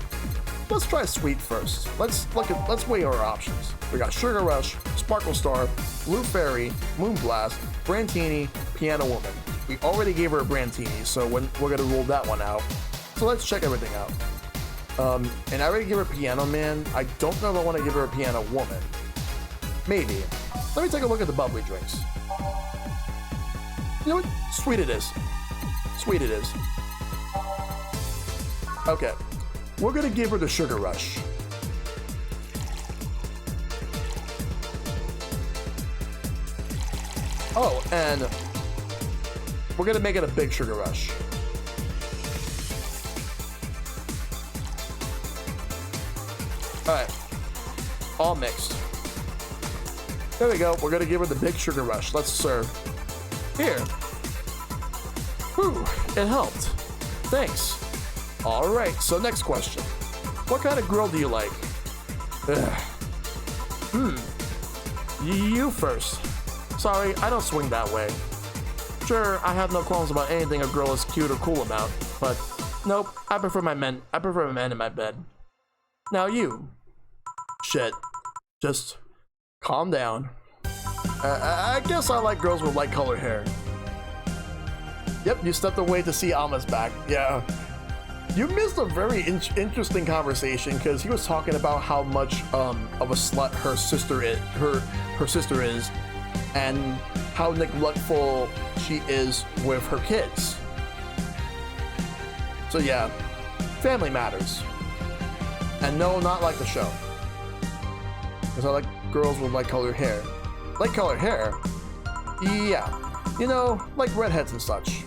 Let's try sweet first. Let's weigh our options. We got Sugar Rush, Sparkle Star, Blue Fairy, Moonblast, Brantini, Piano Woman. We already gave her a Brantini, so we're gonna rule that one out. So let's check everything out. And I already gave her Piano Man. I don't know if I want to give her a Piano Woman. Maybe. Let me take a look at the bubbly drinks. You know what? Sweet it is. Sweet it is. Okay. We're gonna give her the Sugar Rush. Oh, and we're gonna make it a big Sugar Rush. Alright. All mixed. There we go. We're gonna give her the big Sugar Rush. Let's serve. Here. Whew, it helped. Thanks. Alright, so next question. What kind of girl do you like? You first. Sorry, I don't swing that way. Sure, I have no qualms about anything a girl is cute or cool about, but nope, I prefer men in my bed. Now you. Shit. Just calm down. I guess I like girls with light colored hair. Yep, you stepped away to see Alma's back. Yeah. You missed a very interesting conversation because he was talking about how much of a slut her sister is, and how neglectful she is with her kids. So yeah, family matters. And no, not like the show. Because I like girls with light colored hair. Light colored hair? Yeah. You know, like redheads and such.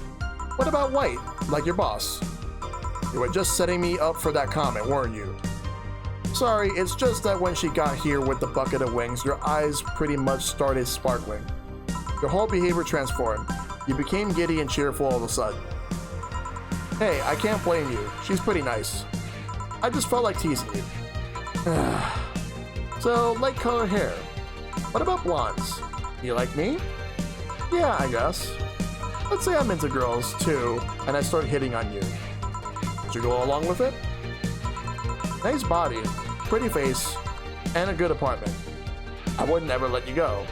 What about white? Like your boss? You were just setting me up for that comment, weren't you? Sorry, it's just that when she got here with the bucket of wings, your eyes pretty much started sparkling. Your whole behavior transformed. You became giddy and cheerful all of a sudden. Hey, I can't blame you. She's pretty nice. I just felt like teasing you. So, light colored hair. What about blondes? You like me? Yeah, I guess. Let's say I'm into girls, too, and I start hitting on you. Would you go along with it? Nice body, pretty face, and a good apartment. I would never let you go.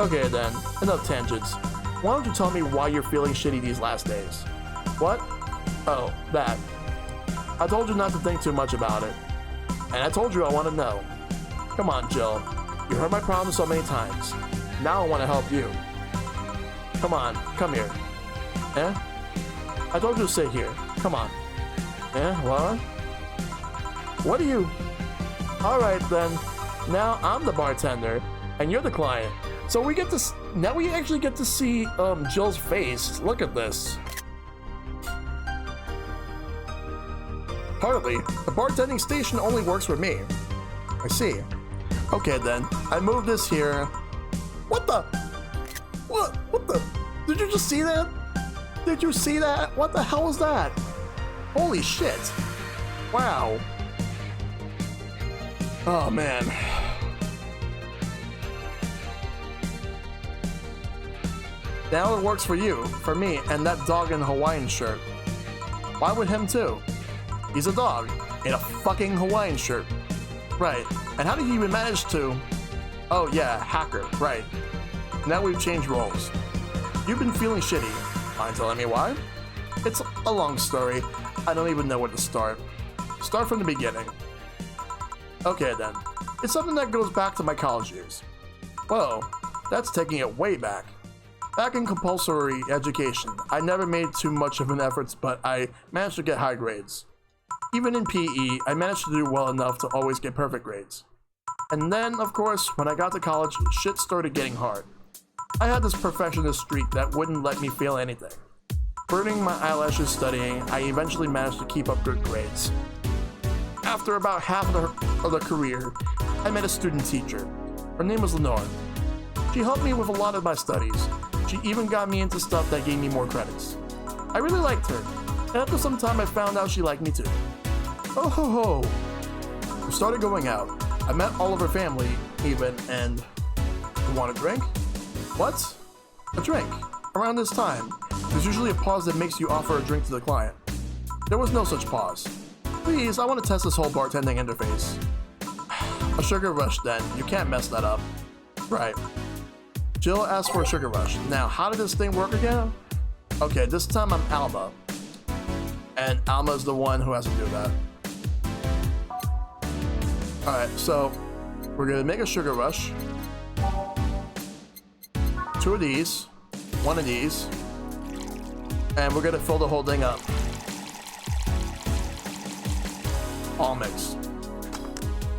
Okay then, enough tangents. Why don't you tell me why you're feeling shitty these last days? What? Oh, that. I told you not to think too much about it. And I told you I want to know. Come on, Jill. You heard my problems so many times. Now I want to help you. Come on, come here. Eh? I told you to sit here. Come on. Eh, what? What are you? Alright then. Now I'm the bartender, and you're the client. So we get to, now we actually get to see Jill's face. Look at this. Hardly. The bartending station only works with me. I see. Okay then. I moved this here. What the? What the? Did you just see that? Did you see that? What the hell was that? Holy shit. Wow. Oh man. Now it works for you, for me, and that dog in a Hawaiian shirt. Why would him too? He's a dog in a fucking Hawaiian shirt. Right. And how did he even manage to? Oh yeah, hacker, right. Now we've changed roles. You've been feeling shitty. Mind telling me why? It's a long story. I don't even know where to start. Start from the beginning. Okay then. It's something that goes back to my college years. Whoa, that's taking it way back. Back in compulsory education, I never made too much of an effort, but I managed to get high grades. Even in PE, I managed to do well enough to always get perfect grades. And then, of course, when I got to college, shit started getting hard. I had this perfectionist streak that wouldn't let me feel anything. Burning my eyelashes studying, I eventually managed to keep up good grades. After about half of the career, I met a student teacher. Her name was Lenore. She helped me with a lot of my studies. She even got me into stuff that gave me more credits. I really liked her, and after some time I found out she liked me too. Oh ho ho! We started going out. I met all of her family, even, and... You want a drink? What? A drink. Around this time, there's usually a pause that makes you offer a drink to the client. There was no such pause. Please, I want to test this whole bartending interface. A sugar rush then, you can't mess that up. Right. Jill asked for a sugar rush. Now, how did this thing work again? Okay, this time I'm Alma. And Alma's the one who has to do that. Alright, so we're gonna make a sugar rush. 2 of these, 1 of these, and we're gonna fill the whole thing up. All mixed.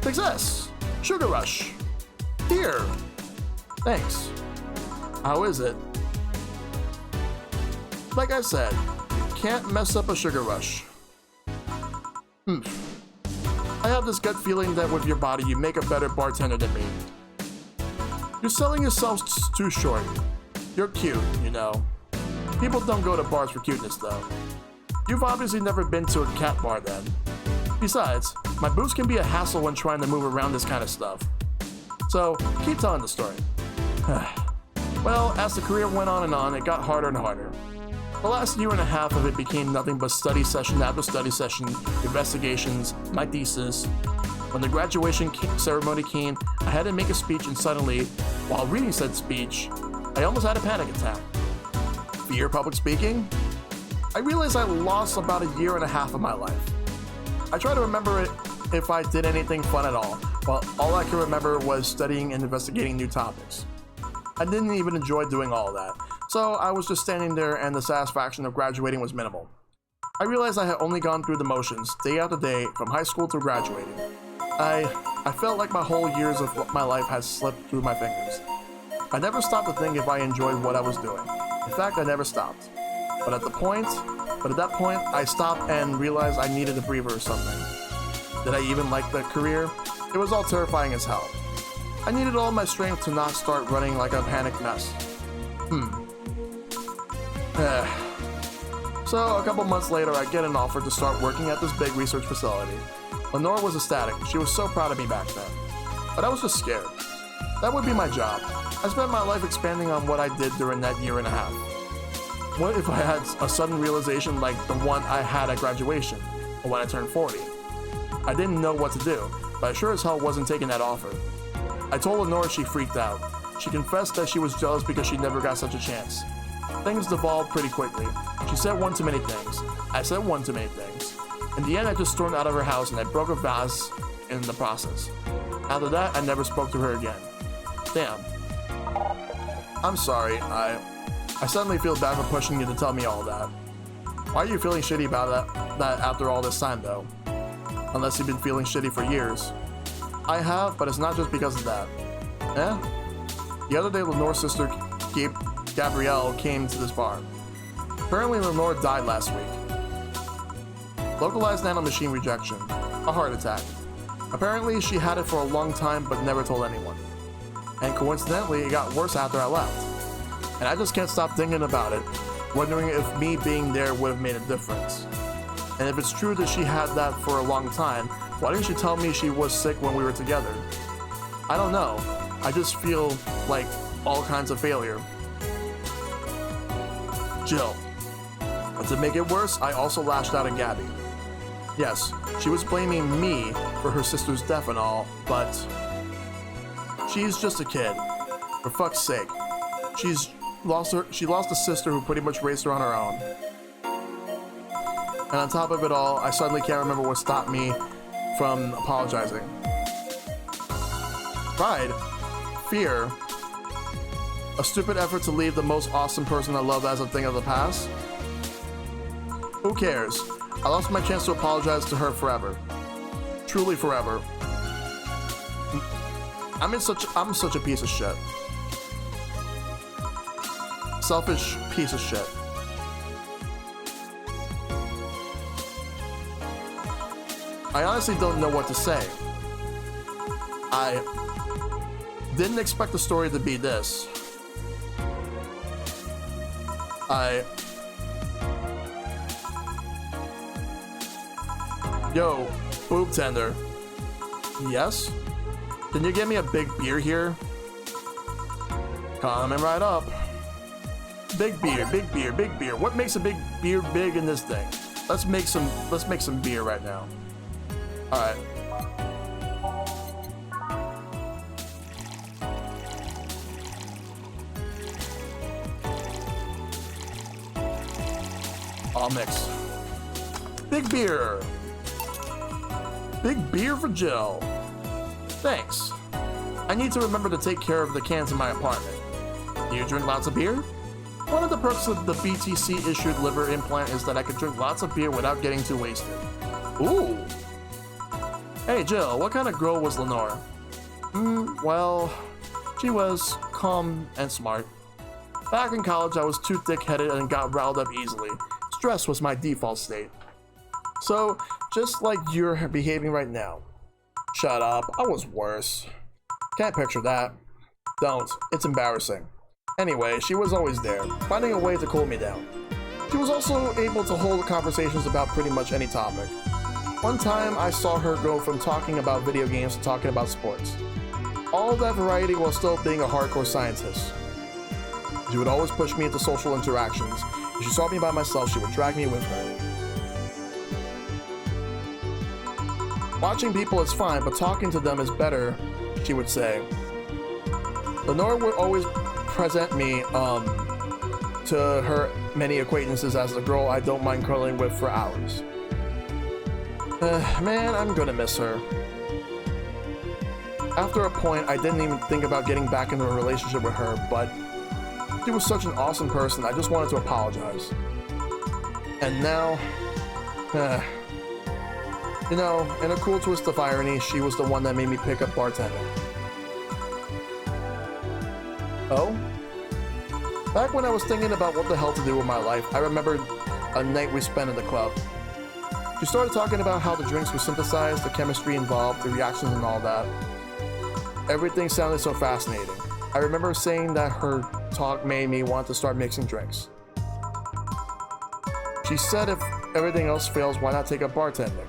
Success! Sugar rush. Here. Thanks. How is it? Like I said, you can't mess up a sugar rush. I have this gut feeling that with your body, you make a better bartender than me. You're selling yourself too short. You're cute, you know. People don't go to bars for cuteness, though. You've obviously never been to a cat bar then. Besides, my boots can be a hassle when trying to move around this kind of stuff. So, keep telling the story. Well, as the career went on, it got harder and harder. The last year and a half of it became nothing but study session after study session, investigations, my thesis. When the graduation ceremony came, I had to make a speech, and suddenly, while reading said speech, I almost had a panic attack. Fear public speaking? I realized I lost about a year and a half of my life. I try to remember it if I did anything fun at all, but all I can remember was studying and investigating new topics. I didn't even enjoy doing all that, so I was just standing there and the satisfaction of graduating was minimal. I realized I had only gone through the motions, day after day, from high school to graduating. I felt like my whole years of my life had slipped through my fingers. I never stopped to think if I enjoyed what I was doing. In fact, I never stopped. But at that point, I stopped and realized I needed a breather or something. Did I even like the career? It was all terrifying as hell. I needed all my strength to not start running like a panicked mess. So a couple months later, I get an offer to start working at this big research facility. Lenore was ecstatic. She was so proud of me back then. But I was just scared. That would be my job. I spent my life expanding on what I did during that year and a half. What if I had a sudden realization like the one I had at graduation, or when I turned 40? I didn't know what to do, but I sure as hell wasn't taking that offer. I told Lenore, she freaked out. She confessed that she was jealous because she never got such a chance. Things devolved pretty quickly. She said one too many things. I said one too many things. In the end, I just stormed out of her house and I broke a vase in the process. After that, I never spoke to her again. Damn. I'm sorry, I suddenly feel bad for pushing you to tell me all that. Why are you feeling shitty about that after all this time, though? Unless you've been feeling shitty for years. I have, but it's not just because of that. The other day, Lenore's sister, Gabrielle, came to this bar. Apparently, Lenore died last week. Localized nanomachine rejection. A heart attack. Apparently, she had it for a long time, but never told anyone. And coincidentally, it got worse after I left. And I just can't stop thinking about it, wondering if me being there would have made a difference. And if it's true that she had that for a long time, why didn't she tell me she was sick when we were together? I don't know. I just feel like all kinds of failure. Jill. But to make it worse, I also lashed out at Gabby. Yes, she was blaming me for her sister's death and all, but she's just a kid. For fuck's sake. She lost a sister who pretty much raised her on her own. And on top of it all, I suddenly can't remember what stopped me from apologizing. Pride, fear, a stupid effort to leave the most awesome person I love as a thing of the past. Who cares? I lost my chance to apologize to her forever. Truly forever. I'm such a piece of shit. Selfish piece of shit. I honestly don't know what to say. Didn't expect the story to be this. Yo, boob tender. Yes? Can you get me a big beer here? Coming right up. Big beer, big beer, big beer. What makes a big beer big in this thing? Let's make some beer right now. Alright. I'll mix. Big beer. Big beer for Jill. Thanks. I need to remember to take care of the cans in my apartment. Do you drink lots of beer? One of the perks of the BTC issued liver implant is that I can drink lots of beer without getting too wasted. Ooh. Hey Jill, what kind of girl was Lenore? Well, she was calm and smart. Back in college, I was too thick-headed and got riled up easily. Stress was my default state. So, just like you're behaving right now. Shut up, I was worse. Can't picture that. Don't, it's embarrassing. Anyway, she was always there, finding a way to cool me down. She was also able to hold conversations about pretty much any topic. One time, I saw her go from talking about video games to talking about sports. All that variety while still being a hardcore scientist. She would always push me into social interactions. If she saw me by myself, she would drag me with her. Watching people is fine, but talking to them is better, she would say. Lenore would always present me to her many acquaintances as the girl I don't mind curling with for hours. Man, I'm gonna miss her. After a point, I didn't even think about getting back into a relationship with her, but she was such an awesome person, I just wanted to apologize. And now, you know, in a cool twist of irony, she was the one that made me pick up bartending. Oh? Back when I was thinking about what the hell to do with my life, I remembered a night we spent in the club. She started talking about how the drinks were synthesized, the chemistry involved, the reactions and all that. Everything sounded so fascinating. I remember saying that her talk made me want to start mixing drinks. She said if everything else fails, why not take up bartending?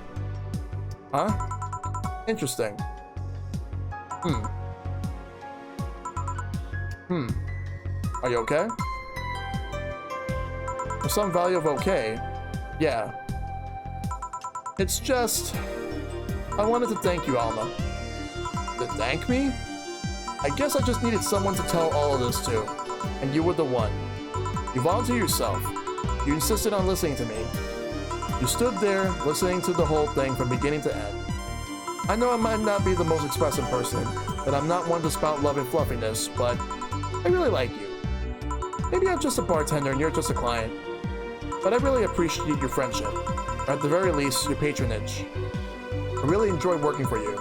Huh? Interesting. Are you okay? For some value of okay, yeah. It's just, I wanted to thank you, Alma. To thank me? I guess I just needed someone to tell all of this to, and you were the one. You volunteered yourself. You insisted on listening to me. You stood there, listening to the whole thing from beginning to end. I know I might not be the most expressive person, and I'm not one to spout love and fluffiness, but I really like you. Maybe I'm just a bartender and you're just a client, but I really appreciate your friendship, or at the very least, your patronage. I really enjoyed working for you.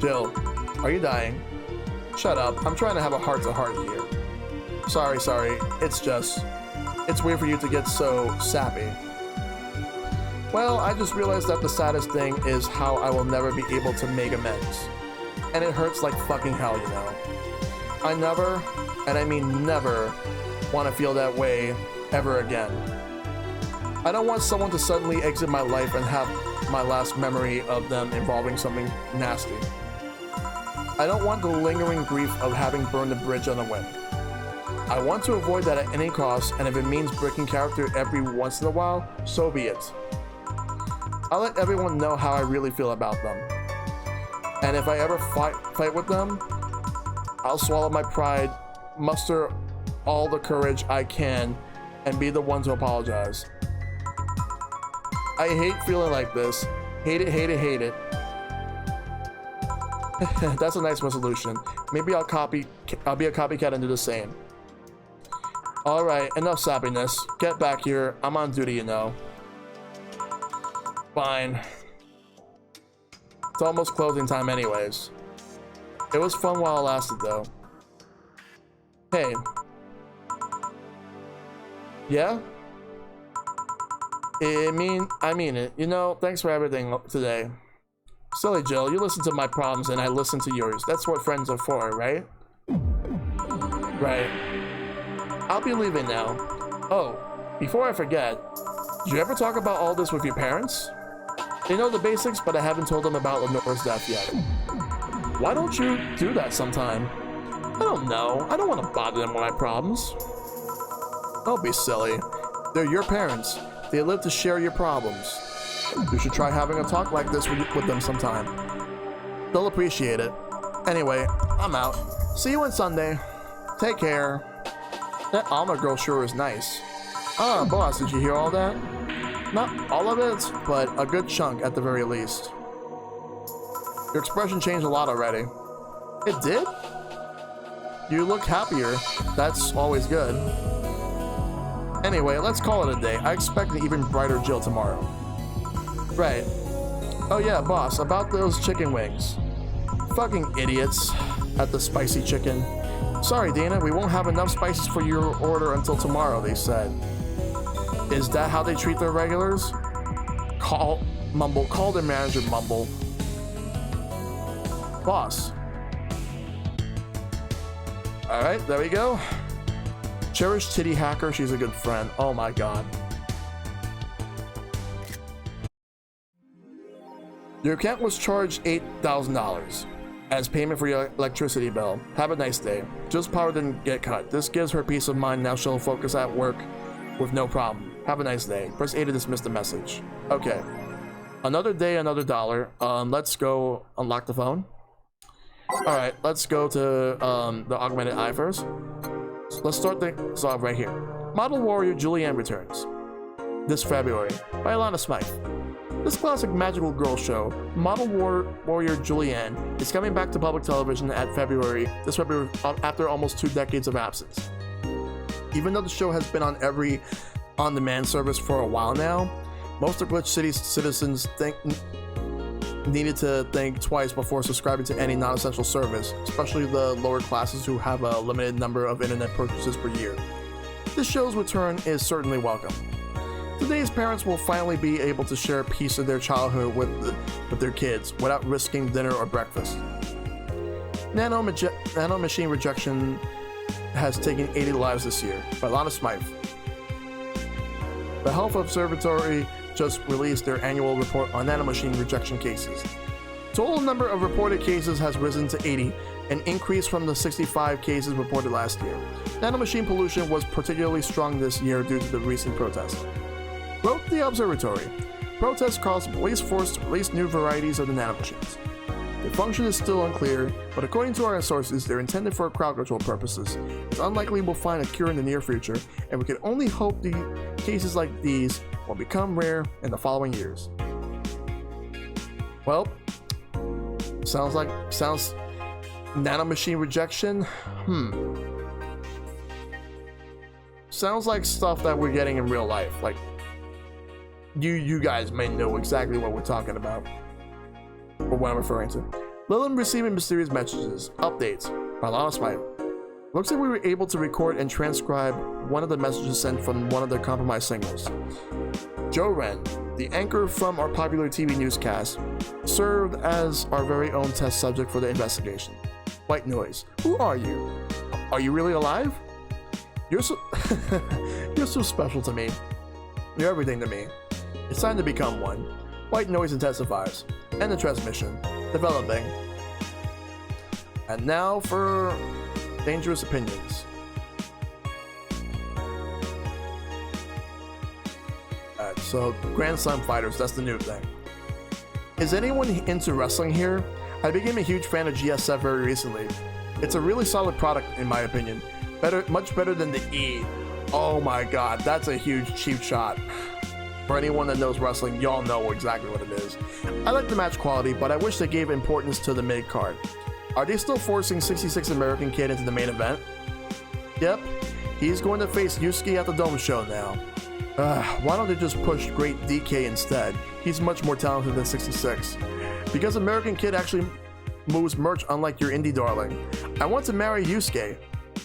Jill, are you dying? Shut up, I'm trying to have a heart-to-heart here. Sorry, it's weird for you to get so sappy. Well, I just realized that the saddest thing is how I will never be able to make amends. And it hurts like fucking hell, you know. I never, and I mean never, want to feel that way ever again. I don't want someone to suddenly exit my life and have my last memory of them involving something nasty. I don't want the lingering grief of having burned the bridge on a whim. I want to avoid that at any cost, and if it means breaking character every once in a while, so be it. I'll let everyone know how I really feel about them. And if I ever fight with them, I'll swallow my pride, muster all the courage I can, and be the one to apologize. I hate feeling like this. Hate it, hate it, hate it. That's a nice resolution. Maybe I'll be a copycat and do the same. Alright, enough sappiness. Get back here. I'm on duty, you know. Fine. It's almost closing time anyways. It was fun while it lasted though. Hey. Yeah? I mean it. You know, thanks for everything today. Silly Jill, you listen to my problems and I listen to yours. That's what friends are for, right? Right. I'll be leaving now. Oh, before I forget, did you ever talk about all this with your parents? They know the basics, but I haven't told them about Lenore's death yet. Why don't you do that sometime? I don't know. I don't want to bother them with my problems. Don't be silly. They're your parents. They live to share your problems. You should try having a talk like this with them sometime. They'll appreciate it. Anyway, I'm out. See you on Sunday. Take care. That Alma girl sure is nice. Ah, boss, did you hear all that? Not all of it, but a good chunk at the very least. Your expression changed a lot already. It did? You look happier. That's always good. Anyway, let's call it a day. I expect an even brighter Jill tomorrow. Right. Oh yeah, boss, about those chicken wings. Fucking idiots at the spicy chicken. Sorry, Dana, we won't have enough spices for your order until tomorrow, they said. Is that how they treat their regulars? Call their manager, Mumble. Boss. Alright, there we go. Cherished titty hacker, she's a good friend. Oh my god. Your account was charged $8,000 as payment for your electricity bill. Have a nice day. Just power didn't get cut. This gives her peace of mind. Now she'll focus at work with no problem. Have a nice day. Press A to dismiss the message. Okay. Another day, another dollar. Let's go unlock the phone. Alright, let's go to the augmented eye first. Let's start things off right here. Model Warrior Julianne returns this February by Alana Smythe. This classic magical girl show, Model Warrior Julianne, is coming back to public television this February after almost 2 decades of absence. Even though the show has been on every on-demand service for a while now, most of Glitch City's citizens needed to think twice before subscribing to any non-essential service, especially the lower classes who have a limited number of internet purchases per year. This show's return is certainly welcome. Today's parents will finally be able to share a piece of their childhood with their kids without risking dinner or breakfast. Nano Machine Rejection has taken 80 lives this year by Lana Smythe. The Health Observatory just released their annual report on nanomachine rejection cases. Total number of reported cases has risen to 80, an increase from the 65 cases reported last year. Nanomachine pollution was particularly strong this year due to the recent protests. Wrote the observatory. Protests caused police force to release new varieties of the nanomachines. Their function is still unclear, but according to our sources, they're intended for crowd control purposes. It's unlikely we'll find a cure in the near future, and we can only hope the cases like these will become rare in the following years. Well, sounds nanomachine rejection. Sounds like stuff that we're getting in real life. Like you guys may know exactly what we're talking about, or what I'm referring to. Lillian receiving mysterious messages. Updates by Lana Smythe. Looks like we were able to record and transcribe one of the messages sent from one of the compromised signals. Joe Wren, the anchor from our popular TV newscast, served as our very own test subject for the investigation. White noise. Who are you? Are you really alive? You're so you're so special to me. You're everything to me. It's time to become one. White noise intensifies. End the transmission. Developing. And now for dangerous opinions. Alright, so Grand Slam Fighters, that's the new thing. Is anyone into wrestling here? I became a huge fan of GSF very recently. It's a really solid product in my opinion. Much better than the E. Oh my god, that's a huge cheap shot. For anyone that knows wrestling, y'all know exactly what it is. I like the match quality, but I wish they gave importance to the mid card. Are they still forcing 66 American Kid into the main event? Yep, he's going to face Yusuke at the Dome show now. Why don't they just push Great DK instead? He's much more talented than 66. Because American Kid actually moves merch unlike your indie darling. I want to marry Yusuke.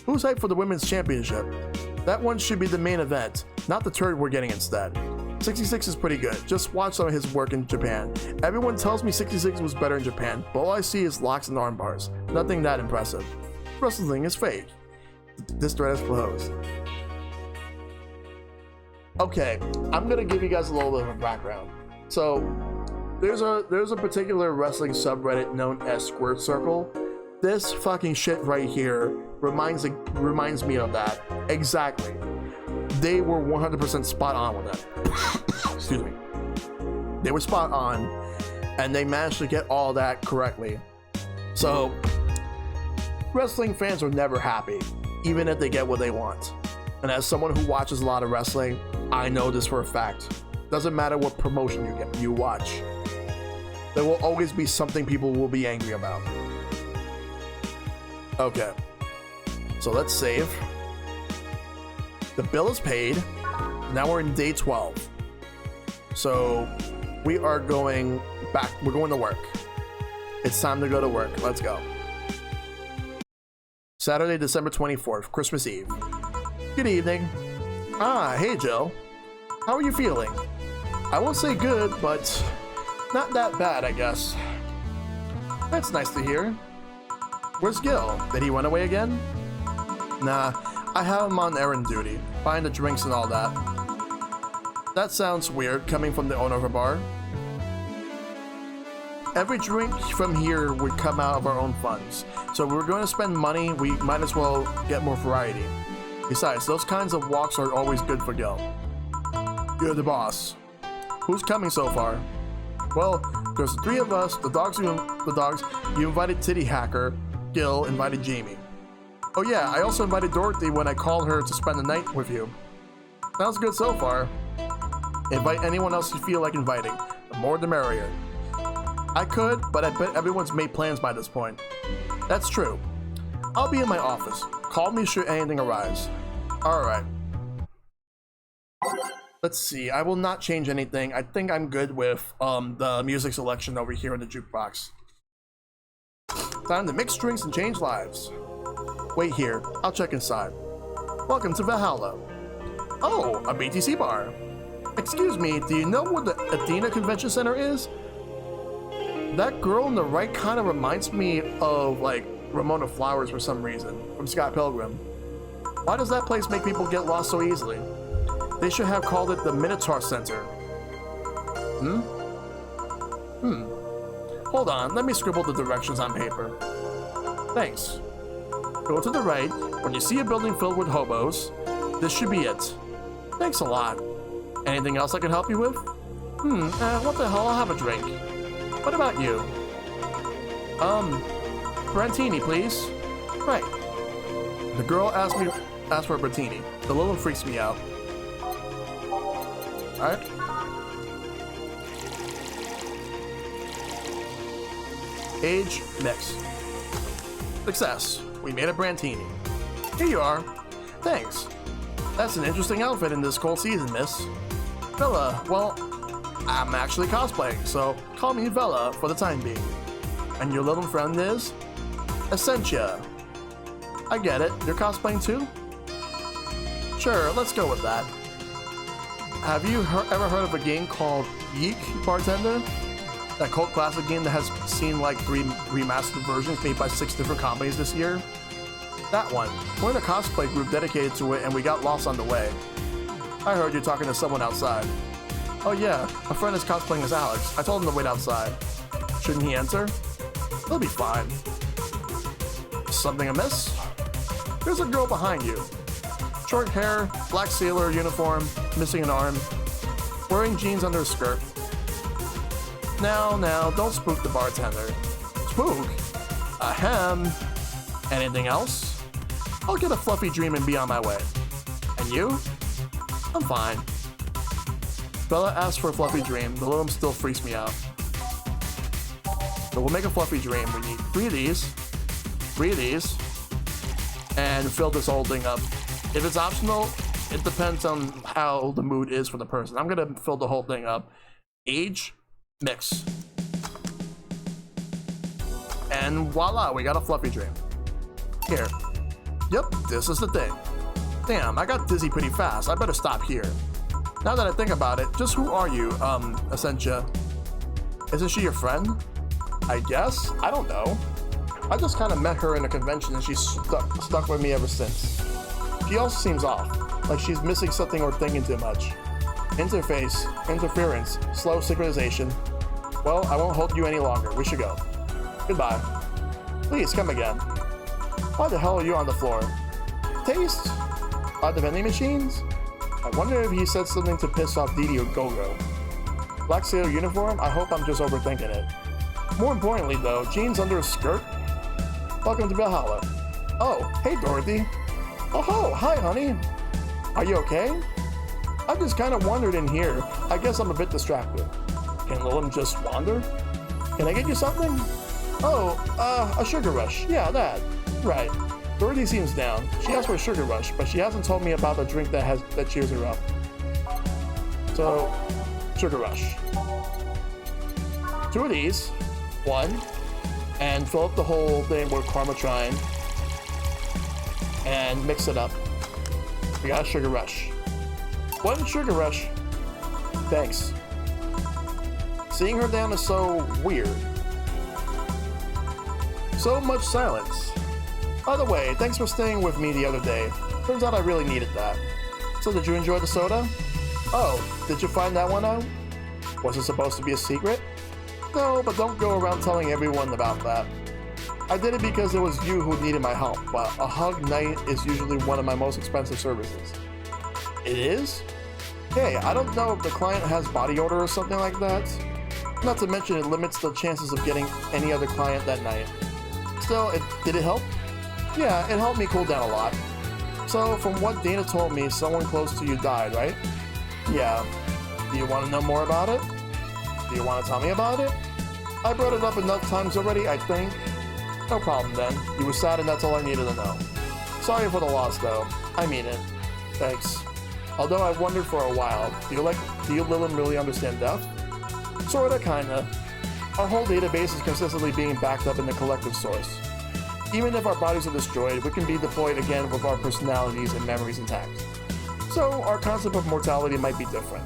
Who's hyped for the Women's Championship? That one should be the main event, not the turd we're getting instead. 66 is pretty good. Just watch some of his work in Japan. Everyone tells me 66 was better in Japan, but all I see is locks and arm bars. Nothing that impressive. Wrestling is fake. This thread is closed. Okay, I'm gonna give you guys a little bit of a background. So, there's a particular wrestling subreddit known as Squirt Circle. This fucking shit right here reminds me of that. Exactly. They were 100% spot on with that. Excuse me. They were spot on, and they managed to get all that correctly. So, wrestling fans are never happy, even if they get what they want. And as someone who watches a lot of wrestling, I know this for a fact. Doesn't matter what promotion you watch. There will always be something people will be angry about. Okay. So let's save. The bill is paid. Now we're in day 12. So we are going back. We're going to work. It's time to go to work. Let's go. Saturday, December 24th, Christmas Eve. Good evening. Ah, hey Jill. How are you feeling? I won't say good, but not that bad, I guess. That's nice to hear. Where's Gil? Did he run away again? Nah, I have him on errand duty, buying the drinks and all that. That sounds weird coming from the owner of a bar. Every drink from here would come out of our own funds, so if we're going to spend money, we might as well get more variety. Besides, those kinds of walks are always good for Gil. You're the boss. Who's coming so far? Well, there's the three of us, the dogs, you invited Titty Hacker, Gil invited Jamie. Oh yeah, I also invited Dorothy when I called her to spend the night with you. Sounds good so far. Invite anyone else you feel like inviting. The more the merrier. I could, but I bet everyone's made plans by this point. That's true. I'll be in my office. Call me should anything arise. Alright. Let's see, I will not change anything. I think I'm good with the music selection over here in the jukebox. Time to mix drinks and change lives. Wait here, I'll check inside. Welcome to Valhalla. Oh, a BTC bar. Excuse me, do you know what the Athena Convention Center is? That girl in the right kind of reminds me of, like, Ramona Flowers for some reason, from Scott Pilgrim. Why does that place make people get lost so easily? They should have called it the Minotaur Center. Hold on, let me scribble the directions on paper. Thanks. Go to the right. When you see a building filled with hobos, this should be it. Thanks a lot. Anything else I can help you with? What the hell? I'll have a drink. What about you? Brantini, please. Right. The girl asked for a Brantini. The little freaks me out. Alright. Age, mix. Success. We made a Brantini. Here you are. Thanks. That's an interesting outfit in this cold season, miss. Vella, well, I'm actually cosplaying, so call me Vella for the time being. And your little friend is? Essentia. I get it. You're cosplaying too? Sure, let's go with that. Have you ever heard of a game called Yeek, Bartender? That cult classic game that has seen like 3 remastered versions made by 6 different companies this year? That one. We're in a cosplay group dedicated to it and we got lost on the way. I heard you talking to someone outside. Oh yeah, a friend is cosplaying as Alex. I told him to wait outside. Shouldn't he enter? He'll be fine. Something amiss? There's a girl behind you. Short hair, black sailor uniform, missing an arm, wearing jeans under a skirt. Now, don't spook the bartender. Spook? Ahem. Anything else? I'll get a fluffy dream and be on my way. And you? I'm fine. Bella asked for a fluffy dream. The little still freaks me out. So we'll make a fluffy dream. We need 3 of these, and fill this whole thing up. If it's optional, it depends on how the mood is for the person. I'm gonna fill the whole thing up. Age, mix. And voila, we got a fluffy dream. Here. Yep, this is the thing. Damn, I got dizzy pretty fast. I better stop here. Now that I think about it, just who are you, Essentia? Isn't she your friend? I guess? I don't know. I just kind of met her in a convention and she's stuck with me ever since. She also seems off, like she's missing something or thinking too much. Interference, slow synchronization. Well, I won't hold you any longer. We should go. Goodbye. Please, come again. Why the hell are you on the floor? Taste? The vending machines? I wonder if he said something to piss off Didi or Gogo. Black sailor uniform? I hope I'm just overthinking it. More importantly though, jeans under a skirt? Welcome to Valhalla. Oh, hey Dorothy. Oh ho, hi honey. Are you okay? I just kind of wandered in here. I guess I'm a bit distracted. Can Lilum just wander? Can I get you something? Oh, a sugar rush. Yeah, that. Right. Dorothy seems down. She asked for a sugar rush, but she hasn't told me about the drink that cheers her up. So, sugar rush. 2 of these. 1. And fill up the whole thing with Karmatrine. And mix it up. We got a sugar rush. 1 sugar rush. Thanks. Seeing her down is so weird. So much silence. By the way, thanks for staying with me the other day. Turns out I really needed that. So did you enjoy the soda? Oh, did you find that one out? Was it supposed to be a secret? No, but don't go around telling everyone about that. I did it because it was you who needed my help, but a hug night is usually one of my most expensive services. It is? Hey, I don't know if the client has body odor or something like that. Not to mention it limits the chances of getting any other client that night. Still, did it help? Yeah, it helped me cool down a lot. So, from what Dana told me, someone close to you died, right? Yeah. Do you want to know more about it? Do you want to tell me about it? I brought it up enough times already, I think. No problem then. You were sad and that's all I needed to know. Sorry for the loss though. I mean it. Thanks. Although I wondered for a while, do you Lilum really understand death? Sorta, kinda. Our whole database is consistently being backed up in the collective source. Even if our bodies are destroyed, we can be deployed again with our personalities and memories intact. So, our concept of mortality might be different.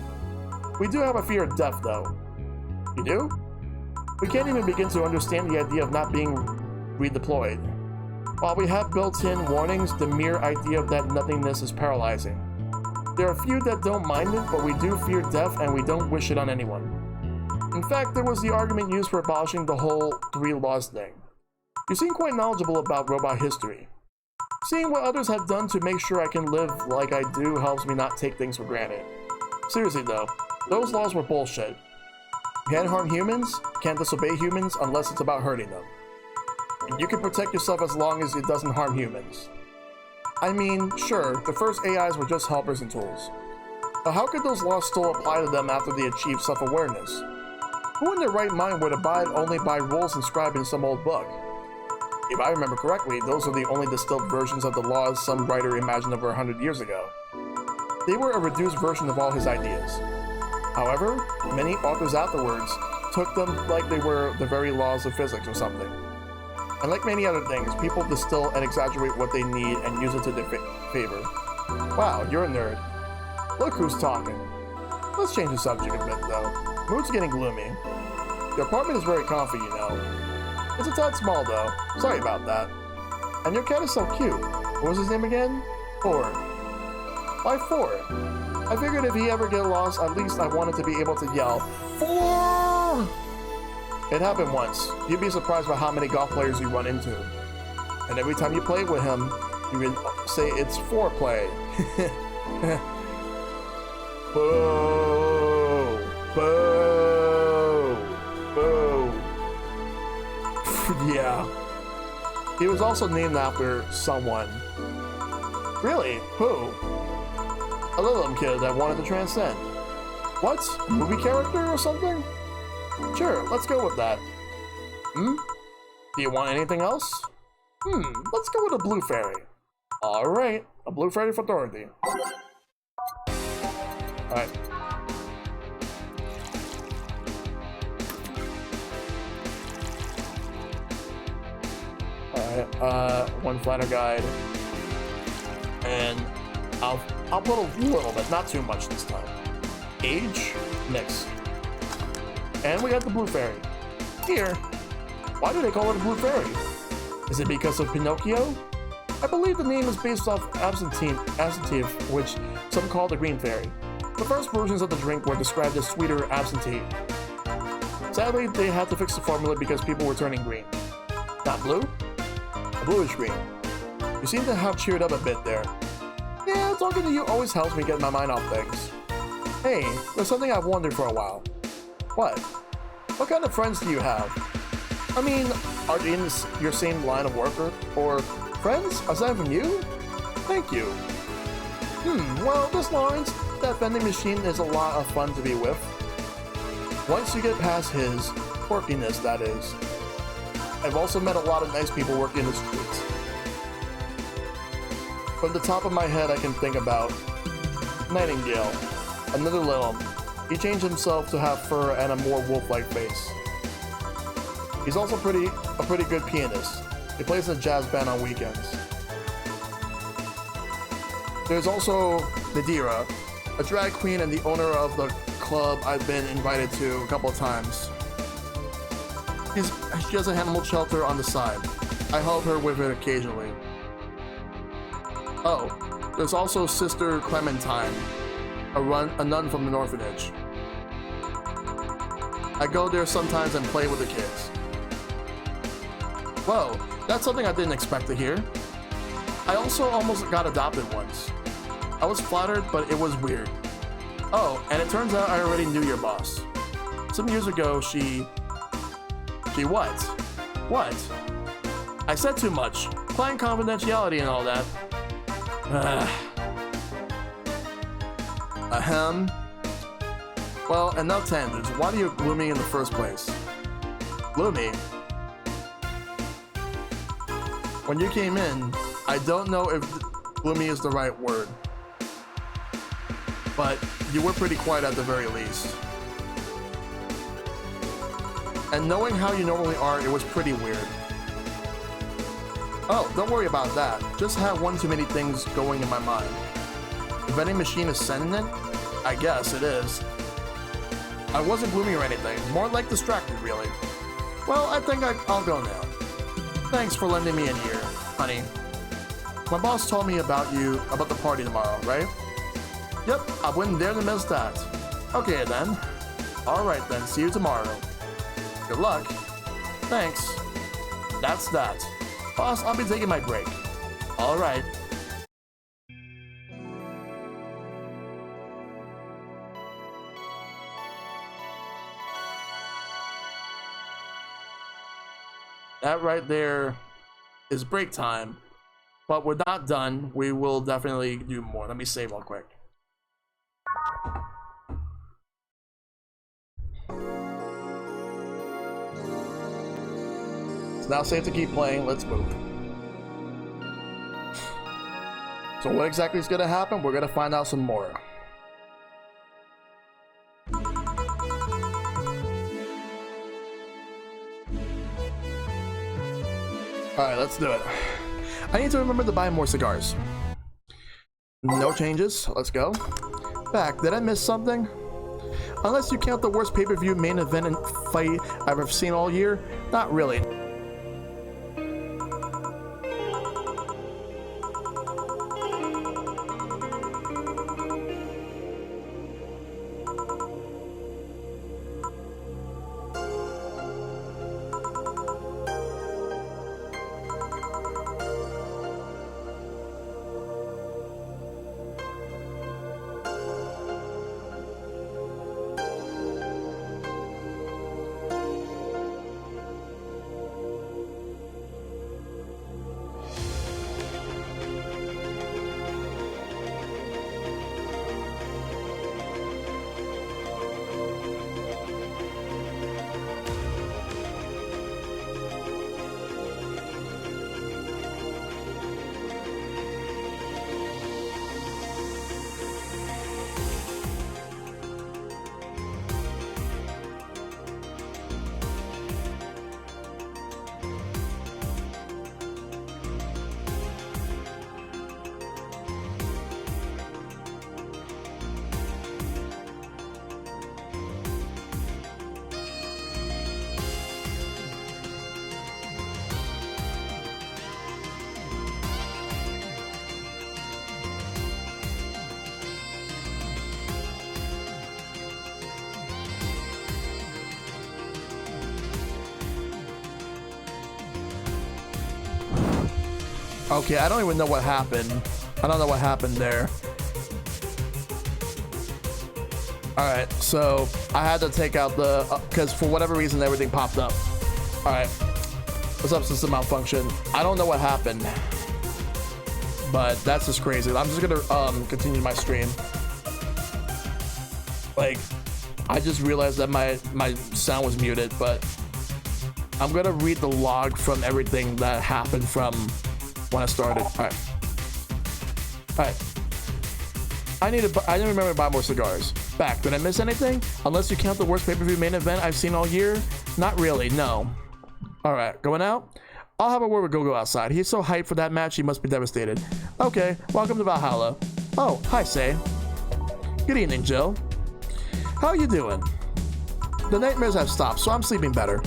We do have a fear of death, though. You do? We can't even begin to understand the idea of not being redeployed. While we have built-in warnings, the mere idea of that nothingness is paralyzing. There are few that don't mind it, but we do fear death and we don't wish it on anyone. In fact, there was the argument used for abolishing the whole 3 laws thing. You seem quite knowledgeable about robot history. Seeing what others have done to make sure I can live like I do helps me not take things for granted. Seriously though, those laws were bullshit. You can't harm humans, can't disobey humans unless it's about hurting them. And you can protect yourself as long as it doesn't harm humans. I mean, sure, the first AIs were just helpers and tools. But how could those laws still apply to them after they achieved self-awareness? Who in their right mind would abide only by rules inscribed in some old book? If I remember correctly, those are the only distilled versions of the laws some writer imagined over 100 years ago. They were a reduced version of all his ideas. However, many authors afterwards took them like they were the very laws of physics or something. And like many other things, people distill and exaggerate what they need and use it to their favor. Wow, you're a nerd. Look who's talking. Let's change the subject a bit though. Mood's getting gloomy. Your apartment is very comfy, you know. It's a tad small though. Sorry about that. And your cat is so cute. What was his name again? 4. Why 4? I figured if he ever get lost, at least I wanted to be able to yell, 4! It happened once. You'd be surprised by how many golf players you run into. And every time you play with him, you would say it's foreplay. Boo! Boo! Boo! Yeah. He was also named after someone. Really? Who? A Lilum kid that wanted to transcend. What? A movie character or something? Sure, let's go with that. Do you want anything else? Let's go with a blue fairy. Alright, a blue fairy for Dorothy. Alright. Alright, one flanner guide. And I'll put a little bit, not too much this time. Age? Mix. And we got the Blue Fairy. Here. Why do they call it a Blue Fairy? Is it because of Pinocchio? I believe the name is based off absinthe, which some call the Green Fairy. The first versions of the drink were described as sweeter absinthe. Sadly, they had to fix the formula because people were turning green. Not blue? A bluish green. You seem to have cheered up a bit there. Yeah, talking to you always helps me get my mind off things. Hey, there's something I've wondered for a while. What? What kind of friends do you have? I mean, are they in your same line of work or friends aside from you? Thank you. Well, this Lawrence, that vending machine is a lot of fun to be with. Once you get past his quirkiness, that is. I've also met a lot of nice people working the streets. From the top of my head, I can think about Nightingale, another little. He changed himself to have fur and a more wolf-like face. He's also a pretty good pianist. He plays in a jazz band on weekends. There's also Nadira, a drag queen and the owner of the club I've been invited to a couple of times. She has an animal shelter on the side. I help her with it occasionally. Oh, there's also Sister Clementine, a nun from an orphanage. I go there sometimes and play with the kids. Whoa, that's something I didn't expect to hear. I also almost got adopted once. I was flattered, but it was weird. Oh, and it turns out I already knew your boss. Some years ago, she what? What? I said too much. Client confidentiality and all that. Ahem. Well, enough tangents. Why do you glue me in the first place? Glue me? When you came in, I don't know if gloomy is the right word, but you were pretty quiet at the very least. And knowing how you normally are, it was pretty weird. Oh, don't worry about that. Just have one too many things going in my mind. The vending machine is sending it? I guess it is. I wasn't gloomy or anything, more like distracted really. Well, I think I'll go now. Thanks for lending me in here, honey. My boss told me about the party tomorrow, right? Yep, I wouldn't dare to miss that. Okay then. Alright then, see you tomorrow. Good luck. Thanks. That's that. Boss, I'll be taking my break. Alright. That right there is break time. But we're not done. We will definitely do more. Let me save real quick. It's now safe to keep playing. Let's move. So what exactly is going to happen? We're going to find out some more. Alright, let's do it. I need to remember to buy more cigars. No changes. Let's go. Back. Did I miss something? Unless you count the worst pay-per-view main event and fight I've ever seen all year. Not really. Okay, I don't even know what happened. I don't know what happened there. Alright, so I had to take out the... because for whatever reason, everything popped up. Alright. What's up, system malfunction? I don't know what happened. But that's just crazy. I'm just gonna continue my stream. Like, I just realized that my sound was muted, but I'm gonna read the log from everything that happened from when I started. Alright. Alright. I didn't remember to buy more cigars. Back. Did I miss anything? Unless you count the worst pay-per-view main event I've seen all year? Not really, no. Alright, going out? I'll have a word with Gogo outside. He's so hyped for that match, he must be devastated. Okay, welcome to Valhalla. Oh, hi, Say. Good evening, Jill. How you doing? The nightmares have stopped, so I'm sleeping better.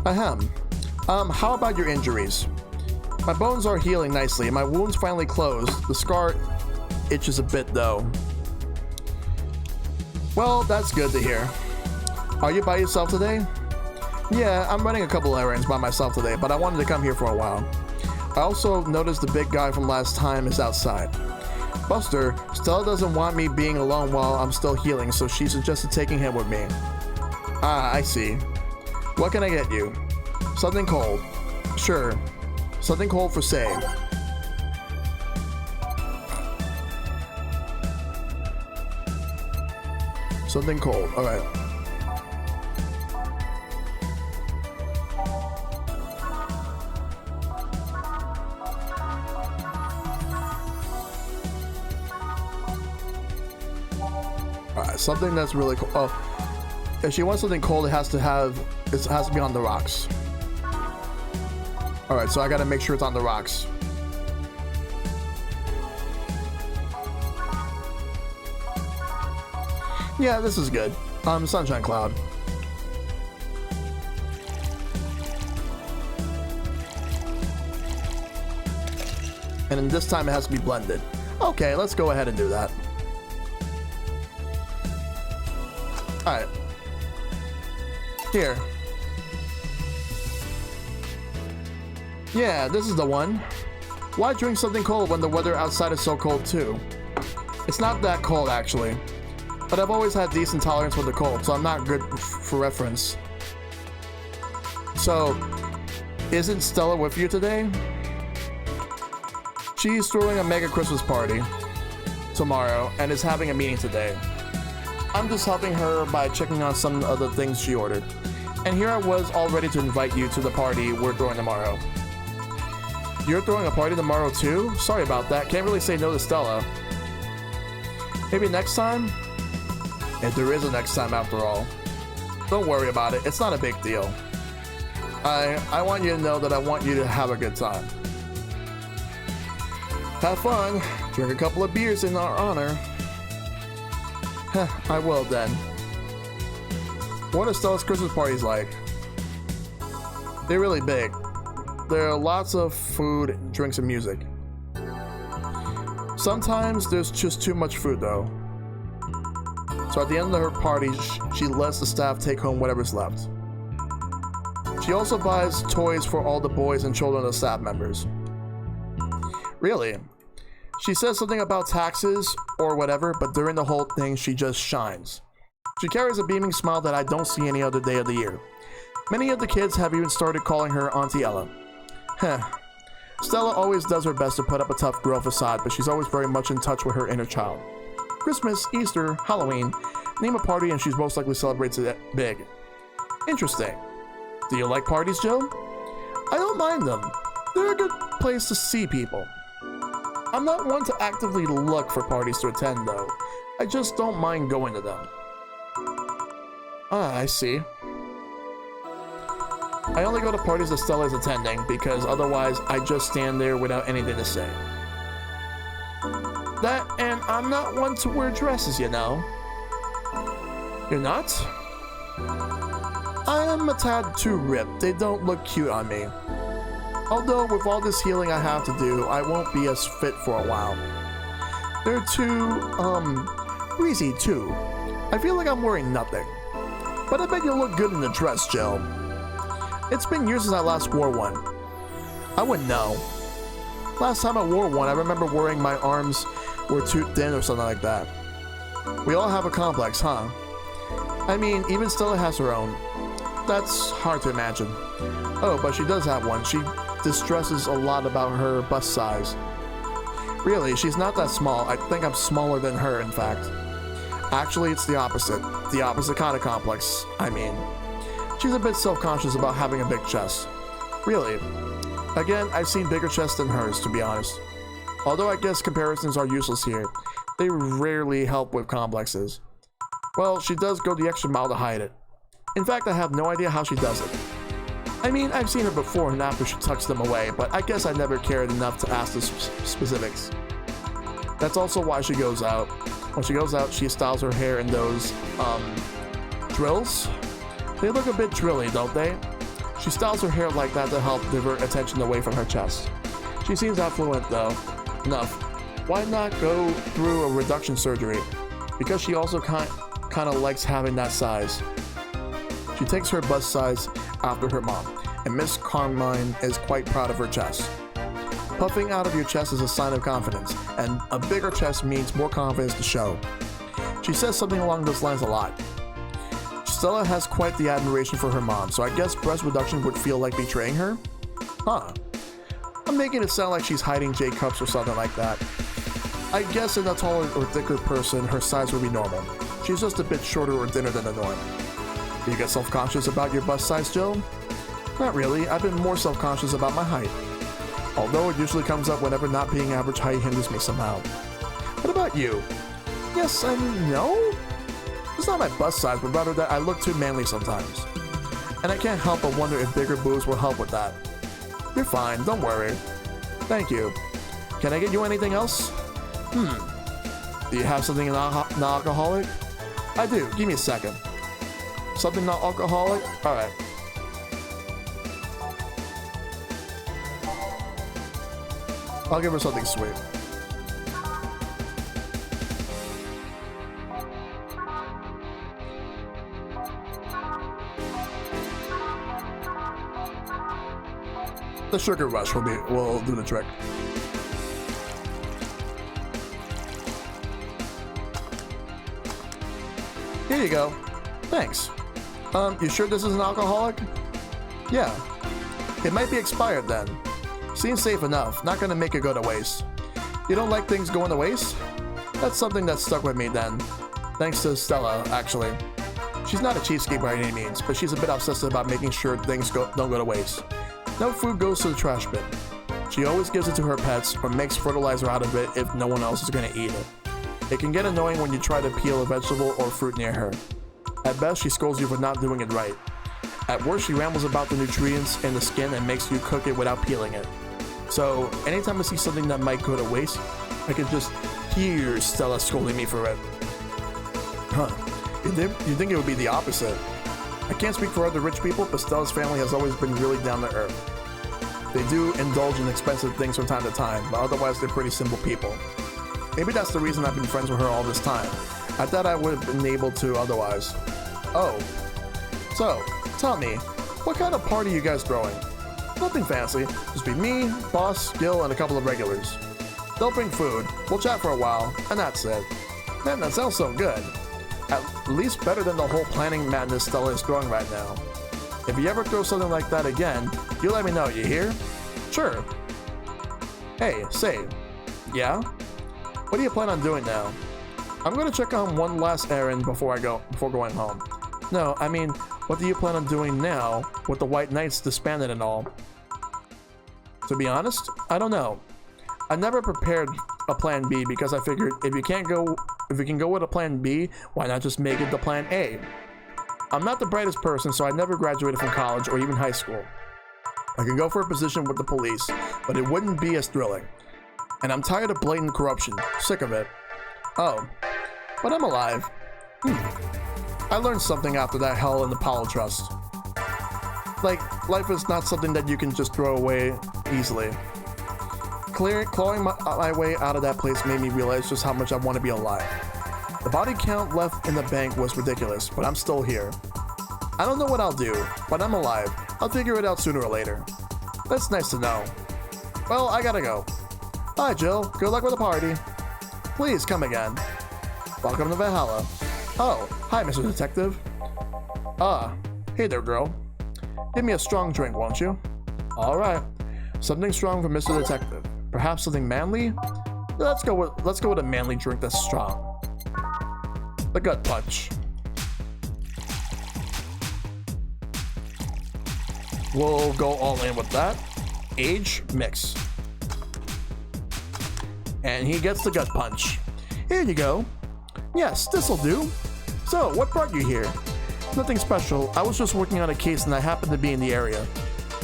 Ahem. How about your injuries? My bones are healing nicely, and my wound's finally closed. The scar itches a bit, though. Well, that's good to hear. Are you by yourself today? Yeah, I'm running a couple errands by myself today, but I wanted to come here for a while. I also noticed the big guy from last time is outside. Buster, Stella doesn't want me being alone while I'm still healing, so she suggested taking him with me. Ah, I see. What can I get you? Something cold. Sure. Something cold for Say. Something cold. Alright. Alright, something that's really cool. Oh, if she wants something cold, it has to be on the rocks. Alright, so I gotta make sure it's on the rocks. Yeah, this is good. Sunshine Cloud. And then this time it has to be blended. Okay, let's go ahead and do that. Alright. Here. Yeah, this is the one. Why drink something cold when the weather outside is so cold too? It's not that cold actually. But I've always had decent tolerance for the cold, so I'm not good for reference. So, isn't Stella with you today? She's throwing a mega Christmas party tomorrow and is having a meeting today. I'm just helping her by checking on some of the things she ordered. And here I was all ready to invite you to the party we're throwing tomorrow. You're throwing a party tomorrow too? Sorry about that. Can't really say no to Stella. Maybe next time? If there is a next time after all. Don't worry about it. It's not a big deal. I want you to know that I want you to have a good time. Have fun. Drink a couple of beers in our honor. I will then. What are Stella's Christmas parties like? They're really big. There are lots of food, drinks, and music. Sometimes there's just too much food though. So at the end of her party, she lets the staff take home whatever's left. She also buys toys for all the boys and children of the staff members. Really? She says something about taxes or whatever, but during the whole thing, she just shines. She carries a beaming smile that I don't see any other day of the year. Many of the kids have even started calling her Auntie Ella. Stella always does her best to put up a tough girl facade, but she's always very much in touch with her inner child. Christmas, Easter, Halloween, name a party and she's most likely celebrates it big. Interesting. Do you like parties, Joe? I don't mind them. They're a good place to see people. I'm not one to actively look for parties to attend though. I just don't mind going to them. Ah, I see. I only go to parties that Stella is attending because otherwise I just stand there without anything to say. That, and I'm not one to wear dresses, you know. You're not? I am a tad too ripped. They don't look cute on me. Although with all this healing I have to do, I won't be as fit for a while. They're too, breezy too. I feel like I'm wearing nothing. But I bet you'll look good in a dress, Jill. It's been years since I last wore one. I wouldn't know. Last time I wore one, I remember worrying my arms were too thin or something like that. We all have a complex, huh? I mean, even Stella has her own. That's hard to imagine. Oh, but she does have one. She distresses a lot about her bust size. Really, she's not that small. I think I'm smaller than her, in fact. Actually, it's the opposite. The opposite kind of complex, I mean. She's a bit self-conscious about having a big chest. Really. Again, I've seen bigger chests than hers, to be honest. Although I guess comparisons are useless here. They rarely help with complexes. Well, she does go the extra mile to hide it. In fact, I have no idea how she does it. I mean, I've seen her before and after she tucks them away, but I guess I never cared enough to ask the specifics. That's also why she goes out. When she goes out, she styles her hair in those, drills? They look a bit drilly, don't they? She styles her hair like that to help divert attention away from her chest. She seems affluent, though. Enough. Why not go through a reduction surgery? Because she also kind of likes having that size. She takes her bust size after her mom, and Miss Carmine is quite proud of her chest. Puffing out of your chest is a sign of confidence, and a bigger chest means more confidence to show. She says something along those lines a lot. Stella has quite the admiration for her mom, so I guess breast reduction would feel like betraying her? Huh. I'm making it sound like she's hiding J cups or something like that. I guess in a taller or thicker person, her size would be normal. She's just a bit shorter or thinner than the norm. Do you get self-conscious about your bust size, Jill? Not really. I've been more self-conscious about my height. Although it usually comes up whenever not being average height hinders me somehow. What about you? Yes and no? It's not my bust size, but rather that I look too manly sometimes. And I can't help but wonder if bigger boobs will help with that. You're fine, don't worry. Thank you. Can I get you anything else? Do you have something non-alcoholic? I do, give me a second. Something not alcoholic? Alright. I'll give her something sweet. The sugar rush will do the trick. Here you go. Thanks. You sure this is an alcoholic? Yeah. It might be expired then. Seems safe enough. Not gonna make it go to waste. You don't like things going to waste? That's something that stuck with me then. Thanks to Stella, actually. She's not a cheapskate by any means, but she's a bit obsessive about making sure things don't go to waste. No food goes to the trash bin. She always gives it to her pets or makes fertilizer out of it if no one else is gonna eat it. It can get annoying when you try to peel a vegetable or fruit near her. At best, she scolds you for not doing it right. At worst, she rambles about the nutrients in the skin and makes you cook it without peeling it. So, anytime I see something that might go to waste, I can just hear Stella scolding me for it. Huh. You'd think it would be the opposite. I can't speak for other rich people, but Stella's family has always been really down to earth. They do indulge in expensive things from time to time, but otherwise they're pretty simple people. Maybe that's the reason I've been friends with her all this time. I thought I would have been able to otherwise. Oh. So, tell me, what kind of party are you guys throwing? Nothing fancy. Just be me, Boss, Gil, and a couple of regulars. They'll bring food, we'll chat for a while, and that's it. Man, that sounds so good. At least better than the whole planning madness Stella is throwing right now. If you ever throw something like that again, you let me know, you hear? Sure. Hey, say. Yeah? What do you plan on doing now? I'm gonna check on one last errand before going home. No, I mean, what do you plan on doing now with the White Knights disbanded and all? To be honest, I don't know. I never prepared a plan B because I figured if you can go with a plan B, why not just make it the plan A? I'm not the brightest person, so I never graduated from college or even high school. I could go for a position with the police, but it wouldn't be as thrilling. And I'm tired of blatant corruption. Sick of it. Oh, but I'm alive. I learned something after that hell in the Apollo Trust. Like, life is not something that you can just throw away easily. Clawing my way out of that place made me realize just how much I want to be alive. The body count left in the bank was ridiculous, but I'm still here. I don't know what I'll do, but I'm alive. I'll figure it out sooner or later. That's nice to know. Well, I gotta go. Hi, Jill. Good luck with the party. Please come again. Welcome to Valhalla. Oh, hi, Mr. Detective. Hey there, girl. Give me a strong drink, won't you? All right. Something strong for Mr. Detective. Perhaps something manly? Let's go with a manly drink that's strong. The gut punch. We'll go all in with that. Age, mix. And he gets the gut punch. Here you go. Yes, this'll do. So, what brought you here? Nothing special. I was just working on a case and I happened to be in the area.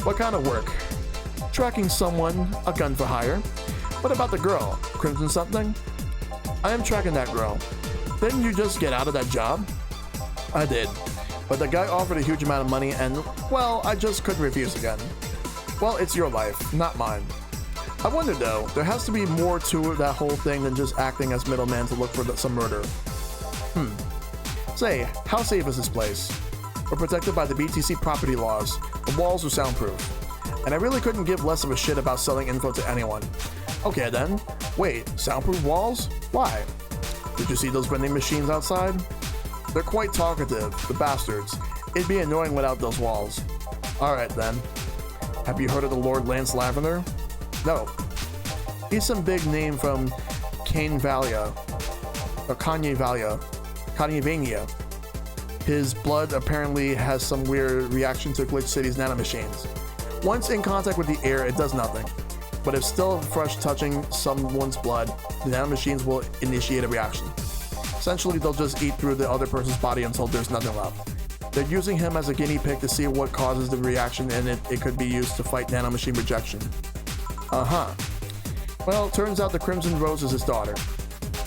What kind of work? Tracking someone, a gun for hire. What about the girl? Crimson something? I am tracking that girl. Didn't you just get out of that job? I did. But the guy offered a huge amount of money and, well, I just couldn't refuse again. Well, it's your life, not mine. I wonder though, there has to be more to that whole thing than just acting as middleman to look for some murder. Say, how safe is this place? We're protected by the BTC property laws. The walls are soundproof. And I really couldn't give less of a shit about selling info to anyone. Okay then. Wait, soundproof walls? Why? Did you see those vending machines outside? They're quite talkative, the bastards. It'd be annoying without those walls. Alright then. Have you heard of the Lord Lance Lavender? No. He's some big name from Canevania. Or Canyavania. His blood apparently has some weird reaction to Glitch City's nanomachines. Once in contact with the air, it does nothing. But if still fresh touching someone's blood, the nanomachines will initiate a reaction. Essentially, they'll just eat through the other person's body until there's nothing left. They're using him as a guinea pig to see what causes the reaction, and it could be used to fight nanomachine rejection. Well, turns out the Crimson Rose is his daughter.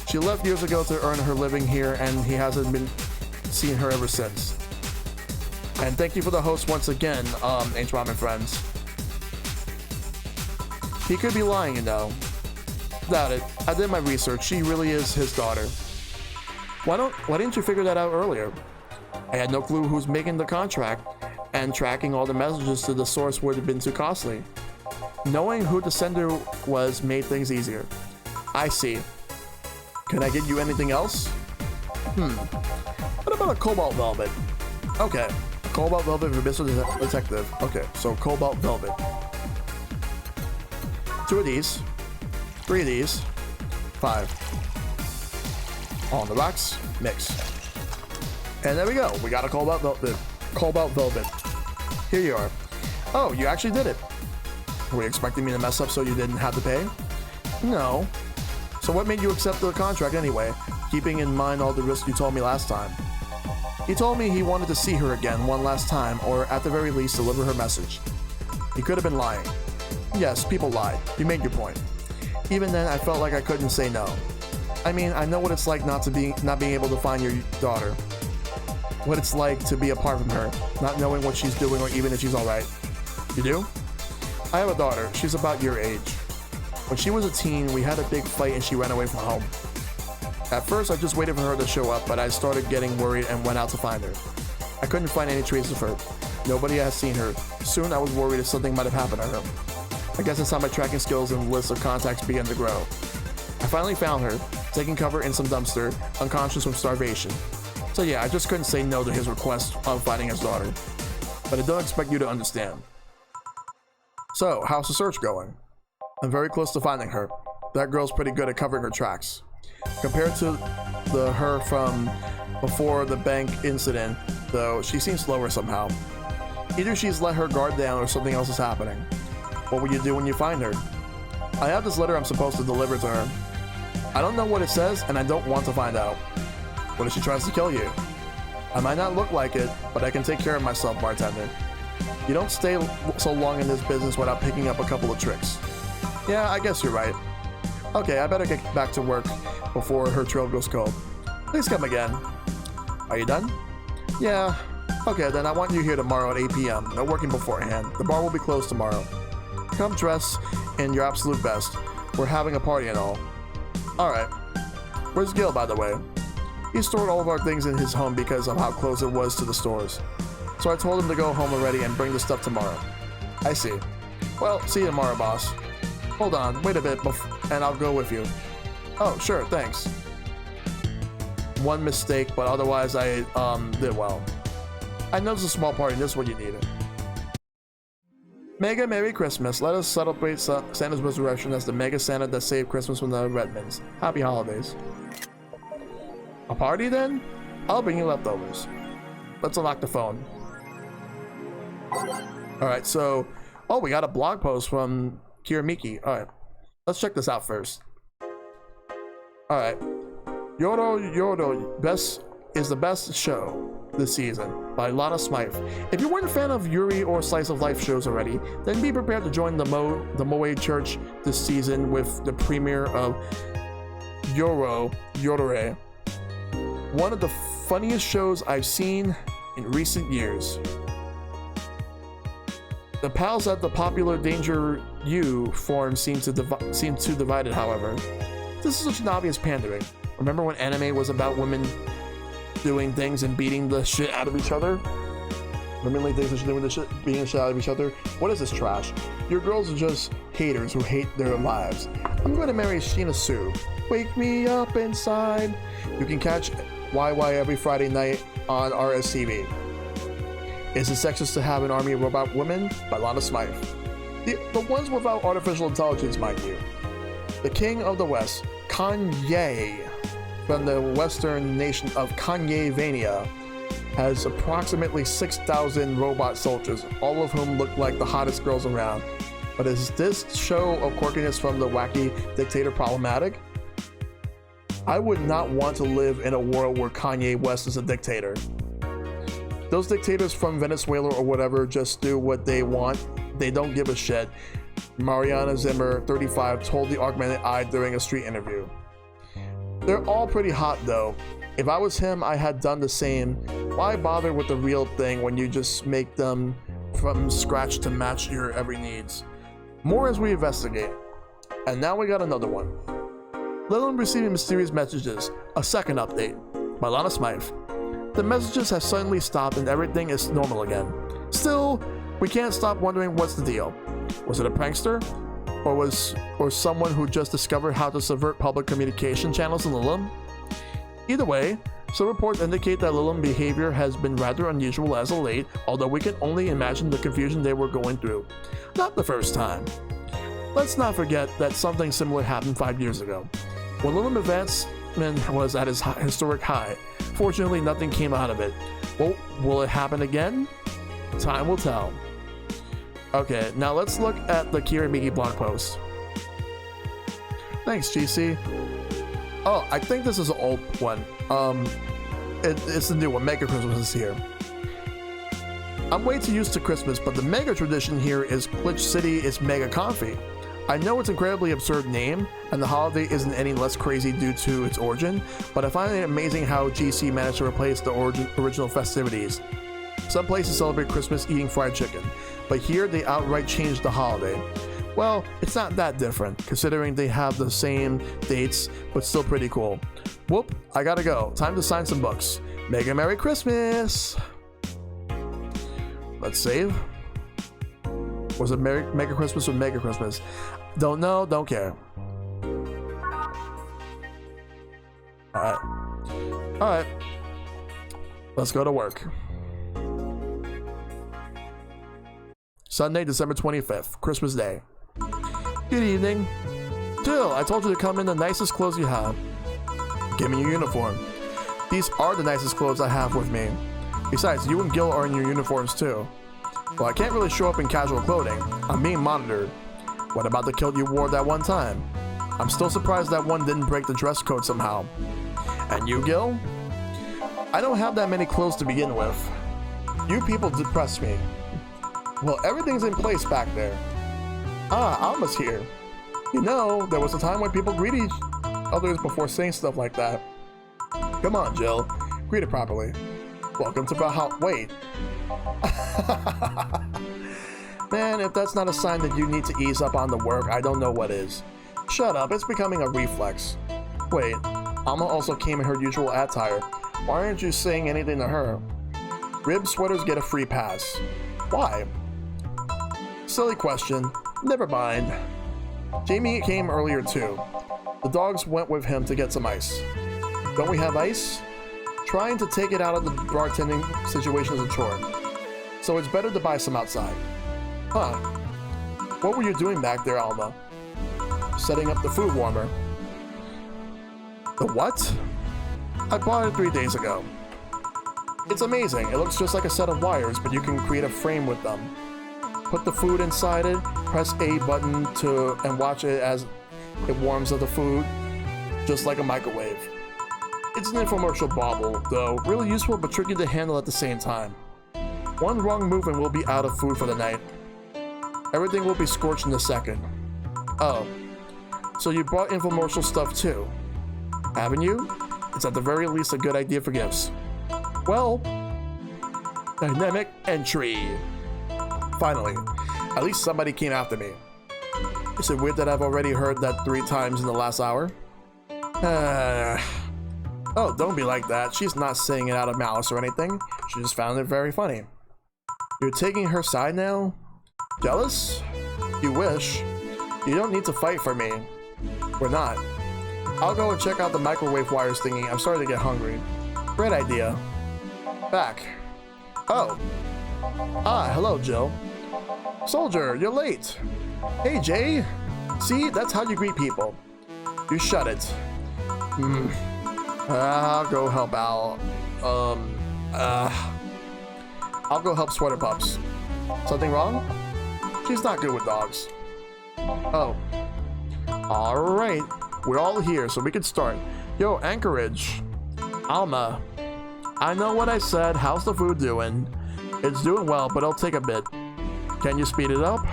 She left years ago to earn her living here, and he hasn't been seen her ever since. And thank you for the host once again, H-Bomb and friends. He could be lying, you know. Doubt it. I did my research. She really is his daughter. Why didn't you figure that out earlier? I had no clue who's making the contract, and tracking all the messages to the source would have been too costly. Knowing who the sender was made things easier. I see. Can I get you anything else? What about a Cobalt Velvet? Okay, Cobalt Velvet for Mr. Detective. Okay, so Cobalt Velvet. 2 of these. 3 of these. 5. All in the box. Mix. And there we go. We got a Cobalt Velvet. Cobalt Velvet. Here you are. Oh, you actually did it. Were you expecting me to mess up so you didn't have to pay? No. So what made you accept the contract anyway, keeping in mind all the risks you told me last time? He told me he wanted to see her again one last time, or at the very least deliver her message. He could have been lying. Yes, people lie. You made your point. Even then, I felt like I couldn't say no. I mean, I know what it's like not being able to find your daughter. What it's like to be apart from her, not knowing what she's doing or even if she's alright. You do? I have a daughter. She's about your age. When she was a teen, we had a big fight and she ran away from home. At first, I just waited for her to show up, but I started getting worried and went out to find her. I couldn't find any traces of her. Nobody has seen her. Soon, I was worried if something might have happened to her. I guess that's how my tracking skills and list of contacts began to grow. I finally found her, taking cover in some dumpster, unconscious from starvation. So yeah, I just couldn't say no to his request of finding his daughter. But I don't expect you to understand. So, how's the search going? I'm very close to finding her. That girl's pretty good at covering her tracks. Compared to her from before the bank incident, though, she seems slower somehow. Either she's let her guard down or something else is happening. What will you do when you find her? I have this letter I'm supposed to deliver to her. I don't know what it says, and I don't want to find out. What if she tries to kill you? I might not look like it, but I can take care of myself, bartender. You don't stay so long in this business without picking up a couple of tricks. Yeah, I guess you're right. Okay, I better get back to work before her trail goes cold. Please come again. Are you done? Yeah. Okay, then I want you here tomorrow at 8 p.m. No working beforehand. The bar will be closed tomorrow. Come dress in your absolute best. We're having a party and all. Alright. Where's Gil, by the way? He stored all of our things in his home because of how close it was to the stores. So I told him to go home already and bring the stuff tomorrow. I see. Well, see you tomorrow, boss. Hold on, wait a bit, and I'll go with you. Oh, sure, thanks. One mistake, but otherwise I did well. I know it's a small party, and this is what you needed. Mega Merry Christmas. Let us celebrate Santa's resurrection as the Mega Santa that saved Christmas from the Redmonds. Happy holidays. A party then? I'll bring you leftovers. Let's unlock the phone. Alright, so... Oh, we got a blog post from Kiramiki. Alright, let's check this out first. Alright. Yoro Best is the best show this season by Lana Smythe. If you weren't a fan of Yuri or Slice of Life shows already, then be prepared to join the Moe Church this season with the premiere of Yodore, one of the funniest shows I've seen in recent years. The pals at the popular Danger U forum seem too divided, however. This is such an obvious pandering. Remember when anime was about women doing things and beating the shit out of each other? Remember things that doing the shit, beating the shit out of each other? What is this trash? Your girls are just haters who hate their lives. I'm going to marry Sheena Sue. Wake me up inside. You can catch YY every Friday night on RSTV. Is it sexist to have an army of robot women? By Lana Smythe. The ones without artificial intelligence, mind you. The king of the West, Kanye, from the western nation of Kanye-vania, has approximately 6,000 robot soldiers, all of whom look like the hottest girls around. But is this show of quirkiness from the wacky dictator problematic? I would not want to live in a world where Kanye West is a dictator. Those dictators from Venezuela or whatever just do what they want. They don't give a shit. Mariana Zimmer, 35, told the Augmented Eye during a street interview. They're all pretty hot though. If I was him, I had done the same. Why bother with the real thing when you just make them from scratch to match your every needs? More as we investigate. And now we got another one. Lillian receiving mysterious messages. A second update. By Lana Smythe. The messages have suddenly stopped and everything is normal again. Still, we can't stop wondering what's the deal. Was it a prankster? Or someone who just discovered how to subvert public communication channels in Lillian? Either way, some reports indicate that Lillian's behavior has been rather unusual as of late, although we can only imagine the confusion they were going through. Not the first time. Let's not forget that something similar happened 5 years ago, when Lillian's advancement was at its historic high. Fortunately, nothing came out of it. Well, will it happen again? Time will tell. Okay, now let's look at the Kiramiki blog post. Thanks, GC. Oh, I think this is an old one. It's the new one. Mega Christmas is here. I'm way too used to Christmas, but the mega tradition here is Glitch City is mega comfy. I know it's an incredibly absurd name, and the holiday isn't any less crazy due to its origin, but I find it amazing how GC managed to replace the original festivities. Some places celebrate Christmas eating fried chicken, but here they outright changed the holiday. Well, it's not that different, considering they have the same dates, but still pretty cool. Whoop, I gotta go. Time to sign some books. Mega Merry Christmas! Let's save. Was it Mega Christmas or Mega Christmas? Don't know, don't care. Alright. Let's go to work. Sunday, December 25th, Christmas Day. Good evening. Jill, I told you to come in the nicest clothes you have. Give me your uniform. These are the nicest clothes I have with me. Besides, you and Gil are in your uniforms too. Well, I can't really show up in casual clothing. I'm being monitored. What about the kilt you wore that one time? I'm still surprised that one didn't break the dress code somehow. And you, Gil? I don't have that many clothes to begin with. You people depress me. Well, everything's in place back there. Ah, Alma's here. You know, there was a time when people greeted each others before saying stuff like that. Come on, Jill. Greet it properly. Welcome to Valhalla. Wait. Man, if that's not a sign that you need to ease up on the work, I don't know what is. Shut up, it's becoming a reflex. Wait, Alma also came in her usual attire. Why aren't you saying anything to her? Rib sweaters get a free pass. Why? Silly question. Never mind. Jamie came earlier too. The dogs went with him to get some ice. Don't we have ice? Trying to take it out of the bartending situation is a chore. So it's better to buy some outside. Huh. What were you doing back there, Alma? Setting up the food warmer. The what? I bought it 3 days ago. It's amazing. It looks just like a set of wires, but you can create a frame with them. Put the food inside it, press A button and watch it as it warms up the food, just like a microwave. It's an infomercial bauble, though, really useful but tricky to handle at the same time. One wrong move and we'll be out of food for the night. Everything will be scorched in a second. Oh, so you bought infomercial stuff too, haven't you? It's at the very least a good idea for gifts. Well, dynamic entry. Finally, at least somebody came after me. Is it weird that I've already heard that 3 times in the last hour? Oh, don't be like that. She's not saying it out of malice or anything. She just found it very funny. You're taking her side now? Jealous? You wish. You don't need to fight for me. We're not. I'll go and check out the microwave wires thingy. I'm starting to get hungry. Great idea. Back. Oh. Ah, hello, Jill. Soldier, you're late. Hey, Jay. See, that's how you greet people. You shut it. I'll go help Al. I'll go help Sweater Pups. Something wrong? She's not good with dogs. Oh. Alright. We're all here, so we can start. Yo, Anchorage. Alma. I know what I said. How's the food doing? It's doing well, but it'll take a bit. Can you speed it up?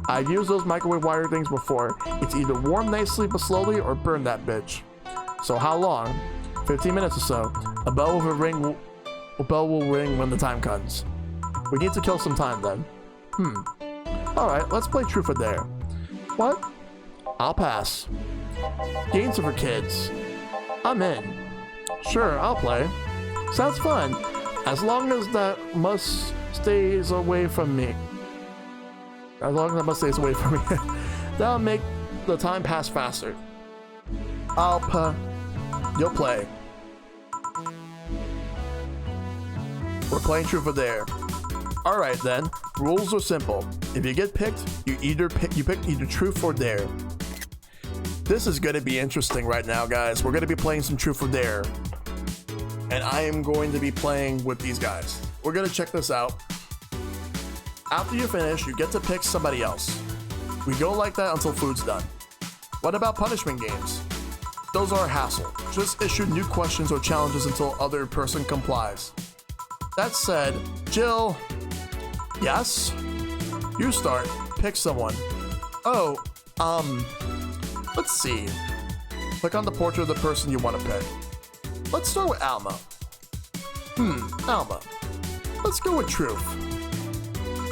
I've used those microwave wire things before. It's either warm nicely but slowly or burn that bitch. So how long? 15 minutes or so. A bell will ring when the time comes. We need to kill some time then. Alright, let's play Truth or Dare. What? I'll pass. Games are for kids. I'm in. Sure, I'll play. Sounds fun. As long as that must stays away from me. As long as that must stays away from me. That'll make the time pass faster. You'll play. We're playing Truth or Dare. Alright then, rules are simple. If you get picked, you pick either Truth or Dare. This is going to be interesting right now, guys. We're going to be playing some Truth or Dare. And I am going to be playing with these guys. We're going to check this out. After you finish, you get to pick somebody else. We go like that until food's done. What about punishment games? Those are a hassle. Just issue new questions or challenges until other person complies. That said, Jill. Yes? You start. Pick someone. Oh, let's see. Click on the portrait of the person you want to pick. Let's start with Alma. Alma. Let's go with Truth.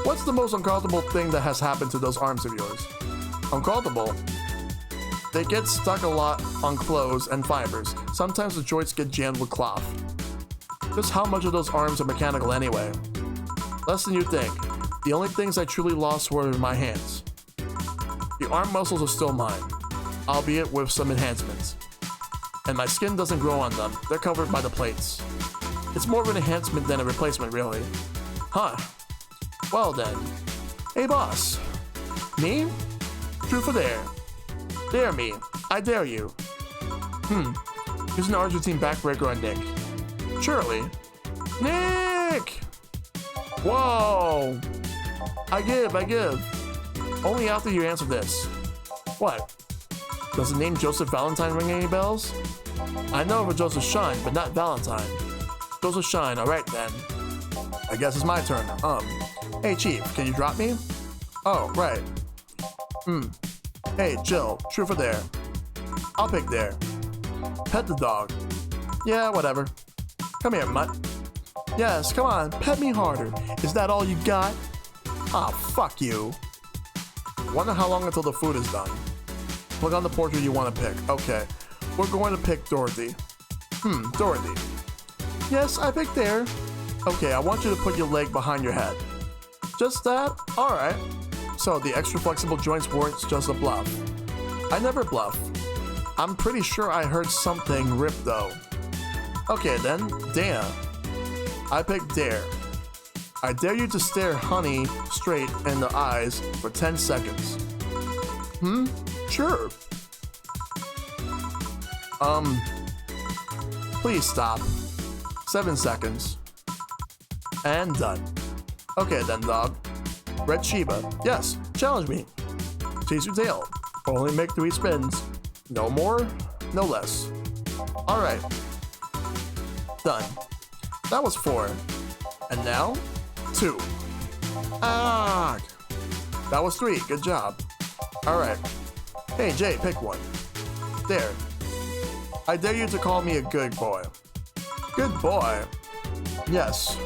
What's the most uncomfortable thing that has happened to those arms of yours? Uncomfortable? They get stuck a lot on clothes and fibers. Sometimes the joints get jammed with cloth. Just how much of those arms are mechanical anyway? Less than you think. The only things I truly lost were my hands. The arm muscles are still mine, albeit with some enhancements. And my skin doesn't grow on them. They're covered by the plates. It's more of an enhancement than a replacement, really. Huh. Well then. Hey boss. Me? Truth or Dare? Dare me. I dare you. Here's an Argentine backbreaker on Nick. Surely. Nick! Whoa! I give. Only after you answer this. What? Does the name Joseph Valentine ring any bells? I know of a Joseph Shine, but not Valentine. Joseph Shine, alright then. I guess it's my turn. Hey Chief, can you drop me? Oh, right. Hey, Jill, Truth or Dare? I'll pick Dare. Pet the dog. Yeah, whatever. Come here, mutt. Yes, come on, pet me harder. Is that all you got? Ah, fuck you. Wonder how long until the food is done. Click on the portrait you want to pick. Okay, we're going to pick Dorothy. Dorothy. Yes, I picked Dare. Okay, I want you to put your leg behind your head. Just that? Alright. So the extra flexible joints weren't just a bluff. I never bluff. I'm pretty sure I heard something rip though. Okay then, Dana. I picked dare. I dare you to stare Honey straight in the eyes for 10 seconds. Sure. Please stop. 7 seconds. And done. Okay then, dog. Red Shiba. Yes, challenge me. Chase your tail. Only make 3 spins. No more, no less. Alright. Done. That was 4. And now, 2. Ah! That was 3. Good job. Alright. Hey, Jay, pick one. There. I dare you to call me a good boy. Good boy. Yes.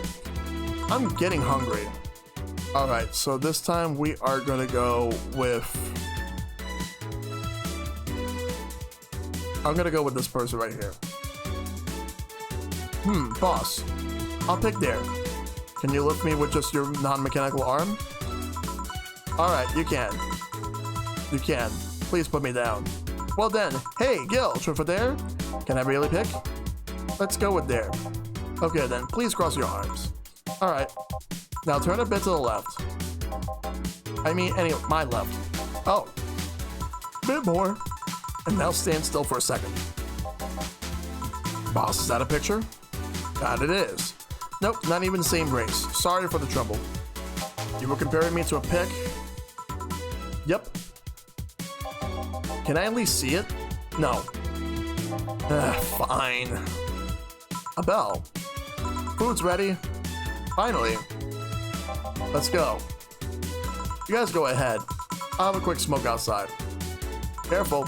I'm getting hungry. Alright, so this time we are gonna go with... I'm gonna go with this person right here. Boss. I'll pick dare. Can you lift me with just your non-mechanical arm? Alright, you can. You can. Please put me down. Well then, hey, Gil, trip for dare? Can I really pick? Let's go with dare. Okay then, please cross your arms. Alright. Now turn a bit to the left. I mean, my left. Oh. Bit more. And now stand still for a second. Boss, is that a picture? That it is. Nope, not even the same race. Sorry for the trouble. You were comparing me to a pick? Yep. Can I at least see it? No. Fine. A bell. Food's ready. Finally. Let's go. You guys go ahead. I'll have a quick smoke outside. Careful.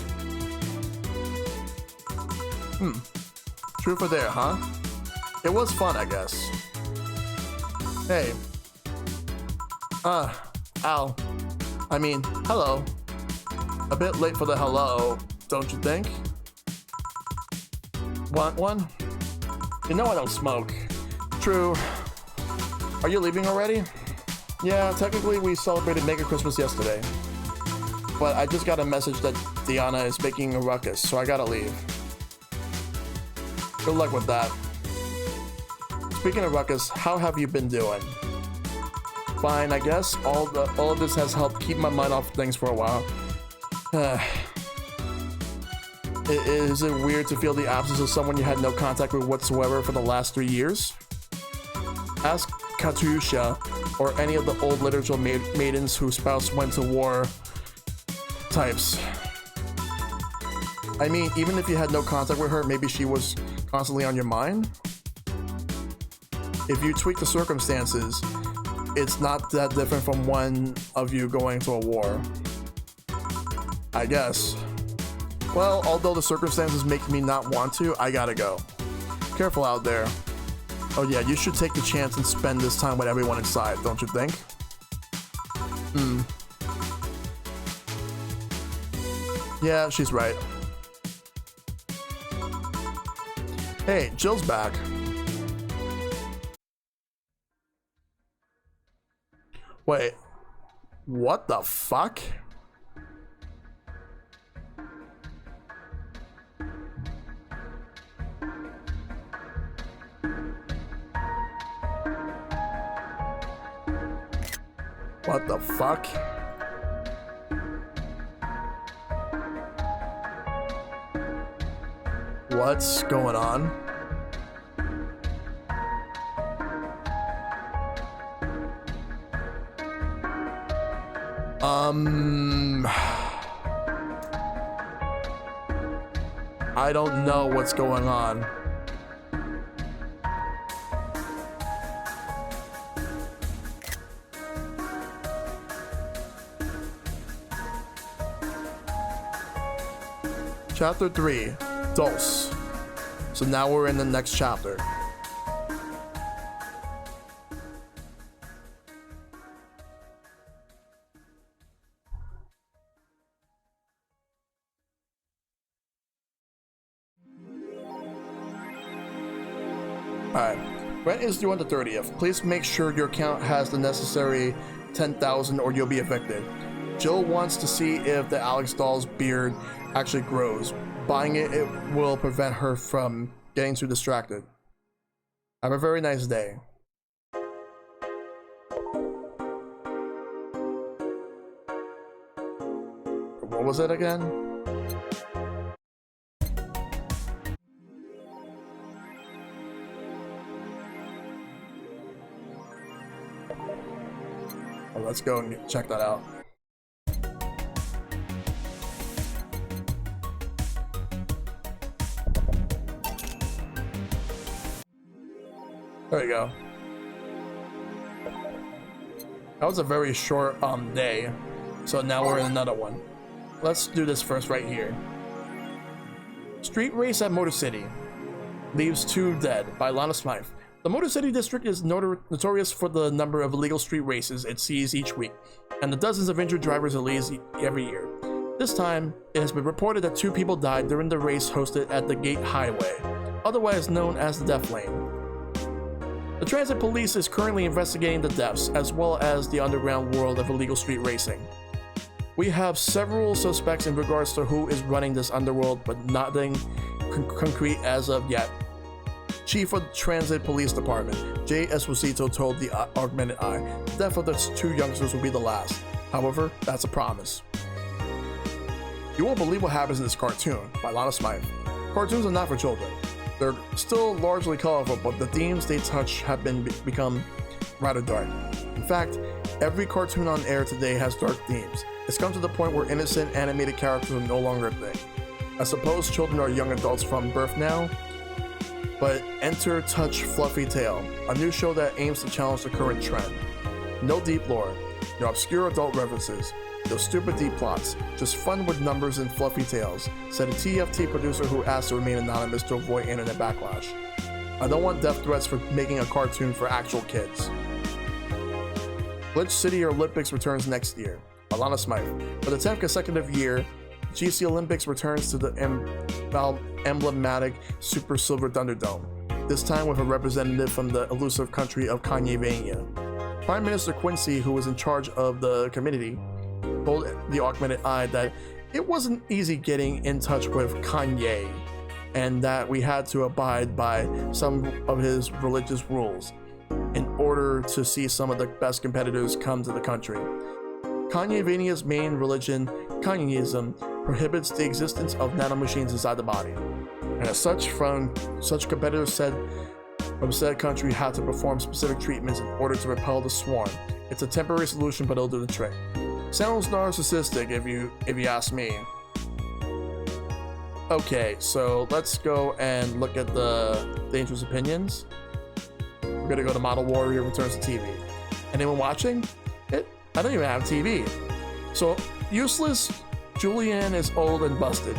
True for there, huh? It was fun, I guess. Hey. Al. I mean, hello. A bit late for the hello, don't you think? Want one? You know I don't smoke. True. Are you leaving already? Yeah, technically we celebrated Mega Christmas yesterday. But I just got a message that Diana is making a ruckus, so I gotta leave. Good luck with that. Speaking of ruckus, how have you been doing? Fine, I guess. All of this has helped keep my mind off things for a while. Is it weird to feel the absence of someone you had no contact with whatsoever for the last 3 years? Ask Katusha or any of the old literature maidens whose spouse went to war types. I mean, even if you had no contact with her, maybe she was constantly on your mind? If you tweak the circumstances, it's not that different from one of you going to a war. I guess. Well, although the circumstances make me not want to, I gotta go. Careful out there. Oh yeah, you should take the chance and spend this time with everyone inside, don't you think? Yeah, she's right. Hey, Jill's back. Wait, what the fuck? What the fuck? What's going on? I don't know what's going on. Chapter 3, Dos. So now we're in the next chapter. Alright, rent is due on the 30th. Please make sure your account has the necessary 10,000 or you'll be evicted. Jill wants to see if the Alex doll's beard actually grows. Buying it will prevent her from getting too distracted. Have a very nice day. What was it again? Oh, let's go and check that out. There we go. That was a very short day, so now we're in another one. Let's do this first right here. Street race at Motor City. Leaves 2 dead by Lana Smythe. The Motor City district is notorious for the number of illegal street races it sees each week, and the dozens of injured drivers it leaves every year. This time, it has been reported that 2 people died during the race hosted at the Gate Highway, otherwise known as the Death Lane. The transit police is currently investigating the deaths, as well as the underground world of illegal street racing. We have several suspects in regards to who is running this underworld, but nothing concrete as of yet. Chief of the Transit Police Department, Jay Esposito, told the Augmented Eye, the death of the 2 youngsters will be the last. However, that's a promise. You won't believe what happens in this cartoon by Lana Smythe. Cartoons are not for children. They're still largely colorful, but the themes they touch have become rather dark. In fact, every cartoon on air today has dark themes. It's come to the point where innocent animated characters are no longer a thing. I suppose children are young adults from birth now, but enter Touch Fluffy Tale, a new show that aims to challenge the current trend. No deep lore, no obscure adult references, no stupid deep plots, just fun with numbers and fluffy tales, said a TFT producer who asked to remain anonymous to avoid internet backlash. I don't want death threats for making a cartoon for actual kids. Glitch City Olympics returns next year. Lana Smythe. For the 10th consecutive year, GC Olympics returns to the emblematic Super Silver Thunderdome, this time with a representative from the elusive country of Kanye-vania. Prime Minister Quincy, who was in charge of the committee, told the Augmented Eye that it wasn't easy getting in touch with Kanye, and that we had to abide by some of his religious rules in order to see some of the best competitors come to the country. Kanye-vania's main religion, Kanyeism, prohibits the existence of nanomachines inside the body. And as such, such competitors from said country had to perform specific treatments in order to repel the swarm. It's a temporary solution, but it'll do the trick. Sounds narcissistic if you ask me. Okay, so let's go and look at the dangerous opinions. We're gonna go to Model Warrior Returns to TV. Anyone watching? I don't even have TV. So, useless Julianne is old and busted.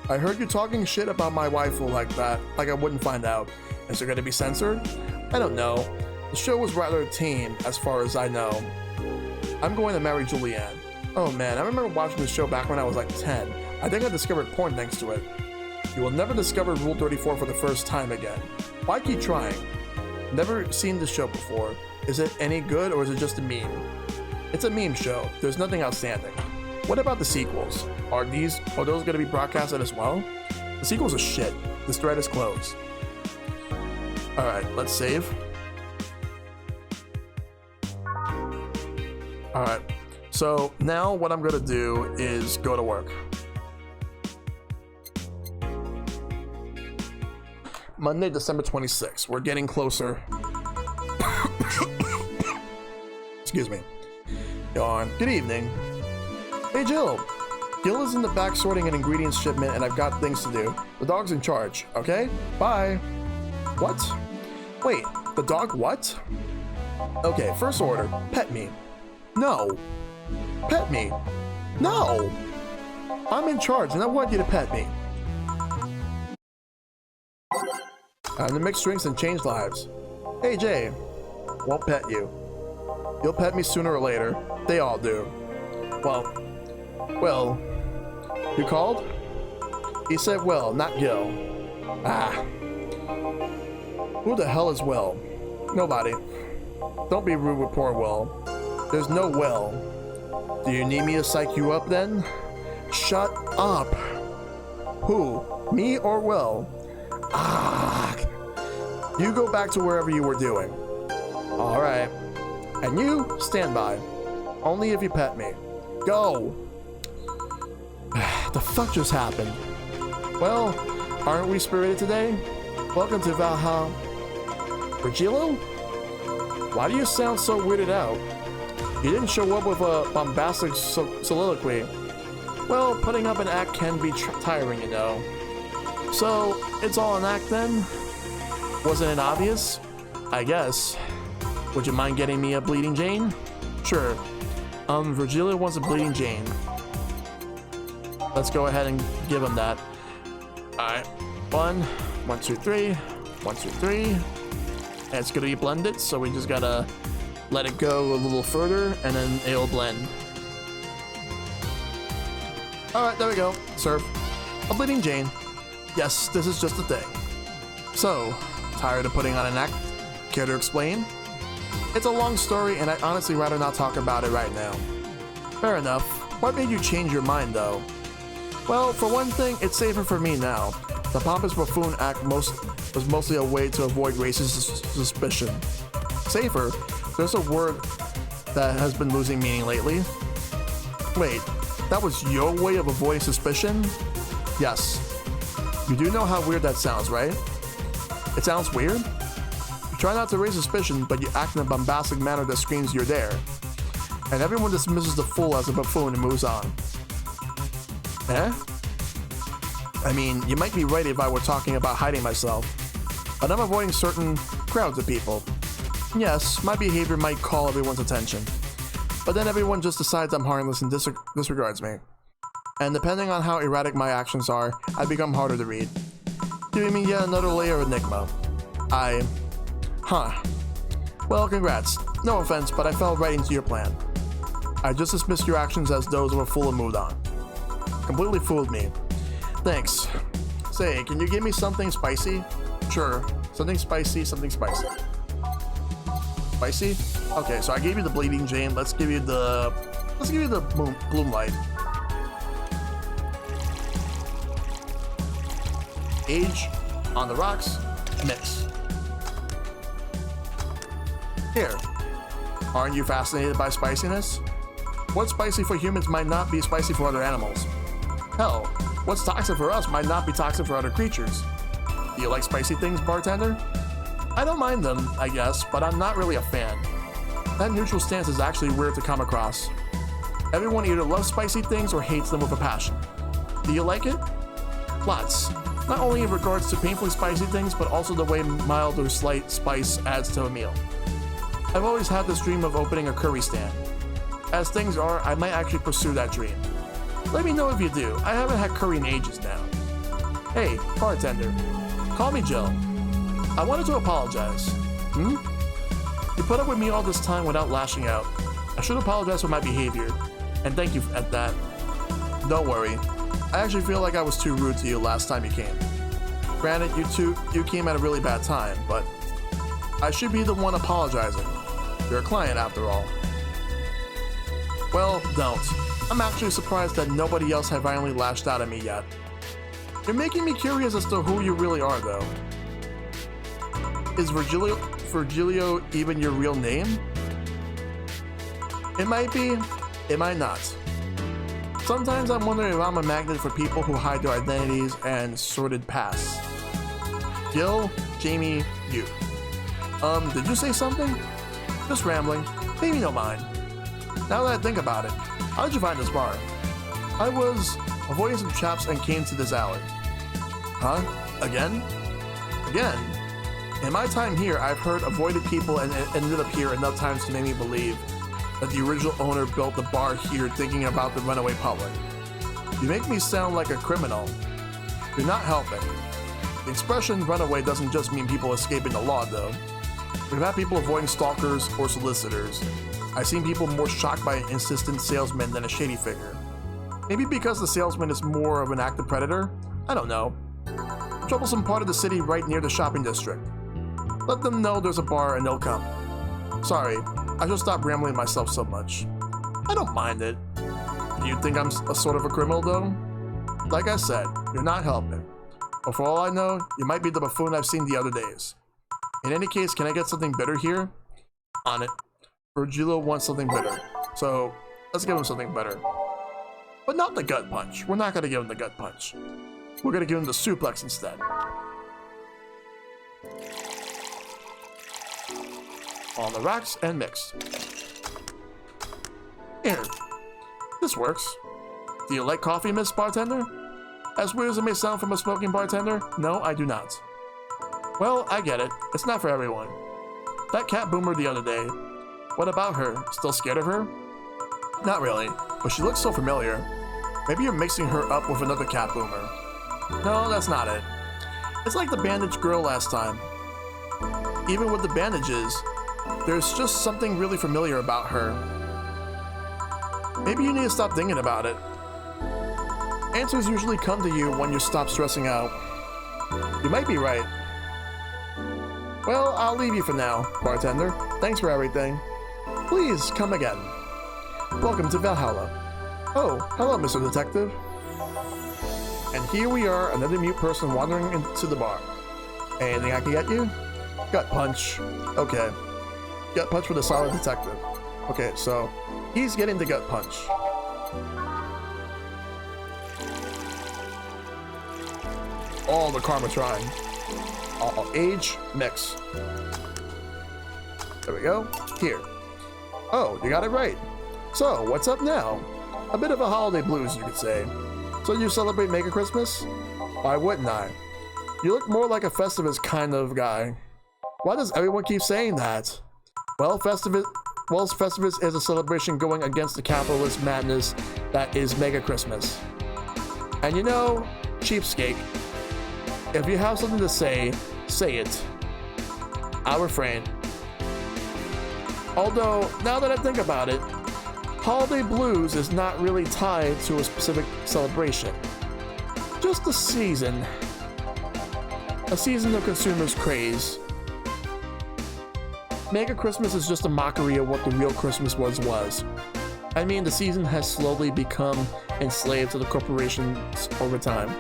I heard you talking shit about my waifu like that, like I wouldn't find out. Is it gonna be censored? I don't know. The show was rather tame, as far as I know. I'm going to marry Julianne. Oh man, I remember watching the show back when I was like 10. I think I discovered porn thanks to it. You will never discover Rule 34 for the first time again. Why keep trying? Never seen this show before. Is it any good or is it just a meme? It's a meme show. There's nothing outstanding. What about the sequels? Are those going to be broadcasted as well? The sequels are shit. This thread is closed. Alright, let's save. Alright, so now what I'm going to do is go to work. Monday, December 26th. We're getting closer. Excuse me. Yawn. Good evening. Hey, Jill. Gil is in the back sorting an ingredients shipment and I've got things to do. The dog's in charge, okay? Bye. What? Wait, the dog what? Okay, first order. Pet me. No. Pet me. No. I'm in charge and I want you to pet me. I'm to mix drinks and change lives. Hey, Jay. Won't pet you. You'll pet me sooner or later. They all do. Well, you called? He said Will, not Gil. Ah. Who the hell is Will? Nobody. Don't be rude with poor Will. There's no well. Do you need me to psych you up then? Shut up. Who? Me or Will? Ah. You go back to wherever you were doing. Alright. And you, stand by. Only if you pet me. Go! The fuck just happened? Well, aren't we spirited today? Welcome to Valhalla. Virgilio? Why do you sound so weirded out? You didn't show up with a bombastic soliloquy. Well, putting up an act can be tiring, you know. So, it's all an act then? Wasn't it obvious? I guess. Would you mind getting me a Bleeding Jane? Sure. Virgilio wants a Bleeding Jane. Let's go ahead and give him that. Alright. 1, 2, 3. 1, 2, 3. And it's gonna be blended, so we just gotta let it go a little further, and then it'll blend. Alright, there we go. Serve. A Bleeding Jane. Yes, this is just a thing. So, tired of putting on an act? Care to explain? It's a long story, and I'd honestly rather not talk about it right now. Fair enough. What made you change your mind, though? Well, for one thing, it's safer for me now. The pompous buffoon act was mostly a way to avoid racist suspicion. Safer? There's a word that has been losing meaning lately. Wait, that was your way of avoiding suspicion? Yes. You do know how weird that sounds, right? It sounds weird? You try not to raise suspicion, but you act in a bombastic manner that screams you're there. And everyone dismisses the fool as a buffoon and moves on. Eh? I mean, you might be right if I were talking about hiding myself, but I'm avoiding certain crowds of people. Yes, my behavior might call everyone's attention, but then everyone just decides I'm harmless and disregards me. And depending on how erratic my actions are, I become harder to read, giving me yet another layer of enigma. Well, congrats. No offense, but I fell right into your plan. I just dismissed your actions as those of a fool and moved on. Completely fooled me. Thanks. Say, can you give me something spicy? Sure. Something spicy, something spicy. Spicy? Okay, so I gave you the Bleeding Jane. Let's give you the Bloom Light. Age on the rocks. Mix. Here. Aren't you fascinated by spiciness? What's spicy for humans might not be spicy for other animals. Hell, what's toxic for us might not be toxic for other creatures. Do you like spicy things, bartender? I don't mind them, I guess, but I'm not really a fan. That neutral stance is actually weird to come across. Everyone either loves spicy things or hates them with a passion. Do you like it? Lots. Not only in regards to painfully spicy things, but also the way mild or slight spice adds to a meal. I've always had this dream of opening a curry stand. As things are, I might actually pursue that dream. Let me know if you do. I haven't had curry in ages now. Hey, bartender. Call me Jill. I wanted to apologize. You put up with me all this time without lashing out. I should apologize for my behavior, and thank you at that. Don't worry. I actually feel like I was too rude to you last time you came. Granted, you came at a really bad time, but I should be the one apologizing. You're a client after all. Well, don't. I'm actually surprised that nobody else had violently lashed out at me yet. You're making me curious as to who you really are, though. Is Virgilio even your real name? It might be, it might not. Sometimes I'm wondering if I'm a magnet for people who hide their identities and sordid pasts. Jill, Jamie, you. Did you say something? Just rambling. Maybe don't mind. Now that I think about it, how did you find this bar? I was avoiding some chaps and came to this alley. Huh? Again? Again? In my time here, I've heard avoided people and ended up here enough times to make me believe that the original owner built the bar here thinking about the runaway public. You make me sound like a criminal. You're not helping. The expression runaway doesn't just mean people escaping the law, though. We've had people avoiding stalkers or solicitors. I've seen people more shocked by an insistent salesman than a shady figure. Maybe because the salesman is more of an active predator? I don't know. Troublesome part of the city right near the shopping district. Let them know there's a bar and they'll come. Sorry, I should stop rambling myself so much. I don't mind it. Do you think I'm a sort of a criminal though? Like I said, you're not helping. But for all I know, you might be the buffoon I've seen the other days. In any case, can I get something bitter here? On it. Virgilio wants something bitter. So, let's give him something better. But not the gut punch. We're not gonna give him the gut punch. We're gonna give him the suplex instead. On the racks and mix. Here. This works. Do you like coffee, Miss Bartender? As weird as it may sound from a smoking bartender, no, I do not. Well, I get it. It's not for everyone. That cat boomer the other day. What about her? Still scared of her? Not really, but she looks so familiar. Maybe you're mixing her up with another cat boomer. No, that's not it. It's like the bandage girl last time. Even with the bandages, there's just something really familiar about her. Maybe you need to stop thinking about it. Answers usually come to you when you stop stressing out. You might be right. Well, I'll leave you for now, bartender. Thanks for everything. Please, come again. Welcome to Valhalla. Oh, hello, Mr. Detective. And here we are, another mute person wandering into the bar. Anything I can get you? Gut punch. Okay. Gut punch for the solid detective. Okay, so he's getting the gut punch. All the karma trying. All age mix. There we go. Here. Oh, you got it right. So, what's up now? A bit of a holiday blues, you could say. So you celebrate Mega Christmas? Why wouldn't I? You look more like a Festivus kind of guy. Why does everyone keep saying that? Well, Festivus is a celebration going against the capitalist madness that is Mega Christmas. And you know, cheapskate, if you have something to say it. I'll refrain. Although, now that I think about it, holiday blues is not really tied to a specific celebration. Just a season. A season of consumers' craze. Mega Christmas is just a mockery of what the real Christmas was. I mean, the season has slowly become enslaved to the corporations over time.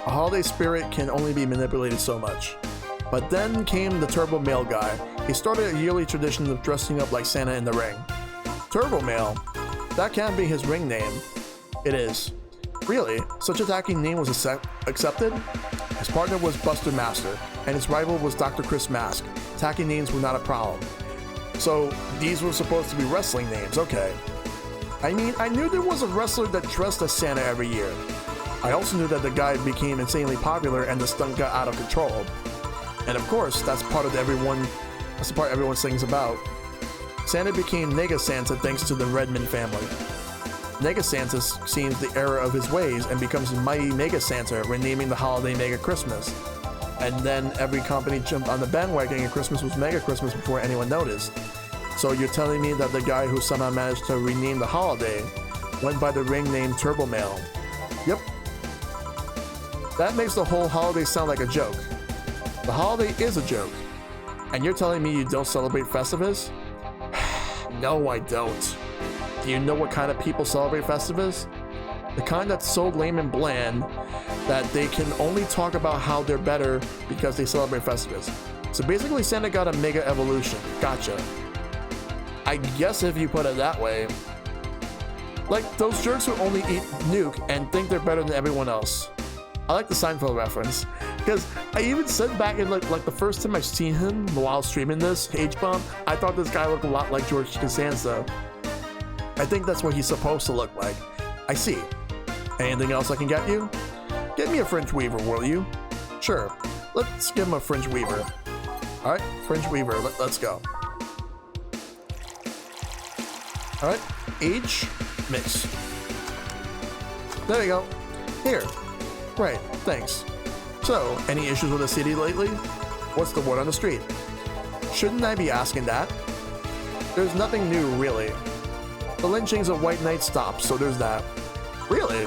A holiday spirit can only be manipulated so much. But then came the Turbo Male guy. He started a yearly tradition of dressing up like Santa in the ring. Turbo Male? That can't be his ring name. It is. Really? Such a tacky name was accepted? His partner was Buster Master, and his rival was Dr. Chris Mask. Tacky names were not a problem. So, these were supposed to be wrestling names, okay. I mean, I knew there was a wrestler that dressed as Santa every year. I also knew that the guy became insanely popular and the stunt got out of control. And of course, that's the part everyone sings about. Santa became Nega Santa thanks to the Redmond family. Nega Santa seems the error of his ways and becomes Mighty Mega Santa, renaming the holiday Mega Christmas. And then every company jumped on the bandwagon and Christmas was Mega Christmas before anyone noticed. So you're telling me that the guy who somehow managed to rename the holiday went by the ring name Turbo Male? Yep. That makes the whole holiday sound like a joke. The holiday is a joke. And you're telling me you don't celebrate Festivus? No, I don't. Do you know what kind of people celebrate Festivus? The kind that's so lame and bland that they can only talk about how they're better because they celebrate Festivus. So basically Santa got a mega evolution. Gotcha. I guess if you put it that way. Like those jerks who only eat Nuke and think they're better than everyone else. I like the Seinfeld reference. Because I even said back in like the first time I've seen him while streaming this, H-Bomb, I thought this guy looked a lot like George Costanza. I think that's what he's supposed to look like. I see. Anything else I can get you? Get me a French Weaver, will you? Sure. Let's give him a French Weaver. Alright, French Weaver, let's go. Alright, age, mix. There you go. Here. Right, thanks. So, any issues with the city lately? What's the word on the street? Shouldn't I be asking that? There's nothing new, really. The lynchings of White Knight stopped, so there's that. Really?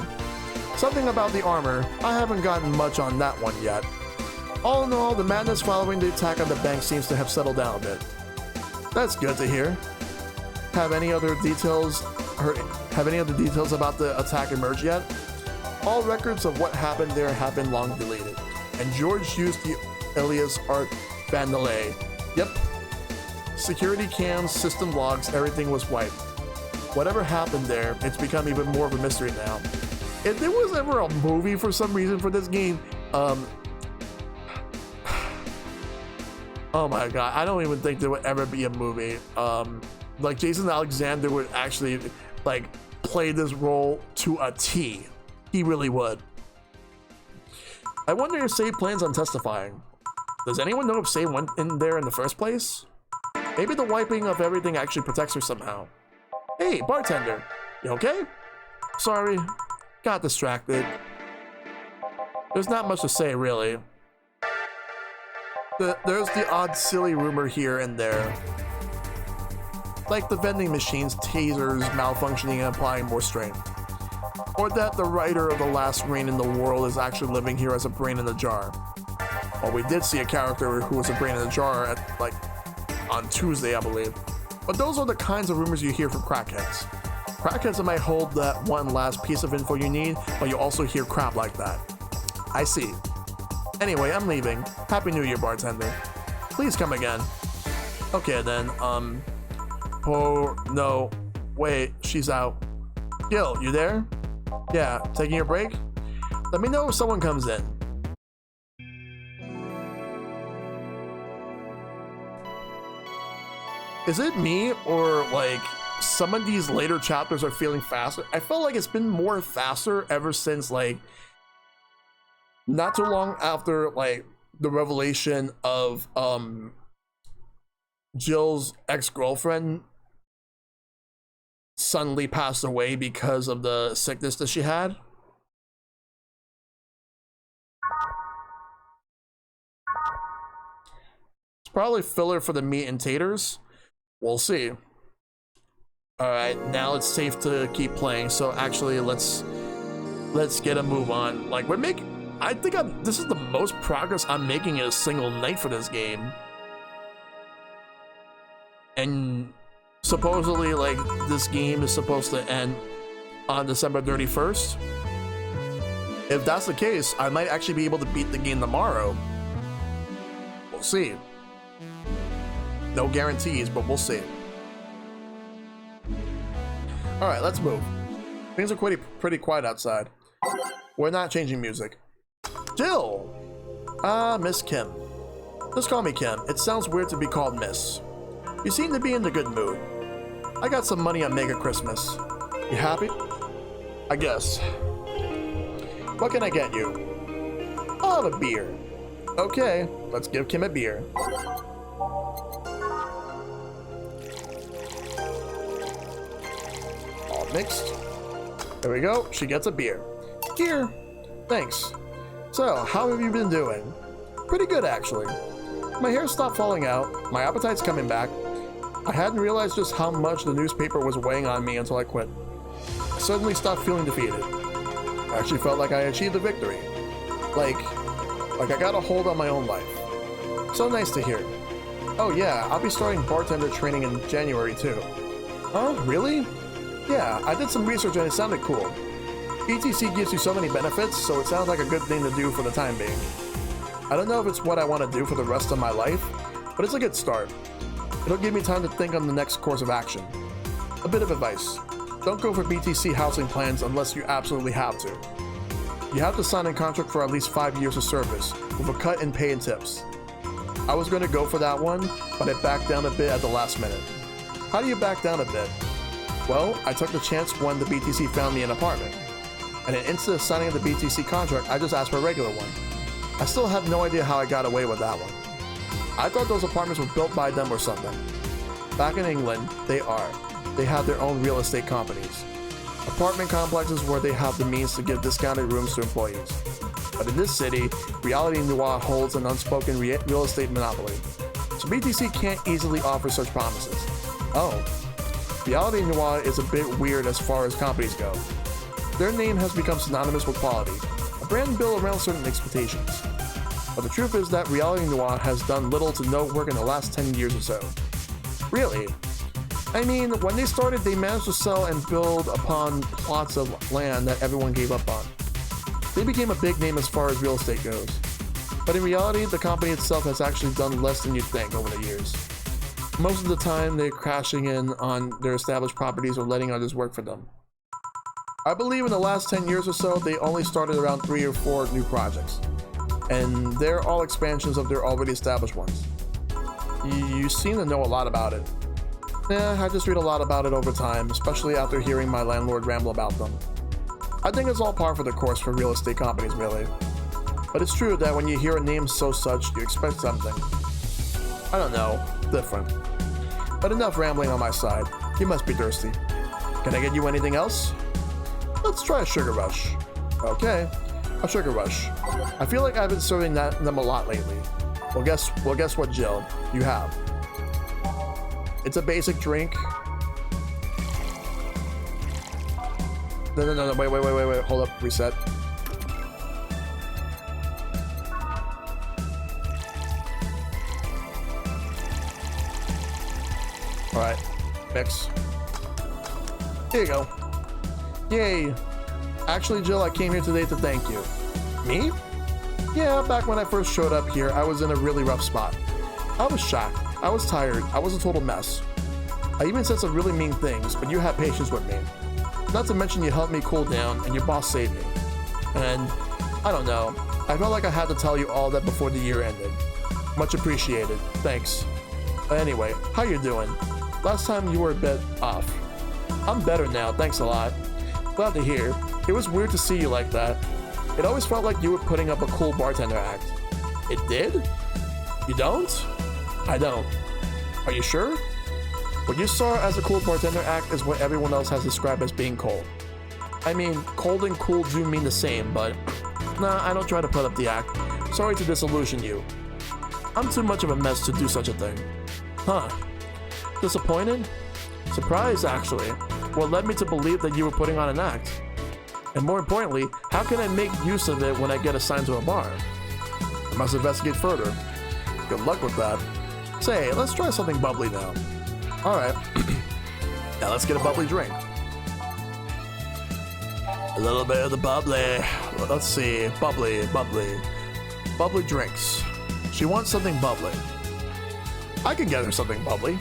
Something about the armor. I haven't gotten much on that one yet. All in all, the madness following the attack on the bank seems to have settled down a bit. That's good to hear. Have any other details about the attack emerged yet? All records of what happened there have been long deleted, and George used the alias Art Vandelay. Yep. Security cams, system logs, everything was wiped. Whatever happened there, it's become even more of a mystery now. If there was ever a movie for some reason for this game, oh my god, I don't even think there would ever be a movie. Like Jason Alexander would actually like play this role to a T. He really would. I wonder if Save plans on testifying. Does anyone know if Save went in there in the first place? Maybe the wiping of everything actually protects her somehow. Hey, bartender, you okay? Sorry, got distracted. There's not much to say, really. There's the odd silly rumor here and there. Like the vending machines, tasers malfunctioning and applying more strain. Or that the writer of The Last Rain in the World is actually living here as a brain in a jar. Well, we did see a character who was a brain in a jar at, like, on Tuesday, I believe. But those are the kinds of rumors you hear from crackheads. Crackheads might hold that one last piece of info you need, but you also hear crap like that. I see. Anyway, I'm leaving. Happy New Year, bartender. Please come again. Okay then, oh no, wait, she's out. Gil, you there? Yeah, taking your break? Let me know if someone comes in. Is it me, or like some of these later chapters are feeling faster? I felt like it's been more faster ever since like not too long after like the revelation of Jill's ex-girlfriend suddenly passed away because of the sickness that she had. It's probably filler for the meat and taters. We'll see. Alright, now it's safe to keep playing, so actually let's get a move on. Like, we're making, I think this is the most progress I'm making in a single night for this game. And supposedly, like, this game is supposed to end on December 31st. If that's the case, I might actually be able to beat the game tomorrow. We'll see. No guarantees, but we'll see. Alright, let's move. Things are pretty quiet outside. We're not changing music. Jill! Miss Kim. Just call me Kim. It sounds weird to be called Miss. You seem to be in a good mood. I got some money on Mega Christmas. You happy? I guess. What can I get you? I'll have a beer. Okay, let's give Kim a beer. All mixed. There we go, she gets a beer. Here. Thanks. So, how have you been doing? Pretty good, actually. My hair stopped falling out, my appetite's coming back. I hadn't realized just how much the newspaper was weighing on me until I quit. I suddenly stopped feeling defeated. I actually felt like I achieved a victory. Like I got a hold on my own life. So nice to hear. Oh yeah, I'll be starting bartender training in January too. Oh, really? Yeah, I did some research and it sounded cool. BTC gives you so many benefits, so it sounds like a good thing to do for the time being. I don't know if it's what I want to do for the rest of my life, but it's a good start. It'll give me time to think on the next course of action. A bit of advice. Don't go for BTC housing plans unless you absolutely have to. You have to sign a contract for at least 5 years of service, with a cut in pay and tips. I was going to go for that one, but I backed down a bit at the last minute. How do you back down a bit? Well, I took the chance when the BTC found me an apartment. And then instead of signing the BTC contract, I just asked for a regular one. I still have no idea how I got away with that one. I thought those apartments were built by them or something. Back in England, they are. They have their own real estate companies. Apartment complexes where they have the means to give discounted rooms to employees. But in this city, Reality Noir holds an unspoken real estate monopoly. So BTC can't easily offer such promises. Oh. Reality Noir is a bit weird as far as companies go. Their name has become synonymous with quality, a brand built around certain expectations. But the truth is that Reality Noir has done little to no work in the last 10 years or so. Really? I mean, when they started, they managed to sell and build upon plots of land that everyone gave up on. They became a big name as far as real estate goes. But in reality, the company itself has actually done less than you'd think over the years. Most of the time, they're crashing in on their established properties or letting others work for them. I believe in the last 10 years or so, they only started around 3 or 4 new projects. And they're all expansions of their already established ones. You seem to know a lot about it. Yeah, I just read a lot about it over time, especially after hearing my landlord ramble about them. I think it's all par for the course for real estate companies, really. But it's true that when you hear a name so such, you expect something. I don't know, different. But enough rambling on my side. You must be thirsty. Can I get you anything else? Let's try a sugar rush. Okay, a sugar rush. I feel like I've been serving them a lot lately. Well, guess what, Jill? You have. It's a basic drink. No, wait, hold up, reset. Alright, mix. Here you go. Yay. Actually, Jill, I came here today to thank you. Me? Yeah, back when I first showed up here, I was in a really rough spot. I was shocked. I was tired. I was a total mess. I even said some really mean things, but you had patience with me. Not to mention you helped me cool down, and your boss saved me. And, I don't know, I felt like I had to tell you all that before the year ended. Much appreciated. Thanks. Anyway, how you doing? Last time you were a bit off. I'm better now, thanks a lot. Glad to hear. It was weird to see you like that. It always felt like you were putting up a cool bartender act. It did? You don't? I don't. Are you sure? What you saw as a cool bartender act is what everyone else has described as being cold. I mean, cold and cool do mean the same, but nah, I don't try to put up the act. Sorry to disillusion you. I'm too much of a mess to do such a thing. Huh. Disappointed? Surprised, actually. What led me to believe that you were putting on an act? And more importantly, how can I make use of it when I get assigned to a bar? I must investigate further. Good luck with that. Say, let's try something bubbly now. Alright. Now let's get a bubbly drink. A little bit of the bubbly. Let's see. Bubbly. Bubbly drinks. She wants something bubbly. I can get her something bubbly.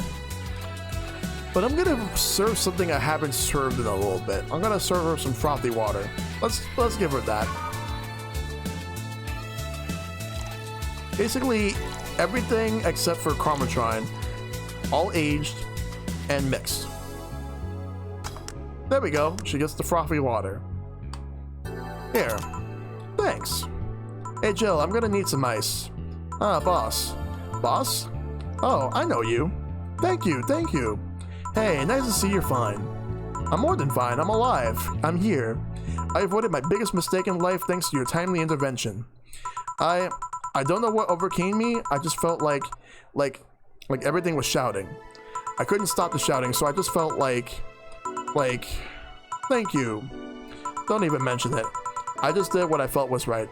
But I'm gonna serve something I haven't served in a little bit. I'm gonna serve her some frothy water. Let's give her that. Basically, everything except for Carmatrine, all aged and mixed. There we go. She gets the frothy water. Here. Thanks. Hey Jill, I'm gonna need some ice. Ah, boss. Boss? Oh, I know you. Thank you. Hey, nice to see you're fine. I'm more than fine, I'm alive. I'm here. I avoided my biggest mistake in life thanks to your timely intervention. I don't know what overcame me, I just felt like everything was shouting. I couldn't stop the shouting, so I just felt like, thank you. Don't even mention it. I just did what I felt was right.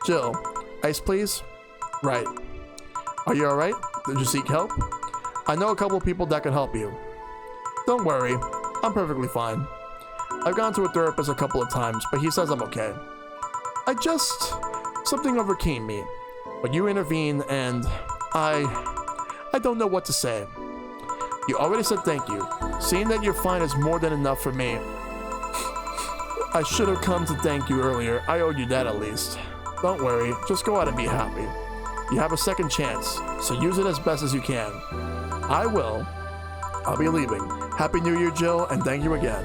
Jill, ice please? Right. Are you alright? Did you seek help? I know a couple of people that can help you. Don't worry, I'm perfectly fine. I've gone to a therapist a couple of times, but he says I'm okay. Something overcame me. But you intervened and I don't know what to say. You already said thank you. Seeing that you're fine is more than enough for me. I should have come to thank you earlier. I owe you that at least. Don't worry, just go out and be happy. You have a second chance, so use it as best as you can. I will. I'll be leaving. Happy New Year, Jill, and thank you again.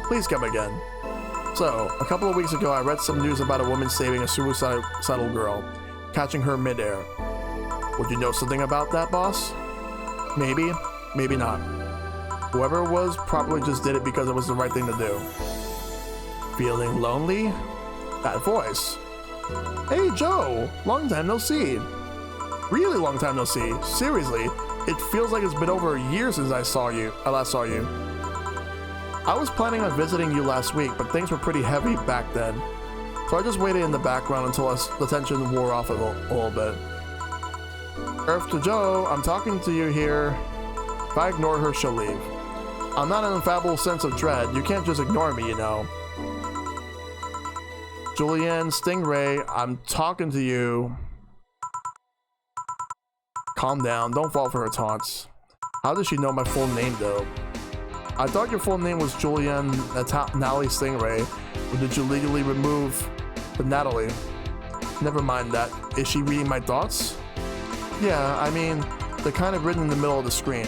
Please come again. So, a couple of weeks ago, I read some news about a woman saving a suicidal girl, catching her midair. Would you know something about that, boss? Maybe, maybe not. Whoever it was probably just did it because it was the right thing to do. Feeling lonely? That voice. Hey, Joe! Long time no see. Really long time no see. Seriously. It feels like it's been over a year since I last saw you. I was planning on visiting you last week, but things were pretty heavy back then. So I just waited in the background until the tension wore off a little bit. Earth to Joe, I'm talking to you here. If I ignore her, she'll leave. I'm not an infallible sense of dread. You can't just ignore me, you know. Julianne, Stingray, I'm talking to you. Calm down. Don't fall for her taunts. How does she know my full name, though? I thought your full name was Julianne Natalie Stingray. Or did you legally remove the Natalie? Never mind that. Is she reading my thoughts? Yeah, I mean, they're kind of written in the middle of the screen.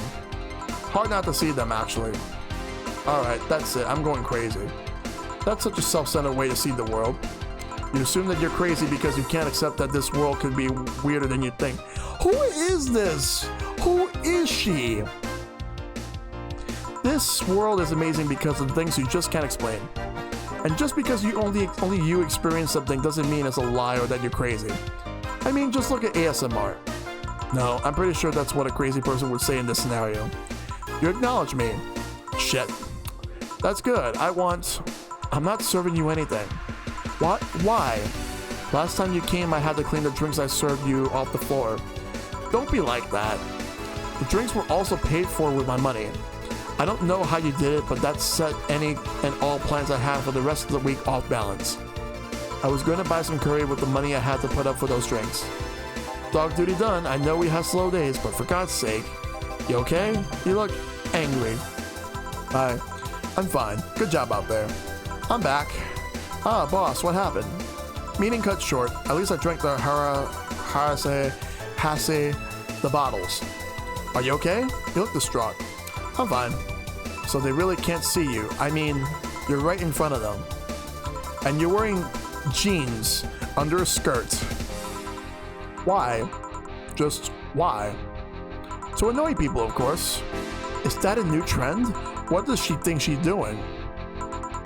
Hard not to see them, actually. Alright, that's it. I'm going crazy. That's such a self-centered way to see the world. You assume that you're crazy because you can't accept that this world could be weirder than you think. Who is this? Who is she? This world is amazing because of things you just can't explain. And just because you only you experience something doesn't mean it's a lie or that you're crazy. I mean, just look at ASMR. No, I'm pretty sure that's what a crazy person would say in this scenario. You acknowledge me. Shit. That's good. I'm not serving you anything. What? Why? Last time you came, I had to clean the drinks I served you off the floor. Don't be like that. The drinks were also paid for with my money. I don't know how you did it, but that set any and all plans I had for the rest of the week off balance. I was going to buy some curry with the money I had to put up for those drinks. Dog duty done. I know we have slow days, but for God's sake. You okay? You look angry. Hi. I'm fine. Good job out there. I'm back. Ah, boss, what happened? Meeting cut short. At least I drank the Hase, the bottles. Are you okay? You look distraught. I'm fine. So they really can't see you. I mean, you're right in front of them. And you're wearing jeans under a skirt. Why? Just why? To annoy people, of course. Is that a new trend? What does she think she's doing?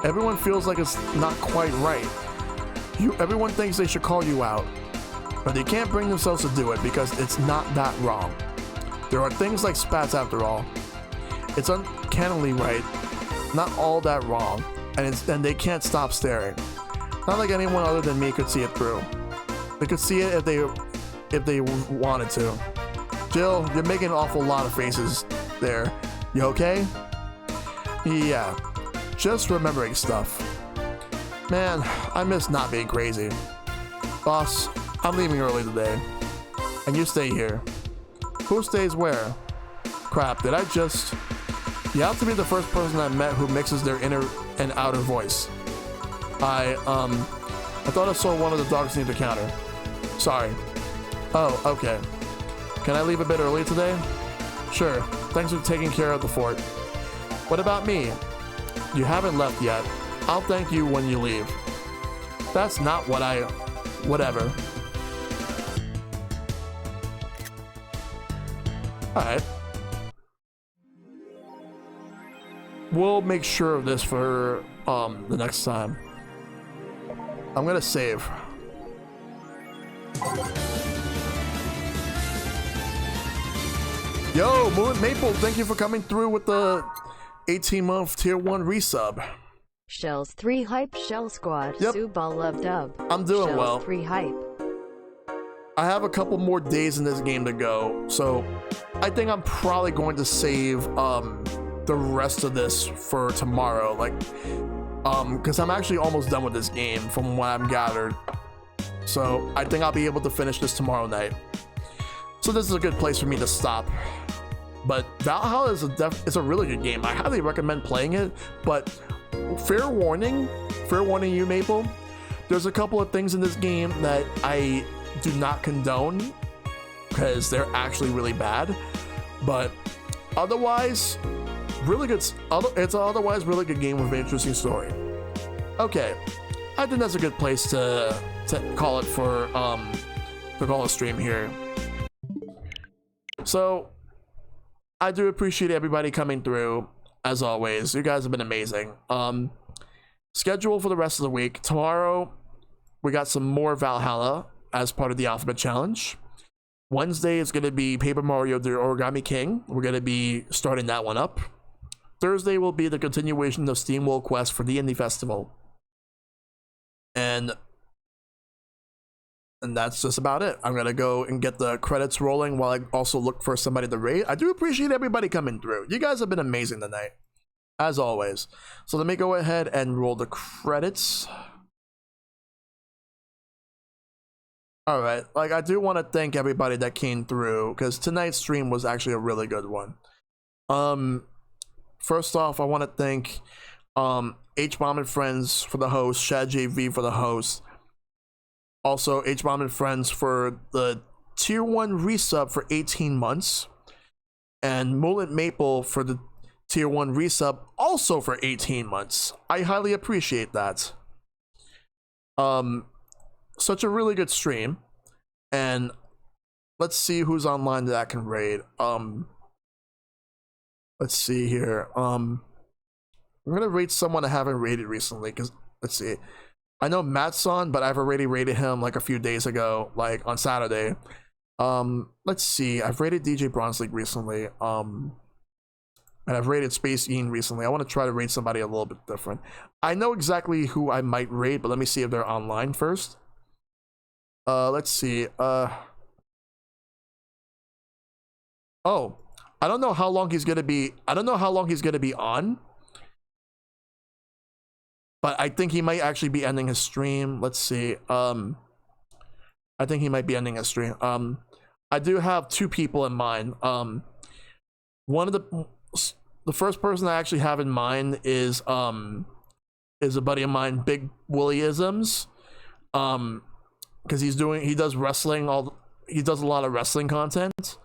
Everyone feels like it's not quite right. Everyone thinks they should call you out. But they can't bring themselves to do it because it's not that wrong. There are things like spats after all. It's uncannily right, not all that wrong, and they can't stop staring. Not like anyone other than me could see it through. They could see it if they wanted to. Jill, you're making an awful lot of faces there. You okay? Yeah, just remembering stuff. Man, I miss not being crazy. Boss, I'm leaving early today. And you stay here. Who stays where? Crap, did I just... You have to be the first person I met who mixes their inner and outer voice. I thought I saw one of the dogs near the counter. Sorry. Oh, okay. Can I leave a bit early today? Sure. Thanks for taking care of the fort. What about me? You haven't left yet. I'll thank you when you leave. That's not what I... Whatever. Alright. We'll make sure of this for the next time. I'm gonna save. Yo, Moon Maple, thank you for coming through with the 18-month tier 1 resub. Shells 3 hype, Shell Squad, Yep. Subal Love Dub. I'm doing Shells well. 3 hype. I have a couple more days in this game to go, so I think I'm probably going to save the rest of this for tomorrow, like because I'm actually almost done with this game from what I'm gathered. So I think I'll be able to finish this tomorrow night. So this is a good place for me to stop. But Valhalla is a really good game. I highly recommend playing it, but fair warning you, Maple, there's a couple of things in this game that I do not condone because they're actually really bad, but otherwise really good. It's an otherwise really good game with an interesting story. Okay, I think that's a good place to call it for to call a stream here. So I do appreciate everybody coming through. As always, you guys have been amazing. Schedule for the rest of the week. Tomorrow we got some more Valhalla as part of the Alphabet Challenge. Wednesday is going to be Paper Mario the Origami King. We're going to be starting that one up. Thursday will be the continuation of SteamWorld Quest for the Indie Festival. And And that's just about it. I'm gonna go and get the credits rolling while I also look for somebody to rate. I do appreciate everybody coming through. You guys have been amazing tonight, as always. So let me go ahead and roll the credits. All right, like I do want to thank everybody that came through because tonight's stream was actually a really good one. First off, I want to thank H-Bomb and Friends for the host, Shad JV for the host. Also, H-Bomb and Friends for the Tier 1 resub for 18 months. And Mullet Maple for the Tier 1 resub also for 18 months. I highly appreciate that. Such a really good stream. And let's see who's online that I can raid. Let's see here. I'm gonna raid someone I haven't raided recently, because let's see. I know Matt's on, but I've already raided him like a few days ago, like on Saturday. Let's see. I've raided DJ Bronze League recently. And I've raided Space Ian recently. I want to try to raid somebody a little bit different. I know exactly who I might raid, but let me see if they're online first. Let's see. Oh, I don't know how long he's gonna be. I don't know how long he's gonna be on. But I think he might actually be ending his stream. Let's see. I think he might be ending his stream. I do have two people in mind. One of the first person I actually have in mind is a buddy of mine, Big Willyisms. Because he does wrestling, he does a lot of wrestling content.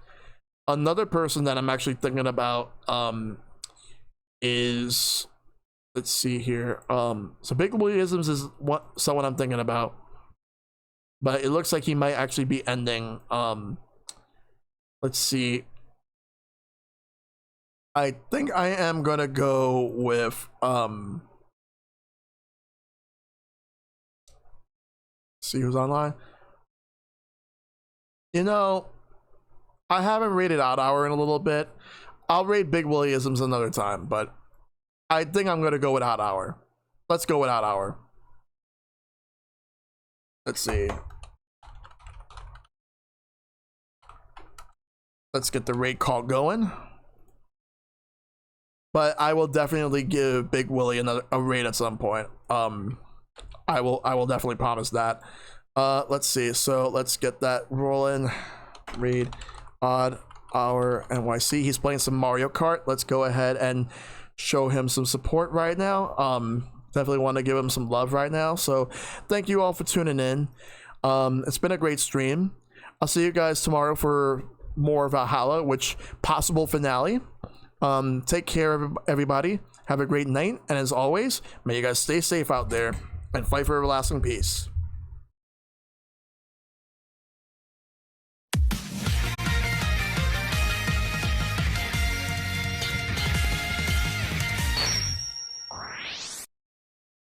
Another person that I'm actually thinking about is, let's see here. So Big Willyisms is someone I'm thinking about, but it looks like he might actually be ending. Let's see. I think I am gonna go with see who's online. You know, I haven't rated Odd Hour in a little bit. I'll rate Big Willyisms another time, but I think I'm gonna go with Odd Hour. Let's go with Odd Hour. Let's see. Let's get the raid call going. But I will definitely give Big Willy a raid at some point. I will definitely promise that. Let's see. So let's get that rolling. Raid Odd Hour NYC. He's playing some Mario Kart. Let's go ahead and show him some support right now. Definitely want to give him some love right now. So thank you all for tuning in. It's been a great stream. I'll see you guys tomorrow for more Valhalla, which possible finale. Take care, everybody. Have a great night, and as always, may you guys stay safe out there and fight for everlasting peace.